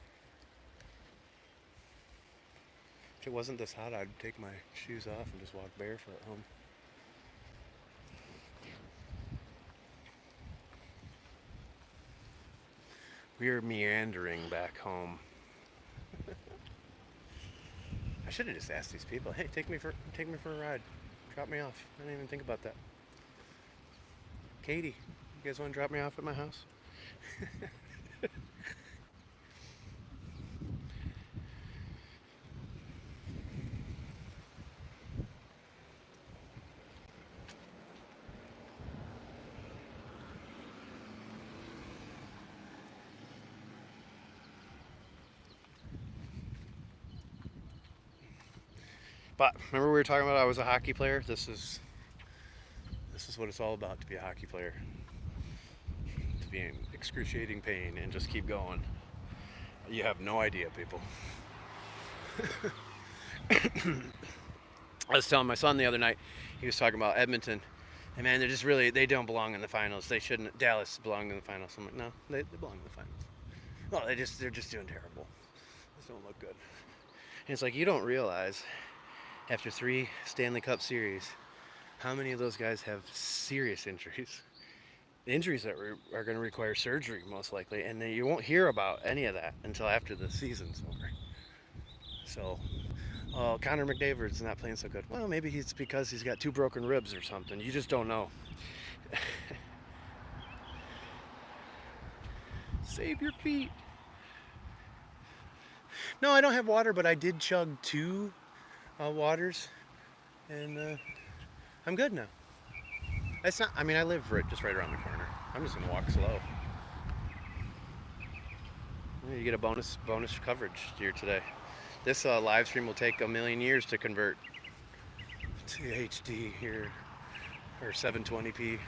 [SPEAKER 1] If it wasn't this hot, I'd take my shoes off and just walk barefoot home. We are meandering back home. I should have just asked these people, hey, take me for a ride. Drop me off. I didn't even think about that. Katie, you guys want to drop me off at my house? But remember we were talking about I was a hockey player? This is what it's all about, to be a hockey player. To be in excruciating pain and just keep going. You have no idea, people. I was telling my son the other night, he was talking about Edmonton. And man, they don't belong in the finals. They shouldn't. Dallas belonged in the finals. I'm like, no, they belong in the finals. Well, they're just doing terrible. They don't look good. And it's like, you don't realize, after 3 Stanley Cup series, how many of those guys have serious injuries? Injuries that are going to require surgery, most likely. And then you won't hear about any of that until after the season's over. So, Connor McDavid's not playing so good. Well, maybe it's because he's got 2 broken ribs or something. You just don't know. Save your feet. No, I don't have water, but I did chug 2 waters, and I'm good now. That's not. I mean, I live just right around the corner. I'm just gonna walk slow. You get a bonus coverage here today. This live stream will take a million years to convert to HD here, or 720p.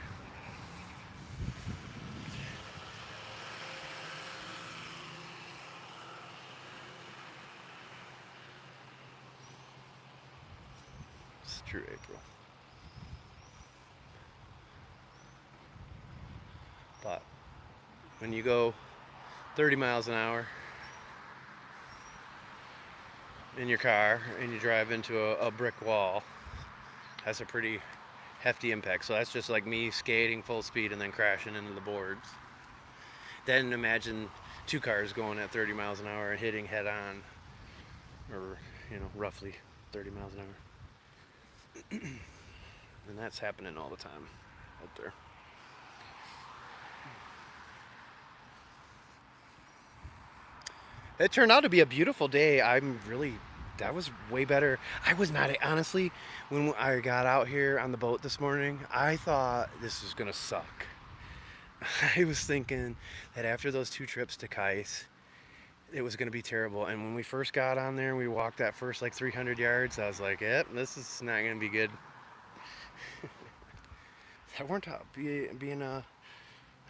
[SPEAKER 1] It's true, April. when you go 30 miles an hour in your car and you drive into a brick wall, that's a pretty hefty impact. So that's just like me skating full speed and then crashing into the boards. Then imagine two cars going at 30 miles an hour and hitting head on, or roughly 30 miles an hour. And that's happening all the time out there. It turned out to be a beautiful day. That was way better. I was not, honestly, when I got out here on the boat this morning, I thought this was gonna suck. I was thinking that after those 2 trips to Kais, it was gonna be terrible. And when we first got on there and we walked that first like 300 yards, I was like, yep, this is not gonna be good. That weren't being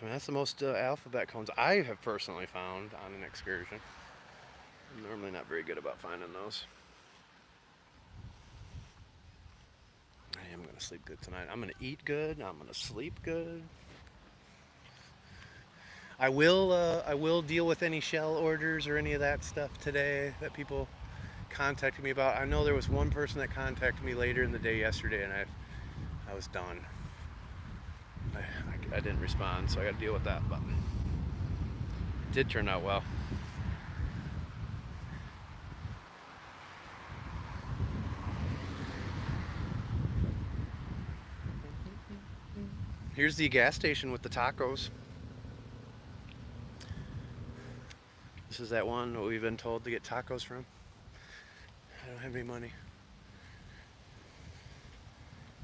[SPEAKER 1] that's the most alphabet cones I have personally found on an excursion. I'm normally not very good about finding those. I am gonna sleep good tonight. I'm gonna eat good. I'm gonna sleep good. I will deal with any shell orders or any of that stuff today that people contacted me about. I know there was one person that contacted me later in the day yesterday, and I was done. I didn't respond, so I got to deal with that. But it did turn out well. Here's the gas station with the tacos. This is that one that we've been told to get tacos from. I don't have any money,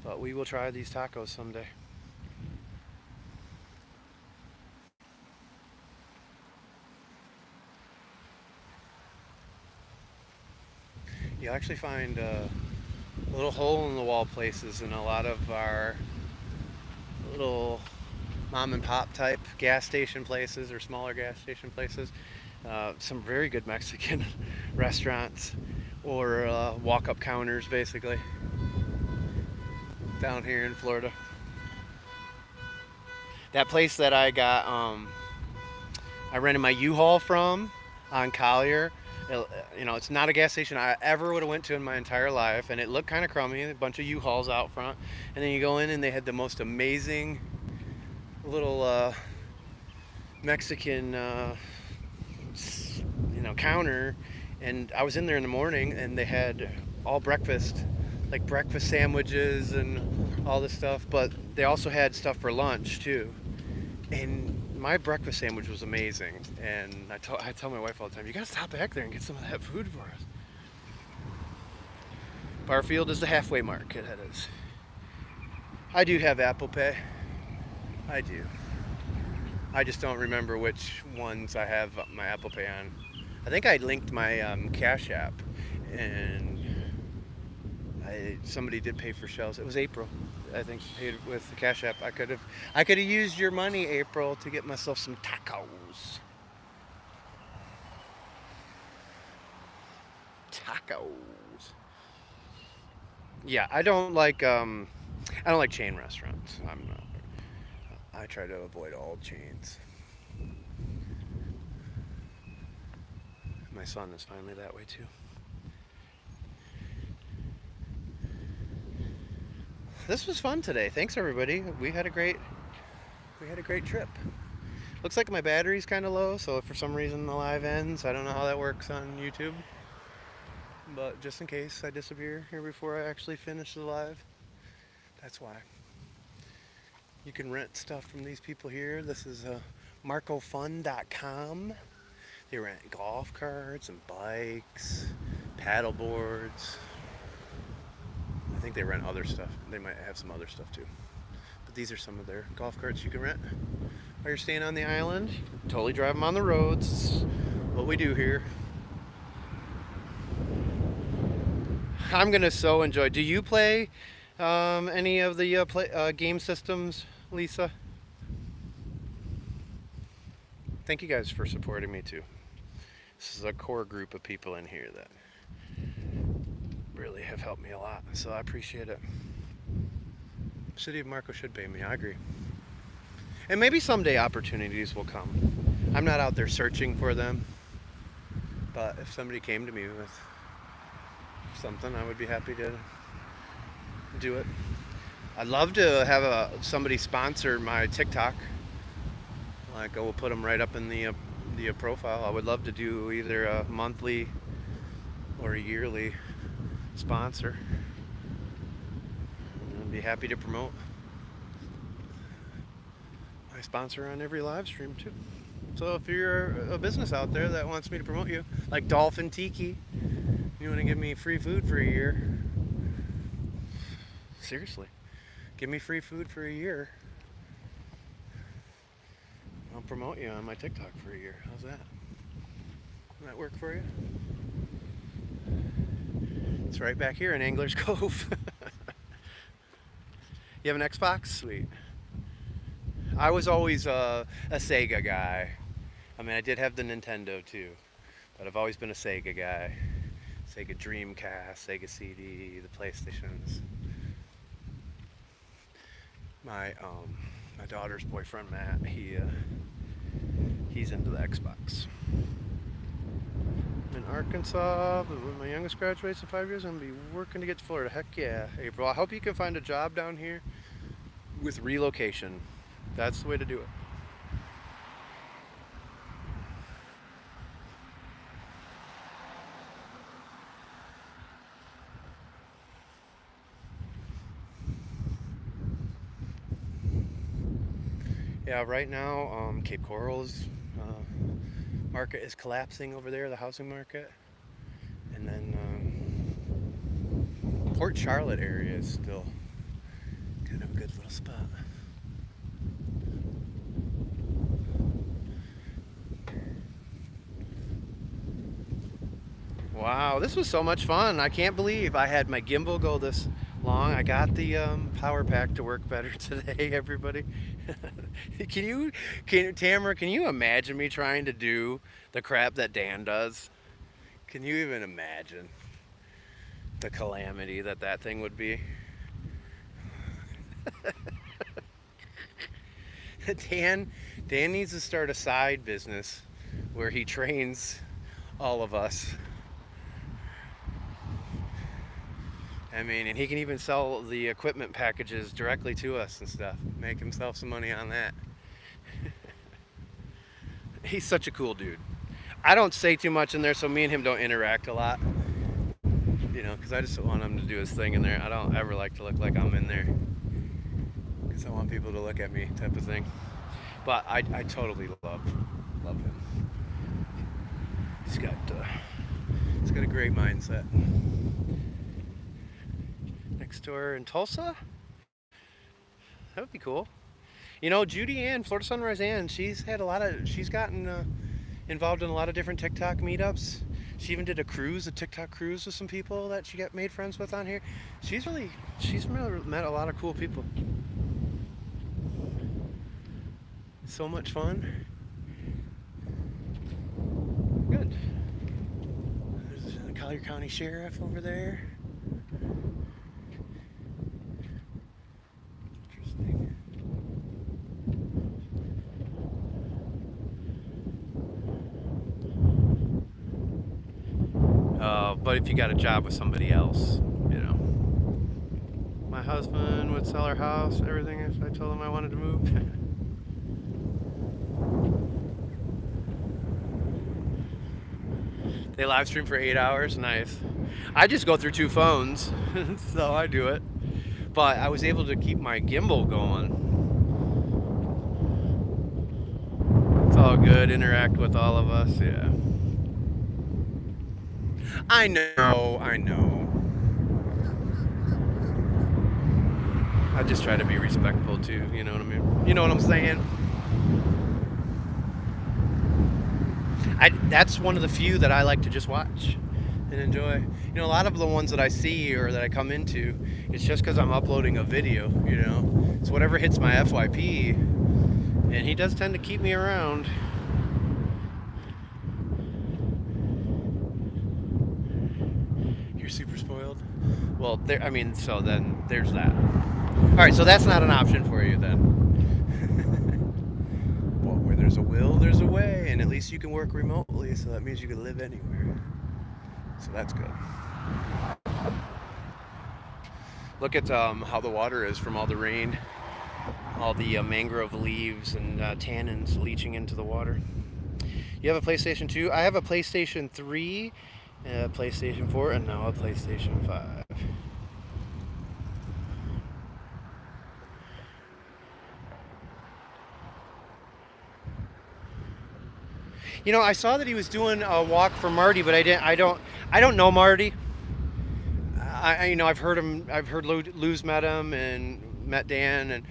[SPEAKER 1] but we will try these tacos someday. You'll actually find little hole in the wall places in a lot of our little mom and pop type gas station places or smaller gas station places. Some very good Mexican restaurants or walk-up counters, basically, down here in Florida. That place that I got, I rented my U-Haul from on Collier. It's not a gas station I ever would have went to in my entire life, and it looked kind of crummy, a bunch of U-Hauls out front, and then you go in and they had the most amazing little Mexican counter, and I was in there in the morning and they had all breakfast, like breakfast sandwiches and all this stuff, but they also had stuff for lunch too. And my breakfast sandwich was amazing, and I tell my wife all the time, you gotta stop back there and get some of that food for us. Barfield is the halfway mark, that is. I do have Apple Pay. I do. I just don't remember which ones I have my Apple Pay on. I think I linked my Cash App, and somebody did pay for shells. It was April, I think, paid with the Cash App. I could have used your money, April, to get myself some tacos. Tacos. Yeah, I don't like chain restaurants. I try to avoid all chains. My son is finally that way too. This was fun today. Thanks everybody. We had a great trip. Looks like my battery's kind of low, so if for some reason the live ends, I don't know how that works on YouTube. But just in case I disappear here before I actually finish the live, that's why. You can rent stuff from these people here. This is marcofun.com. They rent golf carts and bikes, paddle boards. I think they rent other stuff. They might have some other stuff too. But these are some of their golf carts you can rent while you're staying on the island. You can totally drive them on the roads. It's what we do here. I'm gonna so enjoy. Do you play any of the game systems, Lisa? Thank you guys for supporting me too. This is a core group of people in here that really have helped me a lot, so I appreciate it. City of Marco should pay me, I agree. And maybe someday opportunities will come. I'm not out there searching for them, but if somebody came to me with something, I would be happy to do it. I'd love to have somebody sponsor my TikTok. Like I will put them right up in the profile. I would love to do either a monthly or a yearly sponsor. I'd be happy to promote my sponsor on every live stream too. So if you're a business out there that wants me to promote you, like Dolphin Tiki, you want to give me free food for a year? Seriously, give me free food for a year. I'll promote you on my TikTok for a year. How's that? Does that work for you? It's right back here in Anglers Cove. You have an Xbox? Sweet. I was always a Sega guy. I mean, I did have the Nintendo too, but I've always been a Sega guy. Sega Dreamcast, Sega CD, the PlayStations. My daughter's boyfriend Matt, he's into the Xbox. I'm in Arkansas, but when my youngest graduates in 5 years, I'm gonna be working to get to Florida. Heck yeah, April. I hope you can find a job down here with relocation. That's the way to do it. Yeah, right now, Cape Coral's market is collapsing over there, the housing market. And then Port Charlotte area is still kind of a good little spot. Wow, this was so much fun. I can't believe I had my gimbal go this long. I got the power pack to work better today, everybody. Tamara, can you imagine me trying to do the crap that Dan does? Can you even imagine the calamity that thing would be? Dan needs to start a side business where he trains all of us. I mean, and he can even sell the equipment packages directly to us and stuff. Make himself some money on that. He's such a cool dude. I don't say too much in there, so me and him don't interact a lot. You know, because I just want him to do his thing in there. I don't ever like to look like I'm in there, because I want people to look at me, type of thing. But I totally love him. He's got a great mindset. Next door in Tulsa? That would be cool. You know, Judy Ann, Florida Sunrise Ann, she's gotten involved in a lot of different TikTok meetups. She even did a TikTok cruise with some people that she got made friends with on here. She's met a lot of cool people. So much fun. Good. There's the Collier County Sheriff over there. Interesting. But if you got a job with somebody else, you know. My husband would sell our house, everything, if I told him I wanted to move. They live stream for 8 hours. Nice. I just go through 2 phones, so I do it. But I was able to keep my gimbal going. It's all good. Interact with all of us. Yeah. I know. I just try to be respectful too. You know what I mean? You know what I'm saying? That's one of the few that I like to just watch and enjoy. You know, a lot of the ones that I see or that I come into, it's just because I'm uploading a video, you know. It's whatever hits my FYP, and he does tend to keep me around. You're super spoiled? Well, so then there's that. Alright, so that's not an option for you then. there's a will, there's a way, and at least you can work remotely, so that means you can live anywhere. So that's good. Look at how the water is from all the rain, all the mangrove leaves and tannins leaching into the water. You have a PlayStation 2? I have a PlayStation 3, a PlayStation 4, and now a PlayStation 5. You know, I saw that he was doing a walk for Marty, but I don't know Marty. You know, I've heard him. I've heard Lou's met him and met Dan, and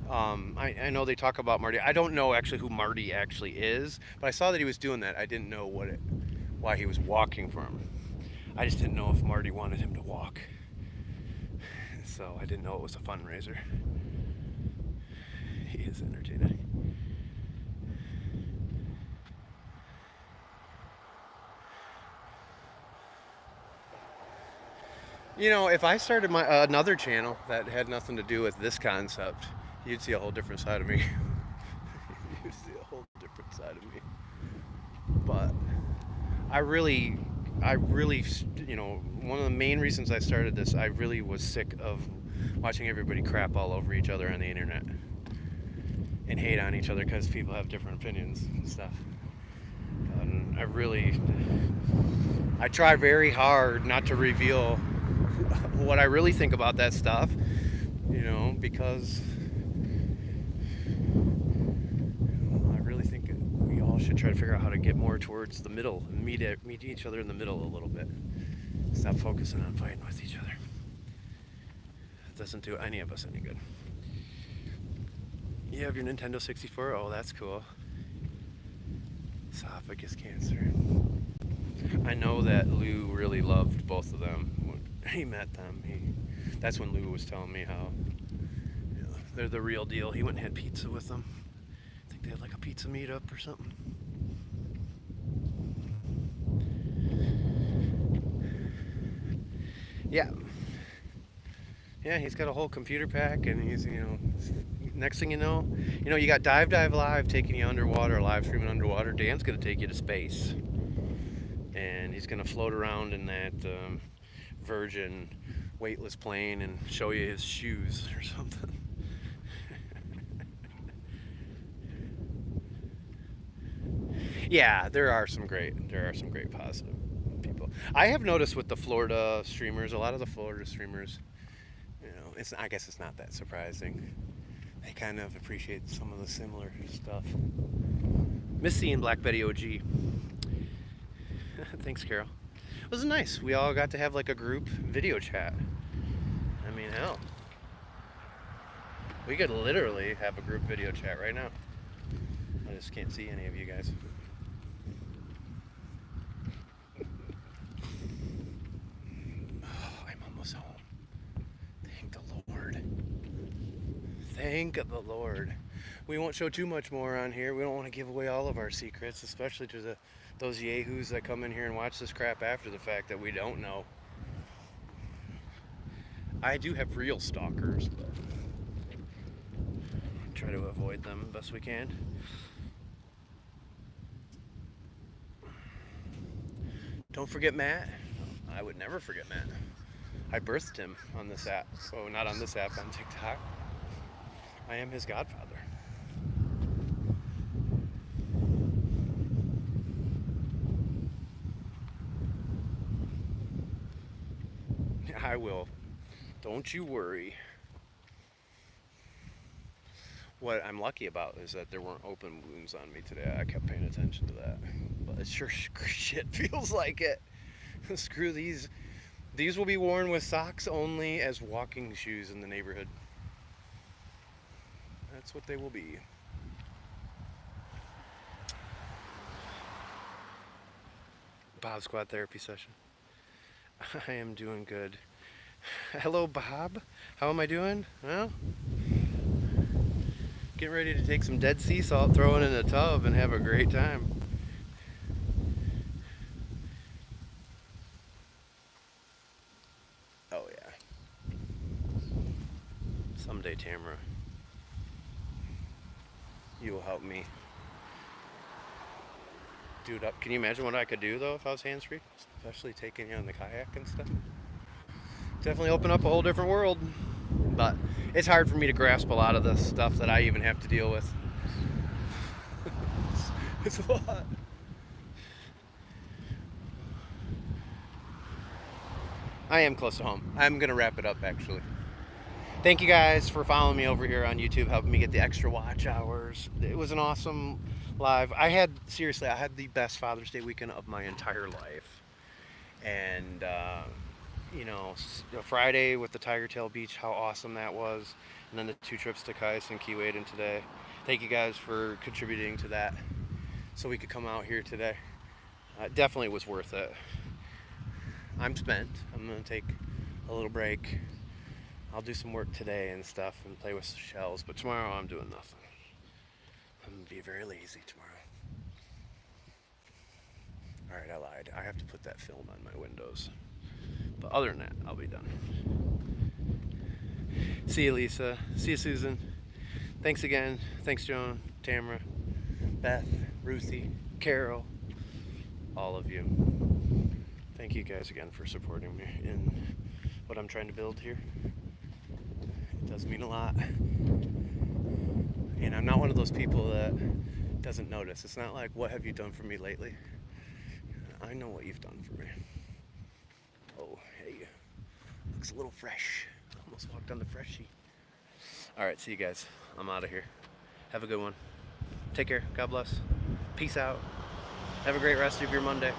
[SPEAKER 1] I know they talk about Marty. I don't know actually who Marty actually is, but I saw that he was doing that. I didn't know why he was walking for him. I just didn't know if Marty wanted him to walk, so I didn't know it was a fundraiser. He is entertaining. You know, if I started my another channel that had nothing to do with this concept, you'd see a whole different side of me. You'd see a whole different side of me. But I really, you know, one of the main reasons I started this, I really was sick of watching everybody crap all over each other on the internet and hate on each other because people have different opinions and stuff. And I try very hard not to reveal what I really think about that stuff, you know, because I really think we all should try to figure out how to get more towards the middle and meet each other in the middle a little bit. Stop focusing on fighting with each other. It doesn't do any of us any good. You have your Nintendo 64? Oh, that's cool. Esophagus cancer. I know that Lou really loved both of them. When he met them, that's when Lou was telling me how, you know, they're the real deal. He went and had pizza with them. I think they had like a pizza meetup or something. Yeah. Yeah, he's got a whole computer pack, and he's, you know, next thing you know, you got Dive Live taking you underwater, live streaming underwater. Dan's gonna take you to space, and he's gonna float around in that Virgin weightless plane and show you his shoes or something. Yeah, there are some great positive people. I have noticed with the Florida streamers, a lot of the Florida streamers, you know, I guess it's not that surprising. They kind of appreciate some of the similar stuff. Miss seeing Black Betty OG. Thanks, Carol. It was nice. We all got to have like a group video chat. I mean, hell, we could literally have a group video chat right now. I just can't see any of you guys. Oh, I'm almost home. Thank the Lord. Thank the Lord. We won't show too much more on here. We don't want to give away all of our secrets, especially to those yahoos that come in here and watch this crap after the fact that we don't know. I do have real stalkers, but try to avoid them best we can. Don't forget Matt. I would never forget Matt. I birthed him on this app. So not on this app, on TikTok. I am his godfather. I will. Don't you worry. What I'm lucky about is that there weren't open wounds on me today. I kept paying attention to that. But it sure shit feels like it. Screw these. These will be worn with socks only as walking shoes in the neighborhood. That's what they will be. Bob Squad therapy session. I am doing good. Hello, Bob. How am I doing? Well, getting ready to take some dead sea salt, throw it in a tub, and have a great time. Oh, yeah. Someday, Tamara, you will help me Dude, can you imagine what I could do though if I was hands-free? Especially taking you on the kayak and stuff. Definitely open up a whole different world. But it's hard for me to grasp a lot of the stuff that I even have to deal with. It's a lot. I am close to home. I'm gonna wrap it up actually. Thank you guys for following me over here on YouTube, helping me get the extra watch hours. It was an awesome live. I had the best Father's Day weekend of my entire life. And you know, Friday with the Tiger Tail Beach, how awesome that was. And then the 2 trips to Kais and Keewaydin today. Thank you guys for contributing to that so we could come out here today. Definitely was worth it. I'm spent. I'm gonna take a little break. I'll do some work today and stuff and play with shells, but tomorrow I'm doing nothing. I'm gonna be very lazy tomorrow. Alright, I lied. I have to put that film on my windows. But other than that, I'll be done. See you, Lisa. See you, Susan. Thanks again. Thanks, Joan, Tamara, Beth, Ruthie, Carol, all of you. Thank you guys again for supporting me in what I'm trying to build here. It does mean a lot. And I'm not one of those people that doesn't notice. It's not like, what have you done for me lately? I know what you've done for me. Oh, hey. Looks a little fresh. Almost walked on the freshie. Alright, see you guys. I'm out of here. Have a good one. Take care. God bless. Peace out. Have a great rest of your Monday.